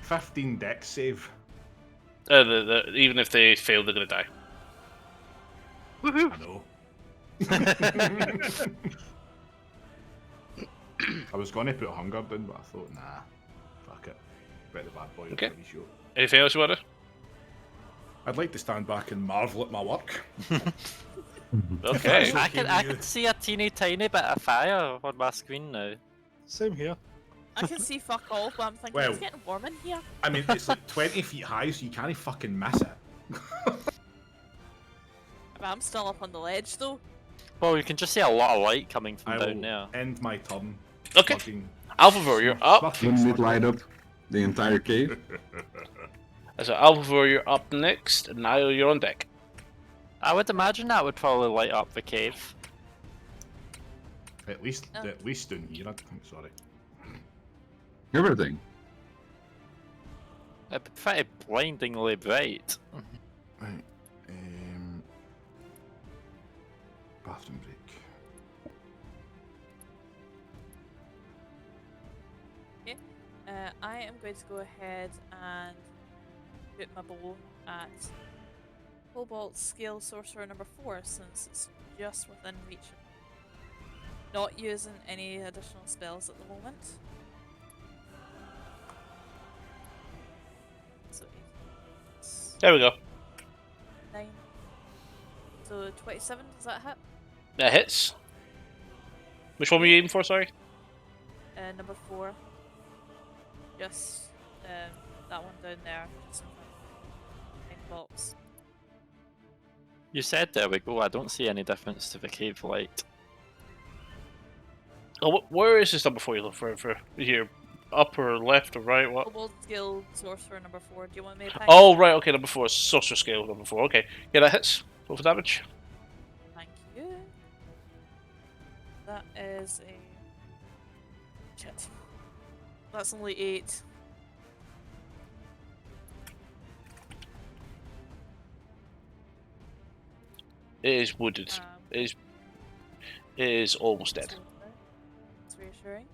15 dex save. Even if they fail, they're gonna die. I know. I was going to put hunger down, but I thought, nah, fuck it. Bet the bad boy Okay. will show. Anything else you want to? I'd like to stand back and marvel at my work. Okay. I Okay, can you- see a teeny tiny bit of fire on my screen now. Same here. I can see fuck all, but I'm thinking Well- it's getting warm in here. I mean, it's like 20 feet high, so you can't fucking miss it. But I'm still up on the ledge though. Well, you can just see a lot of light coming from I down will there. end my turn. Okay. slugging- Alphavor, you're up. slugging Wouldn't it light slugging. up the entire cave? So Alphavor, you're up next. And Niall, you're on deck. I would imagine that would probably light up the cave. At least Oh. down here, I think, sorry. Everything. It'd be pretty blindingly bright. Right. Bathroom break. I am going to go ahead and put my bow at Cobalt Skill Sorcerer number 4 since it's just within reach. Not using any additional spells at the moment. So There we go. 9. So 27, does that hit? That hits. Which one were you aiming for, sorry? Number 4. Just that one down there, just in front of the main box. You said there we go, I don't see any difference to the cave light. Oh, where is this number 4 you look for? Here, up or left or right? What? Kobold Skill Sorcerer number 4. Do you want me to pick? Oh, right, okay, number 4 is sorcerer scale, number 4. Okay, yeah, that hits. Roll for damage. Thank you. That is a. Shit. That's only 8. It is wooded. It is almost dead. That's reassuring.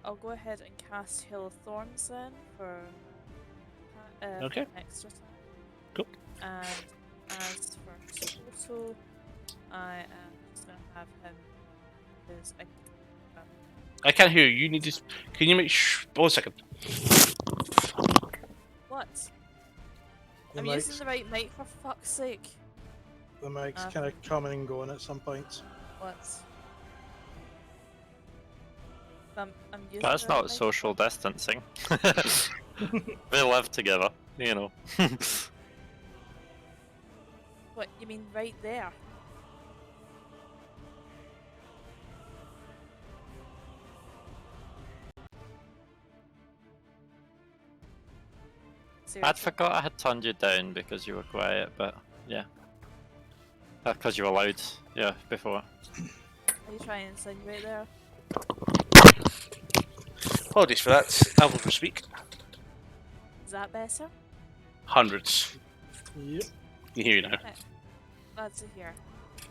I'll go ahead and cast Hill of Thorns then for Okay. an extra time. Cool. And as for Toto, I am just gonna have him because I can't hear you. You need to. Can you make? 1 second. what? The I'm mic's, using the right mic for fuck's sake. the mic's kind of coming and going at some points. What? I'm using That's the not mic social for- distancing. They live together, you know. What, you mean right there? I'd Seriously? forgot I had turned you down because you were quiet, but yeah. Because you were loud, yeah, before. Are you trying to insinuate there? Apologies for that. Alpha for speak. Is that better? Hundreds. Yep. You hear you now. Glad to hear.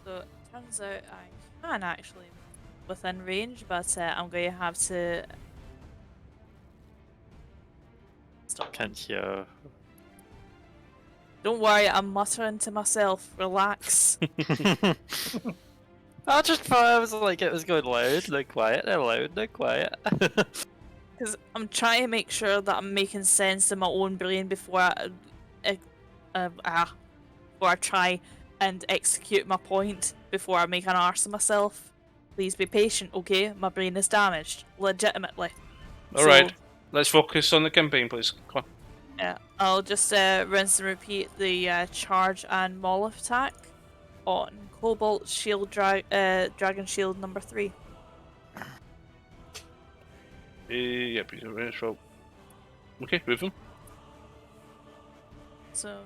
So it turns out I can actually within range, but I'm going to have to stop. Can't hear. Don't worry, I'm muttering to myself. Relax. I just thought I was like it was going loud, then quiet, then loud, then quiet. Because I'm trying to make sure that I'm making sense in my own brain before before I try and execute my point before I make an arse of myself. Please be patient, okay? My brain is damaged, legitimately. Alright, let's focus on the campaign, please. Come on. Yeah, I'll just rinse and repeat the charge and maul attack on Cobalt Shield Dragon Shield number 3. Yep, he's a range roll. Okay, move him. So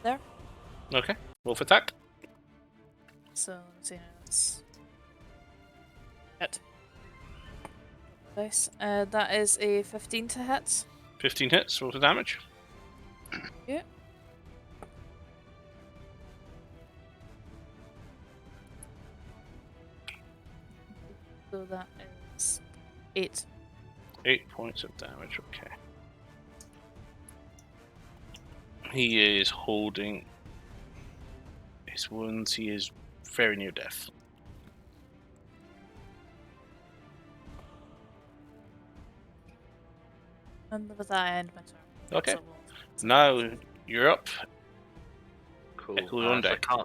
there. Okay, roll for attack. So let's see now. That's hit. Nice. That is a 15 to hit. 15 hits, roll for damage. Yeah. So that is 8. 8 points of damage, okay. He is holding his wounds, he is very near death. And with that, I end my turn. Okay. So Now you're up. Cool. Echo, you're on So deck. I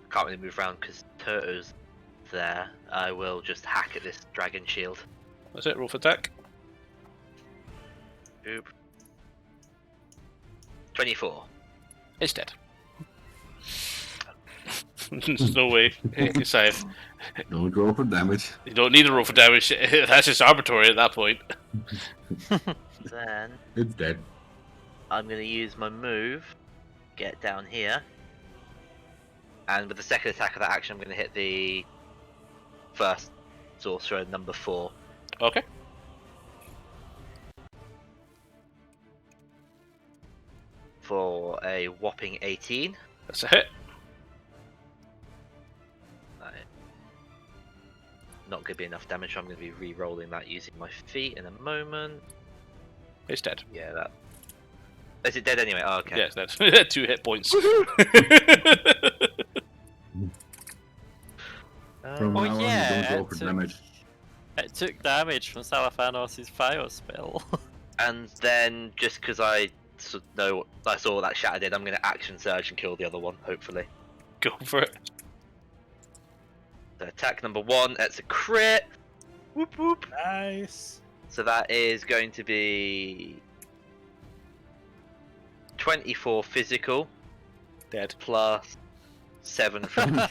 can't really move around because Turto's there. I will just hack at this dragon shield. That's it, roll for attack. Boop. 24. It's dead. There's no way. Save. Don't roll for damage. You don't need to roll for damage. That's just arbitrary at that point. Then It's dead. I'm going to use my move, get down here, and with the second attack of that action, I'm going to hit the first sorcerer, number 4. Okay. For a whopping 18. That's a hit. Not going to be enough damage, so I'm going to be re-rolling that using my feet in a moment. It's dead. Yeah, that. Is it dead anyway? Oh, okay. Yeah, it's dead. 2 hit points. From Oh, now on, yeah, don't roll for it's a- damage. It took damage from Salafanos' fire spell. And then, just because I saw what that shatter did, I'm going to action surge and kill the other one, hopefully. Go for it. So attack number 1, that's a crit. Whoop whoop. Nice. So that is going to be 24 physical Dead. plus 7 from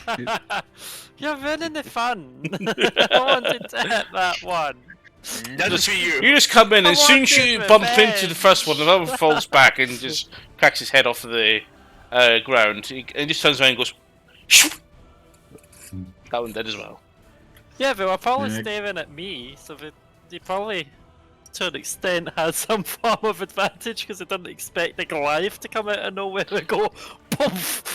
You're ruining the fun. I wanted to hit that one. None for you. You just come in, I and as soon as wanted you bump revenge. into the first one, the other one falls back and just cracks his head off the ground. He just turns around and goes, "Shoo!" That one dead as well. Yeah, but we're probably Yeah. staring at me, so they probably, to an extent, had some form of advantage because they didn't expect the Goliath to come out of nowhere and go,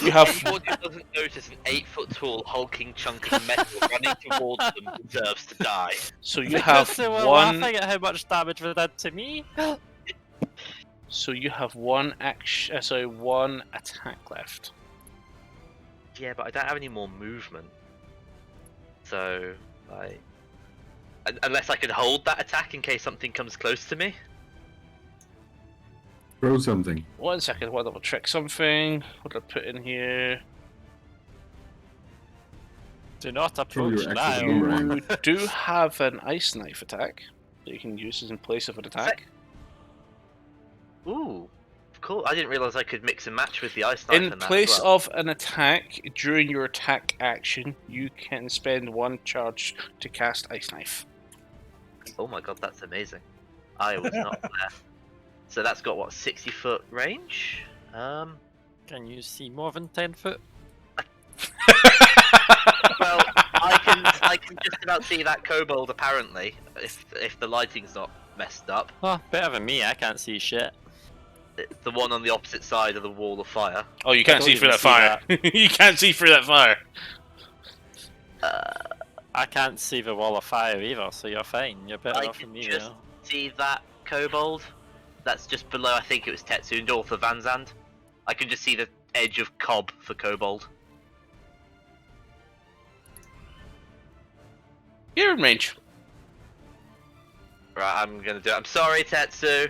You have Anyone who doesn't notice an 8-foot-tall, hulking chunk of metal running towards them deserves to die. so you Because have they were one. laughing at how much damage they did to me. So you have one action. Sorry, one attack left. Yeah, but I don't have any more movement. So, like, unless I can hold that attack in case something comes close to me. Throw something. 1 second. I'll double check something. What did I put in here? Do not Throw your approach extra now. boomerang. You do have an ice knife attack that you can use as in place of an attack. Ooh, cool. I didn't realize I could mix and match with the ice knife In and that place as well. of an attack, during your attack action, you can spend 1 charge to cast ice knife. Oh my god, that's amazing. I was not there. So that's got what, 60-foot range? Can you see more than 10 foot? Well, I can just about see that kobold apparently, if the lighting's not messed up. Oh, better than me, I can't see shit. The one on the opposite side of the wall of fire. Oh, you can't don't see through even that see fire. You can't see through that fire. I can't see the wall of fire either, so you're fine. You're better I off can than me just now. see that kobold. That's just below, I think it was Tetsu, north of Vanzand. I can just see the edge of Cobb for kobold. You're in range. Right, I'm gonna do it. I'm sorry, Tetsu.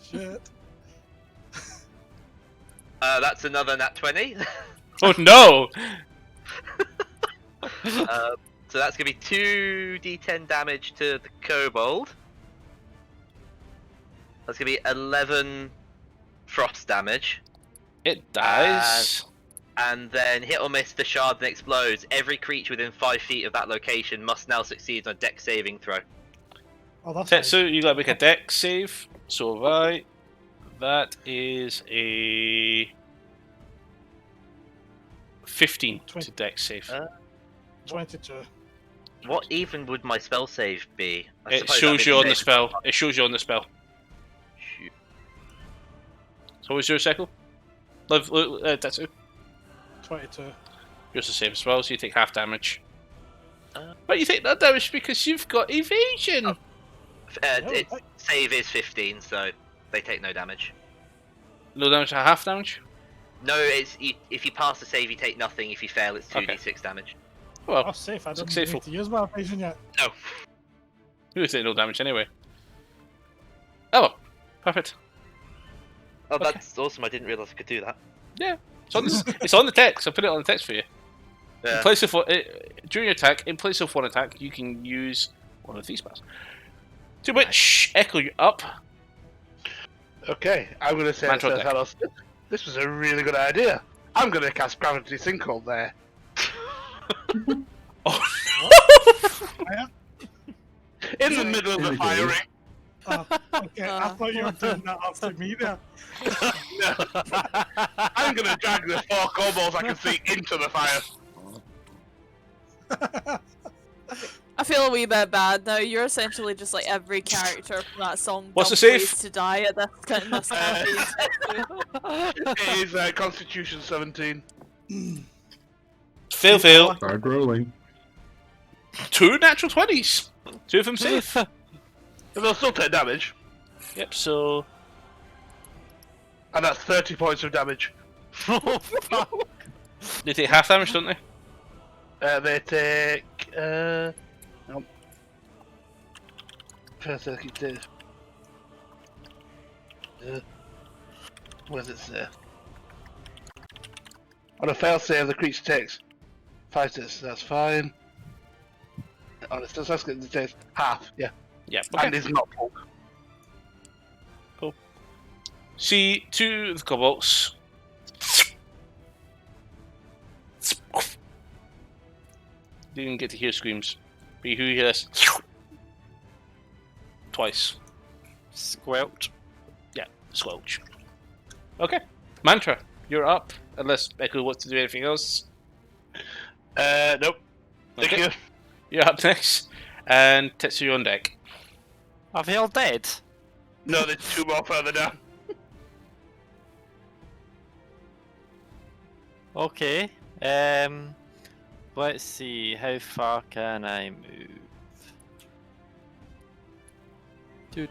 Shit. That's another nat 20. Oh no! So that's gonna be 2d10 damage to the kobold. That's gonna be 11 frost damage. It dies. And then hit or miss the shard and explodes. Every creature within 5 feet of that location must now succeed on a dex saving throw. Oh, that's nice. Tetsu, you gotta make a dex save. So have I. That is a 15 to dex save. 22. What even would my spell save be? I It suppose shows that'd be you on the next- spell. It shows you on the spell. Shoot. So what's your cycle? Tetsu. 22. Yours the same as well, so you take half damage. But you take that damage because you've got evasion! No, Its save is 15, so they take no damage. No damage to half damage? No, if you pass the save, you take nothing. If you fail, it's 2d6 damage. Well, Oh, safe. I don't successful. need to use my evasion yet. No. you would take no damage anyway. Oh, perfect. Oh, Okay. that's awesome. I didn't realise I could do that. Yeah, it's on the text. I put it on the text for you. In Yeah. place of during your attack, in place of 1 attack, you can use one of these spells. To which, Echo, you're up. Okay, I'm going to say Mantra to deck. Talos, this was a really good idea. I'm going to cast Gravity Sinkhole there. Oh, In the middle of the Okay. firing. Okay, I thought you were doing that after me there. No. I'm going to drag the 4 kobolds I can see into the fire. I feel a wee bit bad now. You're essentially just like every character from that song. What's the Dumb save? Ways to die at this kind of campaign. It is Constitution 17. fail. Start rolling. 2 natural 20s. 2 of them safe. But they'll still take damage. Yep, so... And that's 30 points of damage. They take half damage, don't they? They take... Nope. First, what does it say? On a fail save, the creature takes 5 hits, that's fine. On a success, it takes half, yeah. Yeah, And okay. is not pulled. See 2 of the kobolds. You didn't get to hear screams. But you hear this. Twice. Squelch. Yeah, squelch. Okay. Mantra, you're up. Unless Echo wants to do anything else. Nope. Thank Okay. you. You're up next. And Tetsu on deck. Are they all dead? No, there's 2 more further down. Okay. Let's see. How far can I move? Do.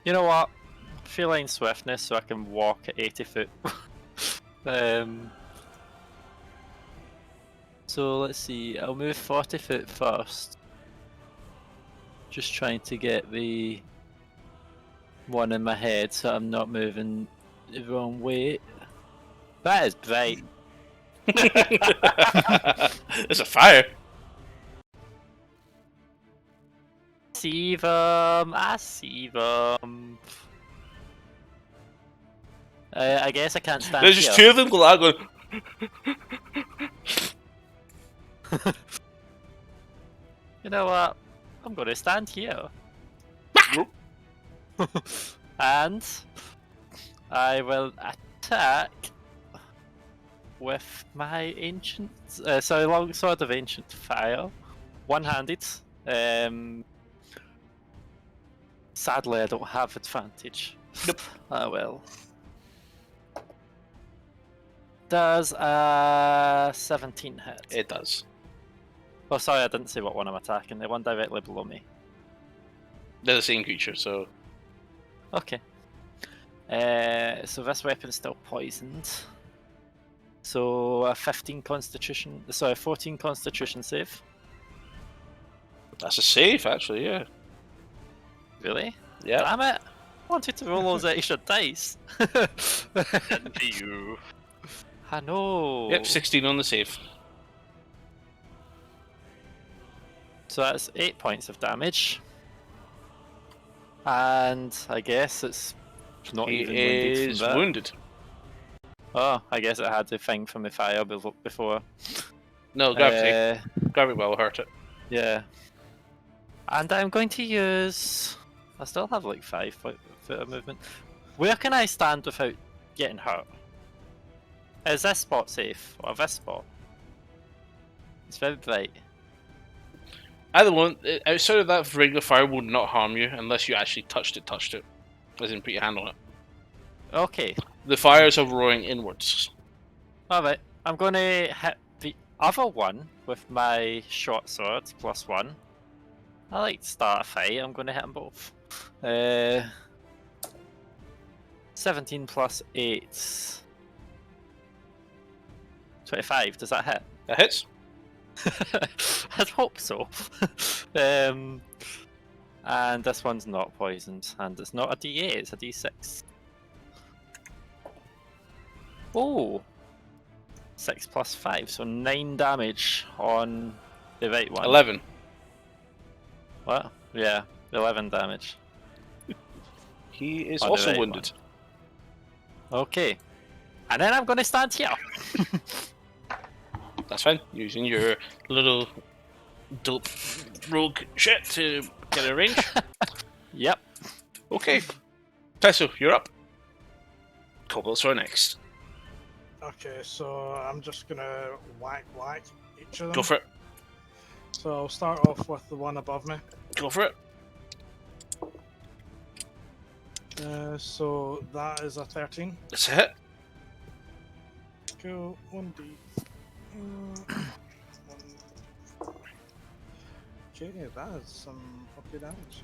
You know what? Feline swiftness, so I can walk at 80 foot. So let's see. I'll move 40 foot first. Just trying to get the one in my head so I'm not moving the wrong way. That is bright. There's a fire. See them. I see them. I guess I can't stand There's just here. two of them going. You know what? I'm going to stand here. And I will attack with my ancient, long sword of ancient fire, one-handed. Sadly, I don't have advantage. Nope. Oh well. Does a 17 hit? It does. Oh, sorry, I didn't say what one I'm attacking. The one directly below me. They're the same creature, so Okay. So this weapon's still poisoned. So a 14 Constitution save. that's a save, actually. Yeah. Really? Yeah. Damn it! I wanted to roll those extra dice. Envy you. I know. Yep. 16 on the save. So that's 8 points of damage. And I guess it's not He even wounded is from that. wounded. Oh, I guess it had the thing from the fire before. No, gravity. Gravity will hurt it. Yeah. And I'm going to use... I still have like 5 foot of movement. Where can I stand without getting hurt? Is this spot safe? Or this spot? It's very bright. Either one, outside of that, regular fire will not harm you unless you actually touched it. As in, put your hand on it. Okay. The fires are roaring inwards. Alright. I'm going to hit the other one with my short sword, +1. I like to start a fight. I'm going to hit them both. 17 plus 8. 25. Does that hit? That hits. I'd hope so. And this one's not poisoned, and it's not a D8, it's a D6. Oh! 6 plus 5, so 9 damage on the right one. 11. What? Yeah, 11 damage. He is On the also right wounded. Okay. And then I'm gonna stand here. That's fine. Using your little dope rogue shit to get a range. Yep. Okay. Tesso, you're up. Kobolds are next. Okay, so I'm just gonna whack each of them. Go for it. So I'll start off with the one above me. Go for it. So that is a 13. That's a hit. Cool. 1d. Okay, that is some okay damage.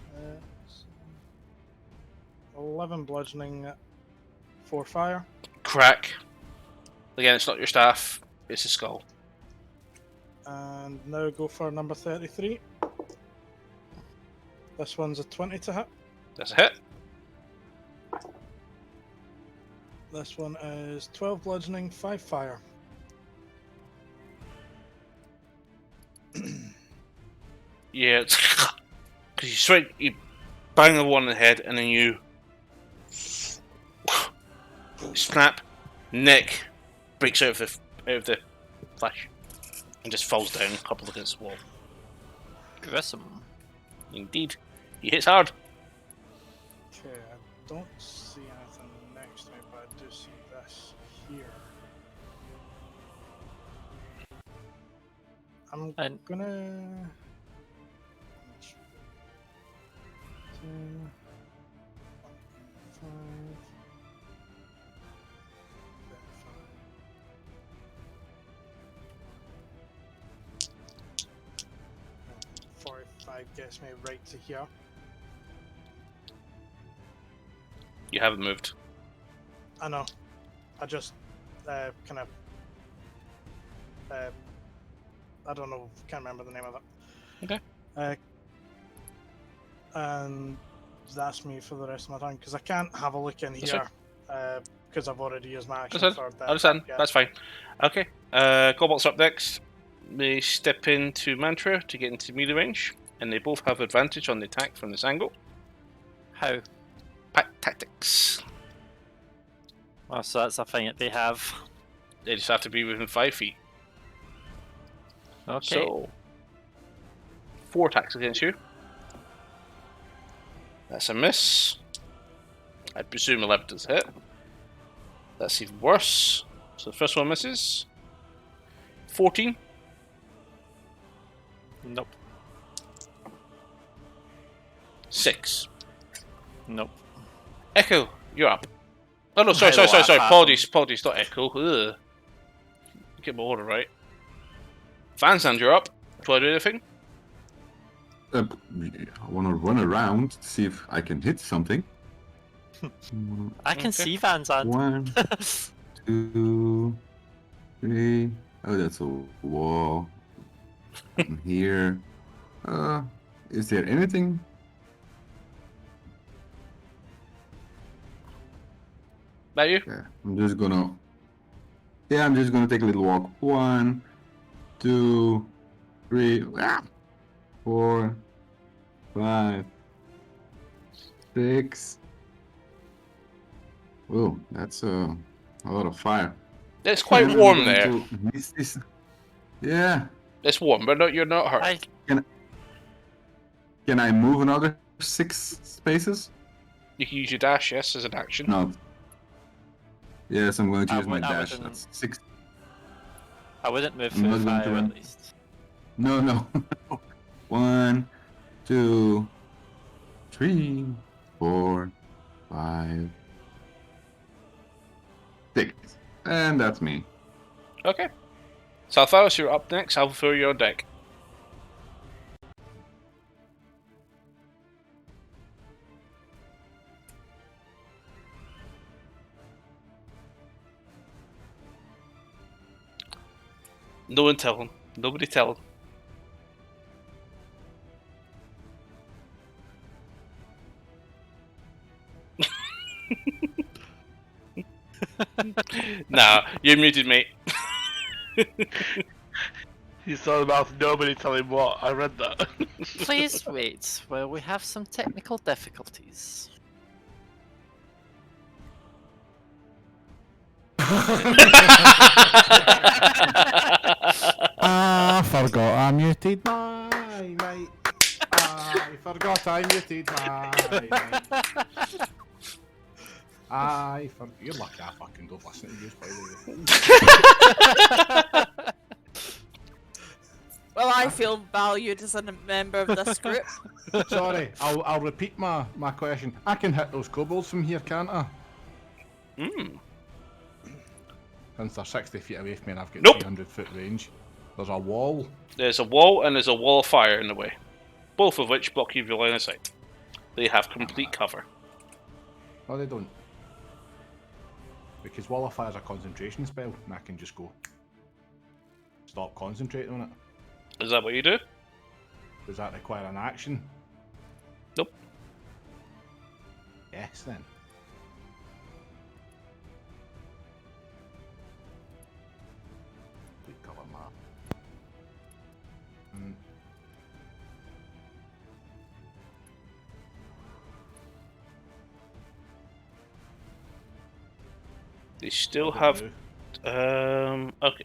11 bludgeoning, 4 fire. Crack. Again, it's not your staff, it's a skull. And now go for number 33. This one's a 20 to hit. That's a hit. This one is 12 bludgeoning, 5 fire. Yeah, because you bang the one in the head, and then you snap, neck breaks out of the flesh, and just falls down, coupled against the wall. Grissom. Indeed, he hits hard. Okay, I don't see anything next to me, but I do see this here. I'm And gonna. 2, 5. gets me right to here. You haven't moved. I know. I just kind of. I don't know. Can't remember the name of it. Okay. And that's me for the rest of my time because I can't have a look in That's here because I've already used my action That's for I that. understand. Yeah. That's fine. Okay. Kobolds up next. They step into Mantra to get into melee range, and they both have advantage on the attack from this angle. How? Pack tactics. Oh, so that's a thing that they have. They just have to be within 5 feet. Okay. So, 4 attacks against you. That's a miss. I presume 11 does hit. That's even worse. So the first one misses. 14. Nope. 6. Nope. Echo, you're up. Oh no, sorry. Hello, Apologies, not Echo. Ugh. Get my order right. Vanzand, you're up. Do I do anything? I want to run around to see if I can hit something. I can Okay. see Van Zandt. 1, 2, 3. Oh, that's a wall. From here. Is there anything? That you? Yeah, I'm just gonna take a little walk. 1, 2, 3, 4, 5, 6. Whoa, that's a lot of fire. It's quite And I'm warm going there. to miss this. Yeah. It's warm, but you're not hurt. Can I move another 6 spaces? You can use your dash, yes, as an action. No. Yes, I'm going to use my I dash. wouldn't- That's 6. I wouldn't move I'm through not the going to fire run. at least. No. 1, 2, 3, 4, 5, 6. And that's me. Okay. Saltharos, you're up next. I'll throw you on deck. No one tell him. Nobody tell him. Nah, you're muted, mate. You saw the mouth, nobody tell him what. I read that. Please wait, well, we have some technical difficulties. I forgot I muted my mate. I forgot I muted my mate. You're lucky I fucking don't listen to you, by the way. Well, I feel valued as a member of this group. Sorry, I'll repeat my question. I can hit those kobolds from here, can't I? Since they're 60 feet away from me and I've got Nope. 300 foot range. There's a wall. There's a wall and there's a wall of fire in the way. Both of which block you line of sight. They have complete cover. No, they don't. Because Wall of Fire is a concentration spell, and I can just go stop concentrating on it. Is that what you do? Does that require an action? Nope. Yes, then. Complete cover map. They still What have. do I do? Okay.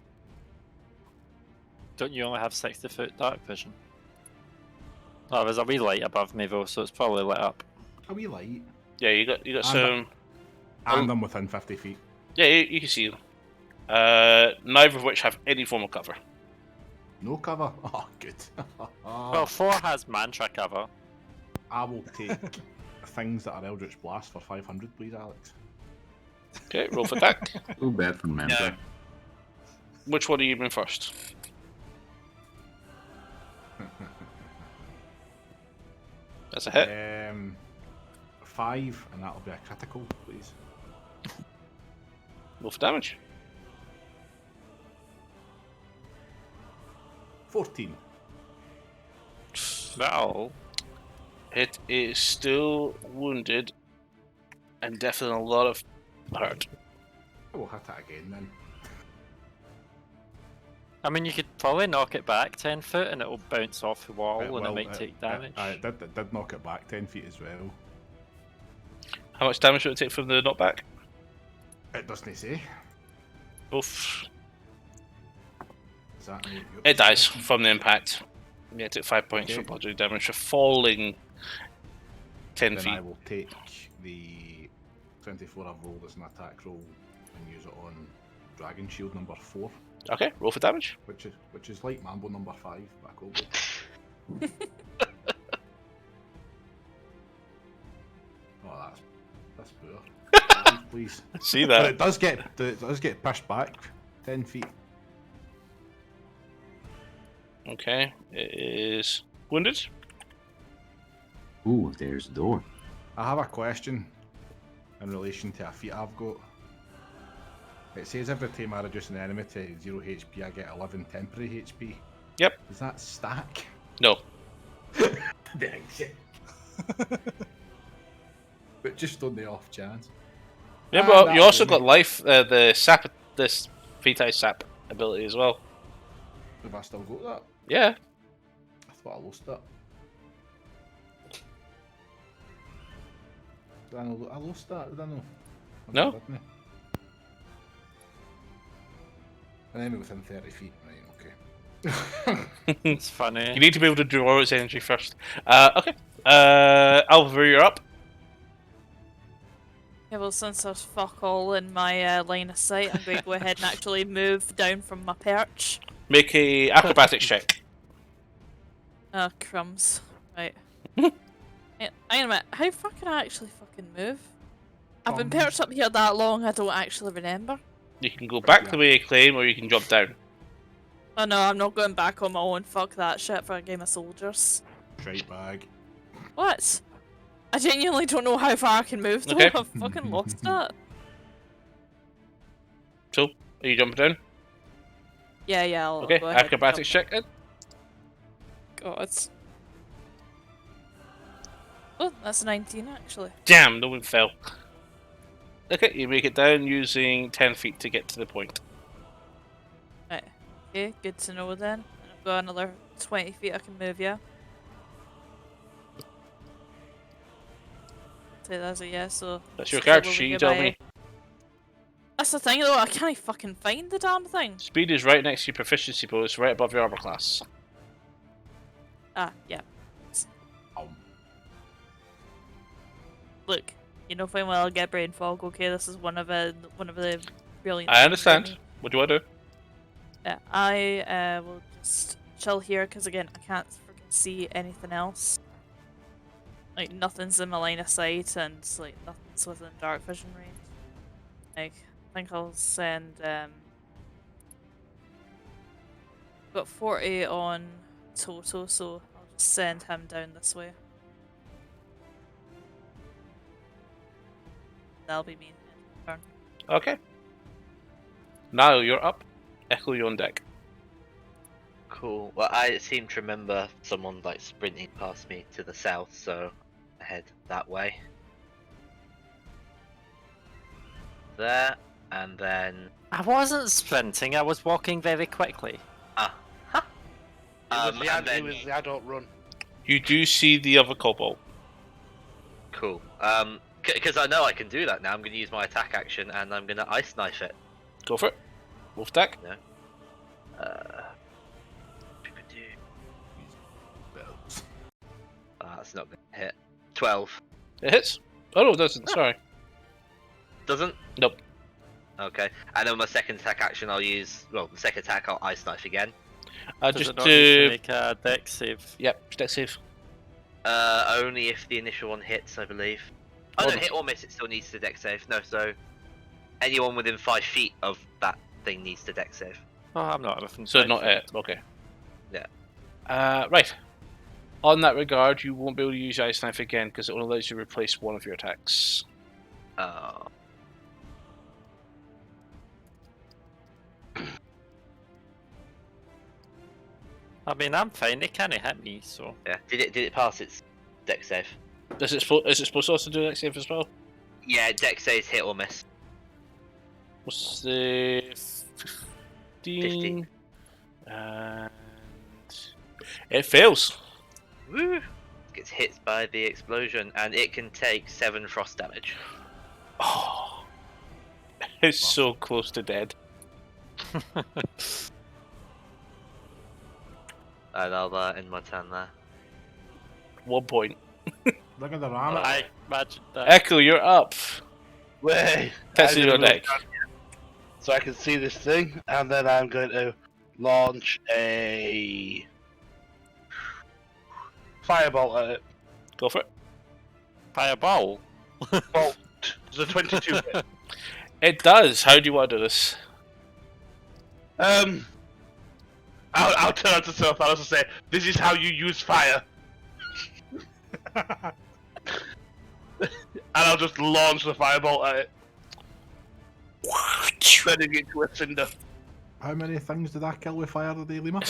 Don't you only have 60 foot dark vision? Oh, there's a wee light above me though, so it's probably lit up. A wee light. Yeah, you got some. And I'm within 50 feet. Yeah, you can see them. Neither of which have any form of cover. No cover? Oh, good. Well, 4 has mantra cover. I will take things that are Eldritch Blast for 500, please, Alex. Okay, roll for attack. Too bad for Mantra. No. Which one are you in first? That's a hit. 5, and that'll be a critical, please. Roll for damage. 14. Well, It is still wounded and definitely a lot of hurt. I will hit it again then. I mean, you could probably knock it back 10 foot and it'll bounce off the wall and it might take damage. It did knock it back 10 feet as well. How much damage would it take from the knockback? It doesn't say. Oof. Is that It dies from the impact. Yeah, it took 5 points for bludgeoning damage for falling 10 Then feet. I will take the 24 I've rolled as an attack roll and use it on Dragon Shield number 4. Okay, roll for damage. Which is like Mambo number 5 back over. Oh, that's poor. Please. See But that? it does get pushed back 10 feet. Okay, it is wounded. Ooh, there's the door. I have a question in relation to a feat I've got. It says every time I reduce an enemy to 0 HP, I get 11 temporary HP. Yep. Does that stack? No. Dang shit. But just on the off chance. Yeah, but you that also would got be- life, the sap, this Vitae sap ability as well. Have I still got that? Yeah. I thought I lost that. Did I lost that? Did I know? No. Didn't I? An enemy within 30 feet, right, okay. It's funny. You need to be able to draw its energy first. Okay. Alva, you're up. Yeah, well, since there's fuck all in my line of sight, I'm going to go ahead and actually move down from my perch. Make a acrobatics check. Oh, crumbs. Right. Hang on a minute, how far can I actually fucking move? I've been perched up here that long, I don't actually remember. You can go back the way you claim, or you can jump down. Oh no, I'm not going back on my own. Fuck that shit for a game of soldiers. Trite bag. What? I genuinely don't know how far I can move though. Okay. I've fucking lost it. So, are you jumping down? Yeah, I'll Okay, go ahead and acrobatics jump. check then. God. Oh, that's a 19 actually. Damn, no one fell. Okay, you make it down using 10 feet to get to the point. Right. Okay, good to know then. And I've got another 20 feet I can move, yeah? Say that's a yes, so... That's your so character we'll sheet, you go tell by- me. That's the thing though, I can't fucking find the damn thing. Speed is right next to your proficiency bonus, right above your armor class. Ah, yeah. Look, you know fine well I'll get brain fog, okay? This is one of the brilliant I things understand. about me. What do I do? Yeah, I will just chill here because again I can't freaking see anything else. Like nothing's in my line of sight and like nothing's within dark vision range. Like I think I'll send got 40 on Toto, so I'll just send him down this way. That'll be me. Turn. Okay. Now you're up. Echo, you're on deck. Cool. Well, I seem to remember someone like sprinting past me to the south, so I head that way. There, and then I wasn't sprinting, I was walking very quickly. huh. It And then was the adult run. You do see the other kobold. cool. Because I know I can do that now. I'm going to use my attack action, and I'm going to ice knife it. Go for it. Wolf attack. That's not going to hit. 12. It hits. Oh no, it doesn't. Sorry. Doesn't? Nope. Okay. And then my second attack action, I'll use. Well, the second attack, I'll ice knife again. Does Just it not need to to. make a dex save? Yep, deck save. Only if the initial one hits, I believe. Oh, no, Oh. hit or miss, it still needs to dex save. No, so anyone within 5 feet of that thing needs to dex save. Oh, I'm not within So 5 not feet. it. Okay. Yeah. Right. On that regard, you won't be able to use Ice Knife again because it only lets you replace one of your attacks. Oh. I mean, I'm fine. It can't hit me, so. Yeah. Did it pass its dex save? Is it supposed to also do that save as well? Yeah, dex saves hit or miss. What's the 15? 50. And it fails. Woo! Gets hit by the explosion, and it can take 7 frost damage. Oh, it's so close to dead. And I'll end my turn there. 1 point. Look at the ram. I imagine that. Echo, you're up. Wait. That's I'm your gonna move deck. down here so I can see this thing, and then I'm going to launch a firebolt at it. Go for it. Fireball. Bolt. There's a 22 hit. It does. How do you want to do this? I'll turn to Sir Thanos and say, "This is how you use fire," and I'll just launch the firebolt at it, turning it into a cinder. How many things did I kill with fire today, Lima?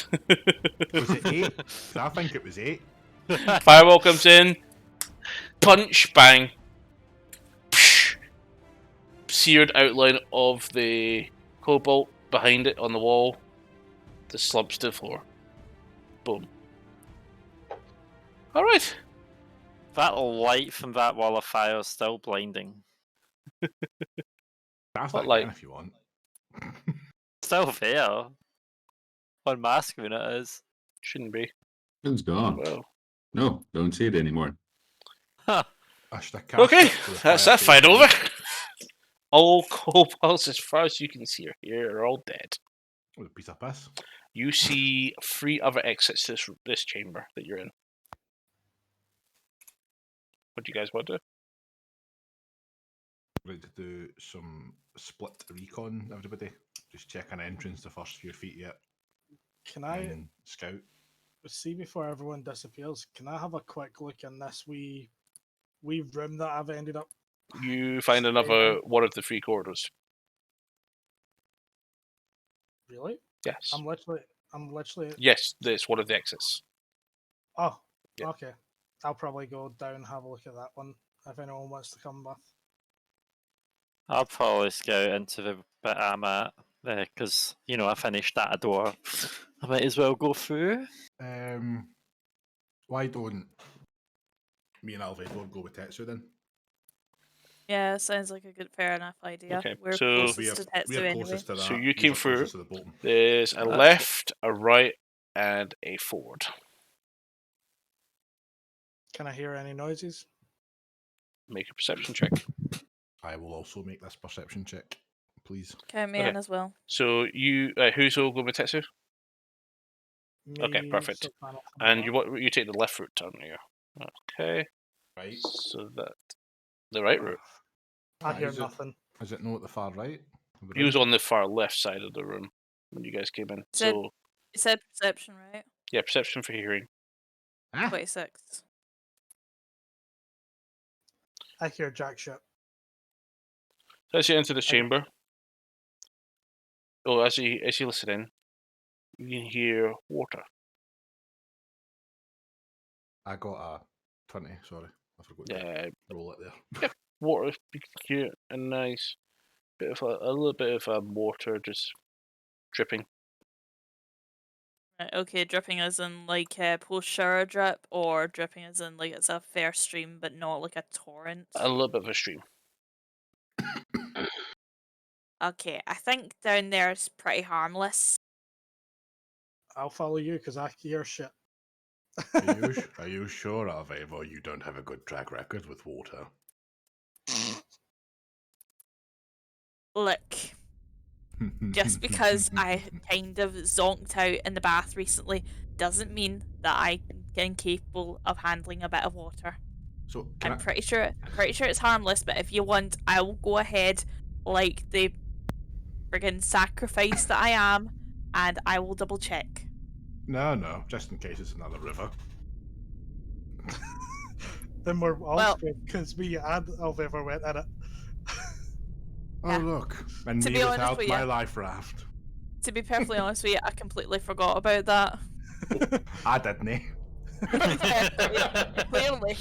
Was it 8? I think it was 8. Fireball comes in. Punch, bang. Psh. Seared outline of the cobalt behind it on the wall. The slumps to the floor. Boom. Alright. That light from that wall of fire is still blinding. That's What that light? again if you want. Still there. On my screen it is. Shouldn't be. It's gone. Well. No, don't see it anymore. Huh. I should have cast Okay, it to the that's fire that fight station. over. All kobolds, as far as you can see, are all dead. With a piece of piss. You see 3 other exits to this chamber that you're in. What do you guys want to do? Ready to do some split recon, everybody. Just check an entrance the first few feet yet. Can I And scout. see before everyone disappears? Can I have a quick look in this wee room that I've ended up? You find another one of the 3 corridors. Really? Yes. I'm literally. Yes, it's one of the exits. Oh, Yeah. okay. I'll probably go down and have a look at that one if anyone wants to come with. I'll probably scout into the bit I'm at there because, you know, I finished that door. I might as well go through. Why don't me and Alvedor go with Tetsu then? Yeah, sounds like a good, fair enough idea. Okay, We're so- closest to Tetsu we're anyway. closest to that. So you Yous came are through. closest to the bottom. There's a Okay. left, a right, and a forward. Can I hear any noises? Make a perception check. I will also make this perception check, please. Count me Okay. in as well. So you, who's all going with Tetsu? Okay, Me, perfect. Soprano, And you take the left route turn here. Okay, Right. so that the right route. I hear Is it- nothing. Is it no at the far right? of the He was room? on the far left side of the room when you guys came in. Said- So You said perception, right? yeah, perception for hearing. Ah, 26. I hear jack shit. So as you enter this Okay. chamber, as you listen in, you can hear water. I got a 20, sorry. I forgot Yeah, to roll it there. water, cute and nice. Bit of a little bit of water just dripping. Right, okay, dripping as in like a post shower drip, or dripping as in like it's a fair stream but not like a torrent. A little bit of a stream. Okay, I think down there is pretty harmless. I'll follow you because I hear shit. Are you sure, Alvevo, you don't have a good track record with water? Look, just because I kind of zonked out in the bath recently doesn't mean that I am capable of handling a bit of water. So, I'm pretty sure it's harmless, but if you want, I will go ahead like the friggin' sacrifice that I am, and I will double check. No, just in case it's another river. Then we're all Well- screwed because me and Oliver went in it. Oh Yeah. look, and To me be without honest with my you- life raft. To be perfectly honest with you, I completely forgot about that. I didn't. Yeah, clearly.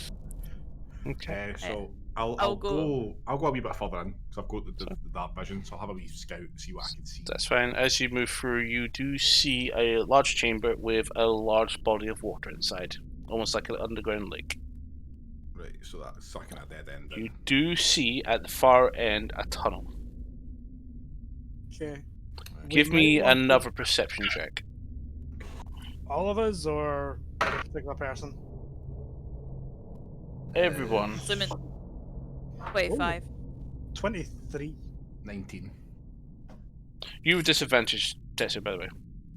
Okay. So I'll I'll go- go a wee bit further in because I've got the dark vision, so I'll have a wee scout and see what I can see. That's fine. As you move through, you do see a large chamber with a large body of water inside, almost like an underground lake. Right, so that's sucking a dead end. You do see at the far end a tunnel. Okay. Give We me might want to- another perception check. All of us or a particular person? Everyone. Assuming 25. 23. 19. You have disadvantage, Tessa, by the way.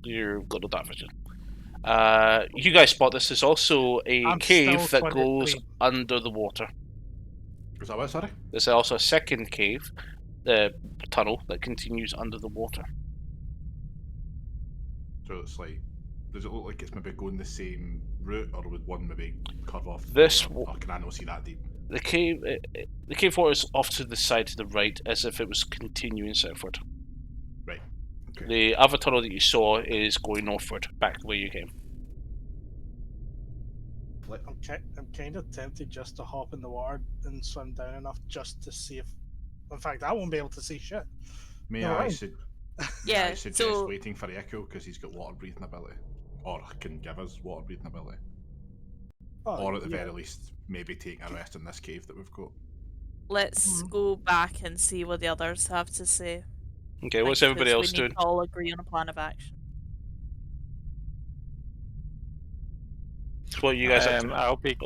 You've got no dark vision. You guys spot this. There's also a I'm cave still that goes 23. under the water. Was that what? Sorry. There's also a second cave, the tunnel that continues under the water. So it's like, does it look like it's maybe going the same route, or would one maybe curve off? This further, or can I not see that deep? The cave water is off to the side to the right, as if it was continuing southward. Right. Okay. The other tunnel that you saw is going northward, back the way you came. I'm kind of tempted just to hop in the water and swim down enough just to see if. In fact, I won't be able to see shit. May Never I mind. Yeah, I suggest so- waiting for Echo because he's got water breathing ability, or can give us water breathing ability, Oh, or at the yeah. very least maybe take a rest in this cave that we've got. Let's go back and see what the others have to say. Okay, what's Like, everybody 'cause else we need doing? to all agree on a plan of action. What are you guys up to?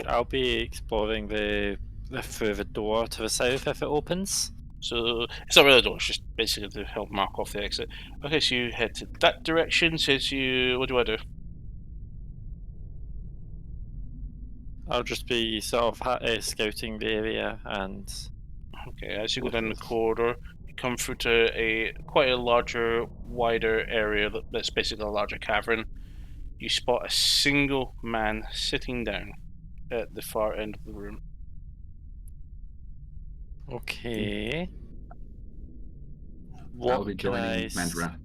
I'll be exploring the through the door to the south if it opens. So it's not really a door; it's just basically to help mark off the exit. Okay, so you head to that direction. Says you. What do I do? I'll just be sort of scouting the area and Okay, as you go down the corridor, you come through to a quite a larger, wider area that's basically a larger cavern. You spot a single man sitting down at the far end of the room. okay. I'll be Can joining I Mandra.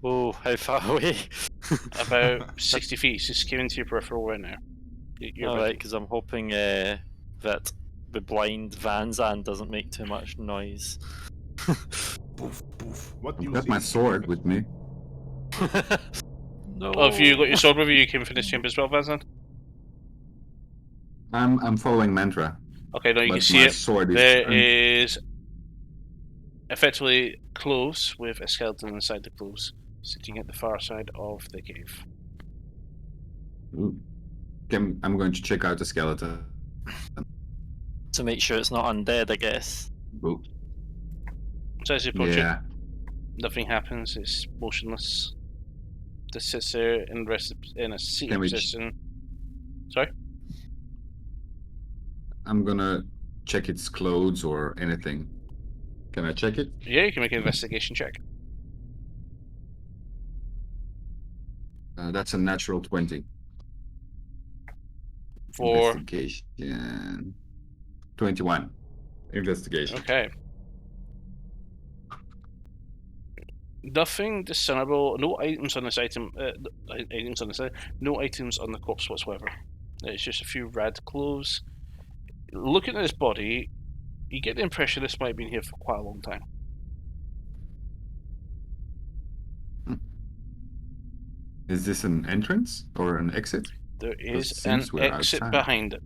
Oh, how far away? About 60 feet. It's just came into your peripheral right now. You're All about- right, because I'm hoping that the blind Van Zandt doesn't make too much noise. Boof, boof. What do I've you got my say? sword with me. No. Oh, if you got your sword with you, you came from this chamber as well, Vincent? I'm following Mantra. Okay, now you but can see my it. sword is There is effectively clothes with a skeleton inside the clothes, sitting at the far side of the cave. Ooh. I'm going to check out the skeleton. To make sure it's not undead, I guess. Ooh. So as you approach it, Yeah. nothing happens. It's motionless. Just sits there in a seated Can we position. Sorry. I'm gonna check its clothes or anything. Can I check it? Yeah, you can make an investigation check. That's a natural 20. For Investigation. 21. Investigation. okay. Nothing discernible. No items on this item. Items on this. No items on the corpse whatsoever. It's just a few rad clothes. Looking at this body, you get the impression this might have been here for quite a long time. Is this an entrance or an exit? There is since an we're exit outside. behind it.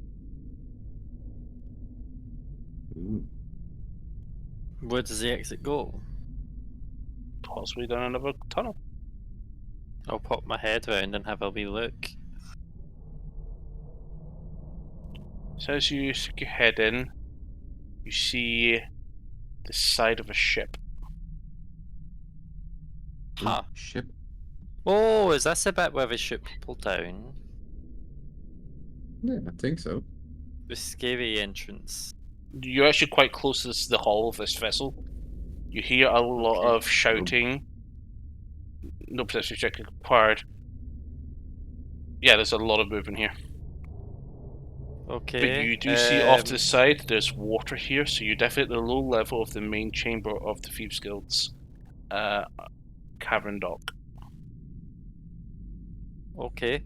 Ooh. Where does the exit go? Possibly down another tunnel. I'll pop my head round and have a wee look. So as you stick your head in, you see the side of a ship. Huh. Ship. Oh, is this the bit where they shoot people down? Yeah, I think so. The scary entrance. You're actually quite close to the hull of this vessel. You hear a lot Okay. of shouting. No perception check required. Yeah, there's a lot of movement here. Okay. But you do see off to the side there's water here, so you're definitely at the low level of the main chamber of the Thieves Guild's cavern dock. Okay.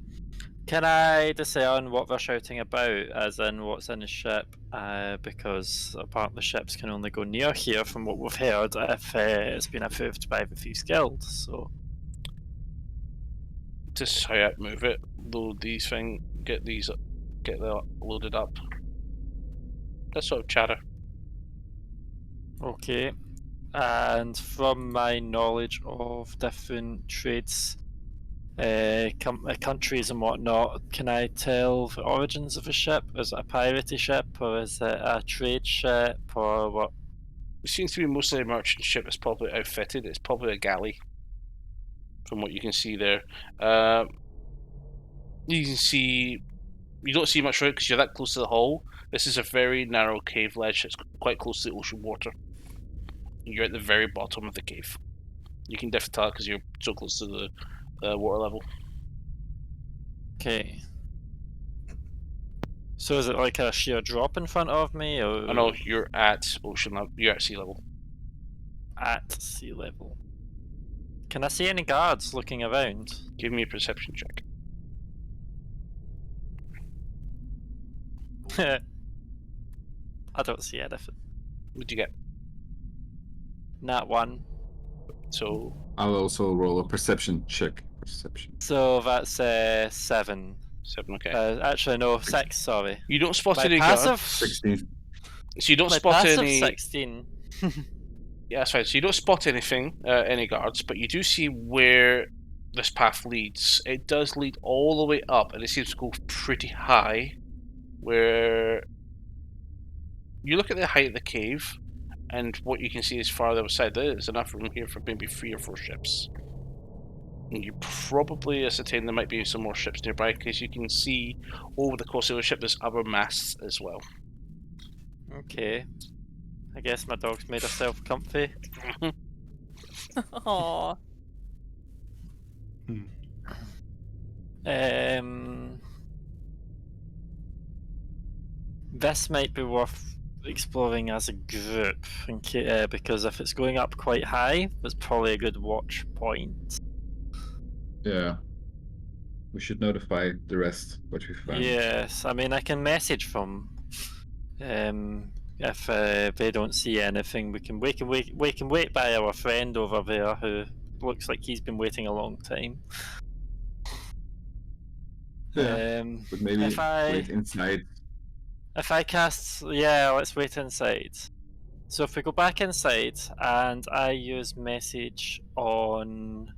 Can I discern what they're shouting about, as in what's in the ship? Because apparently ships can only go near here, from what we've heard, if it's been approved by the Thieves Guild. So Just how I move it, load these things, get that loaded up. That sort of chatter. okay. And from my knowledge of different trades, countries and whatnot, can I tell the origins of a ship? Is it a piratey ship, or is it a trade ship, or what? It seems to be mostly a merchant ship that's probably outfitted. It's probably a galley, from what you can see there. You can see, you don't see much right because you're that close to the hull. This is a very narrow cave ledge. It's quite close to the ocean water. You're at the very bottom of the cave. You can definitely tell because you're so close to the water level. Okay. So is it like a sheer drop in front of me, or I know you're at ocean level. You're at sea level. at sea level? Can I see any guards looking around? Give me a perception check. I don't see anything. What did you get? Nat 1. So I'll also roll a perception check. Perception. So that's 7. 7. Okay. Actually, no, 6. Sorry. You don't spot My any passive. guards. 16. So you don't My spot passive any. 16. Yeah, that's fine. So you don't spot anything, any guards, but you do see where this path leads. It does lead all the way up, and it seems to go pretty high. Where you look at the height of the cave, and what you can see is far the other side. There is enough room here for maybe 3 or 4 ships. And you probably ascertain there might be some more ships nearby, because you can see over the course of the ship there's other masts as well. Okay. I guess my dog's made herself comfy. Aww. This might be worth exploring as a group, because if it's going up quite high, that's probably a good watch point. Yeah. We should notify the rest what we found. Yes, I mean I can message them. If they don't see anything, we can wait by our friend over there, who looks like he's been waiting a long time. Yeah. But maybe if I wait inside. if I cast, yeah, let's wait inside. So if we go back inside and I use message on,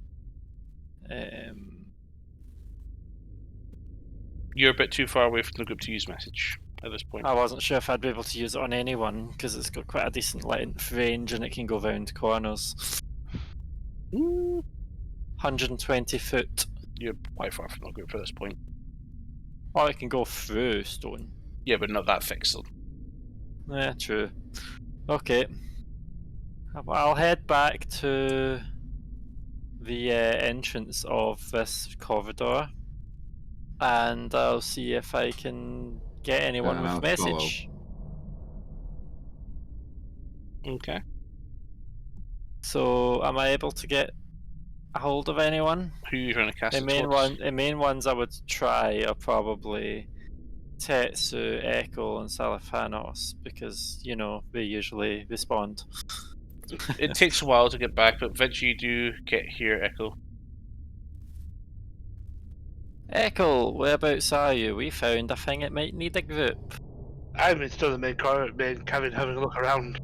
You're a bit too far away from the group to use message at this point. I wasn't sure if I'd be able to use it on anyone because it's got quite a decent length range and it can go round corners. 120 foot. You're quite far from the group at this point. Or it can go through stone. Yeah, but not that thick still. Yeah, true. Okay. I'll head back to the entrance of this corridor and I'll see if I can get anyone And with I'll message. Okay. So, am I able to get a hold of anyone? Who are you trying to cast The it towards? main ones I would try are probably Tetsu, Echo, and Salaphanos because they usually respond. It takes a while to get back, but eventually you do get here, Echo. Echo, whereabouts are you? We found a thing it might need a group. I'm still in the main cabin having a look around.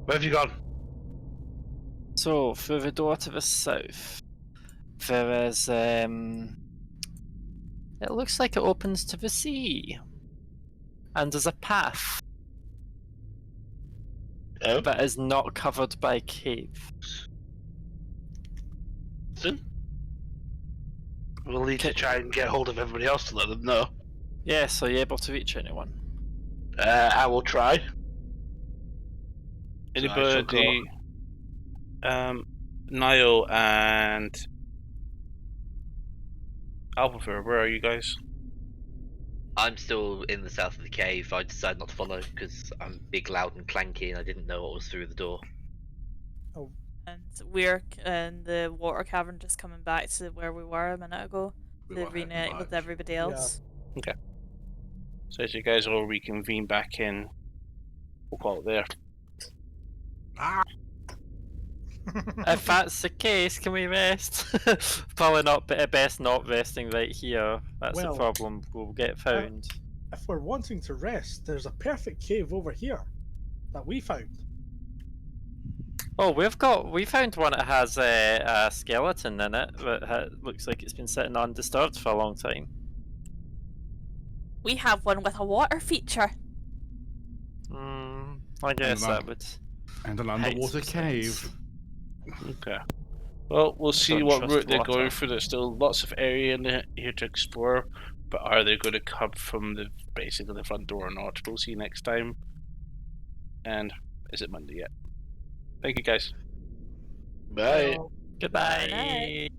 Where have you gone? So, through the door to the south, there is, it looks like it opens to the sea. And there's a path Oh, that is not covered by cave. listen. We'll need to try and get hold of everybody else to let them know. Yes, are you able to reach anyone? I will try. Anybody? Nio and Alpha, where are you guys? I'm still in the south of the cave. I decided not to follow because I'm big, loud, and clanky, and I didn't know what was through the door. And we're in the water cavern, just coming back to where we were a minute ago We to were heading reunite with back. everybody else. So as you guys all reconvene back in, we'll call it there. If that's the case, can we rest? Probably not, but best not resting right here. That's the Well, problem. We'll get found. If we're wanting to rest, there's a perfect cave over here that we found. Oh, we found one that has a skeleton in it that looks like it's been sitting undisturbed for a long time. We have one with a water feature. I guess And that would. And an Heights underwater of cave. sense. Okay. Well, we'll see don't what trust route they're water. going through. There's still lots of area in here to explore, but are they going to come from basically the front door or not? We'll see next time. And is it Monday yet? Thank you, guys. Bye. Good Goodbye. night.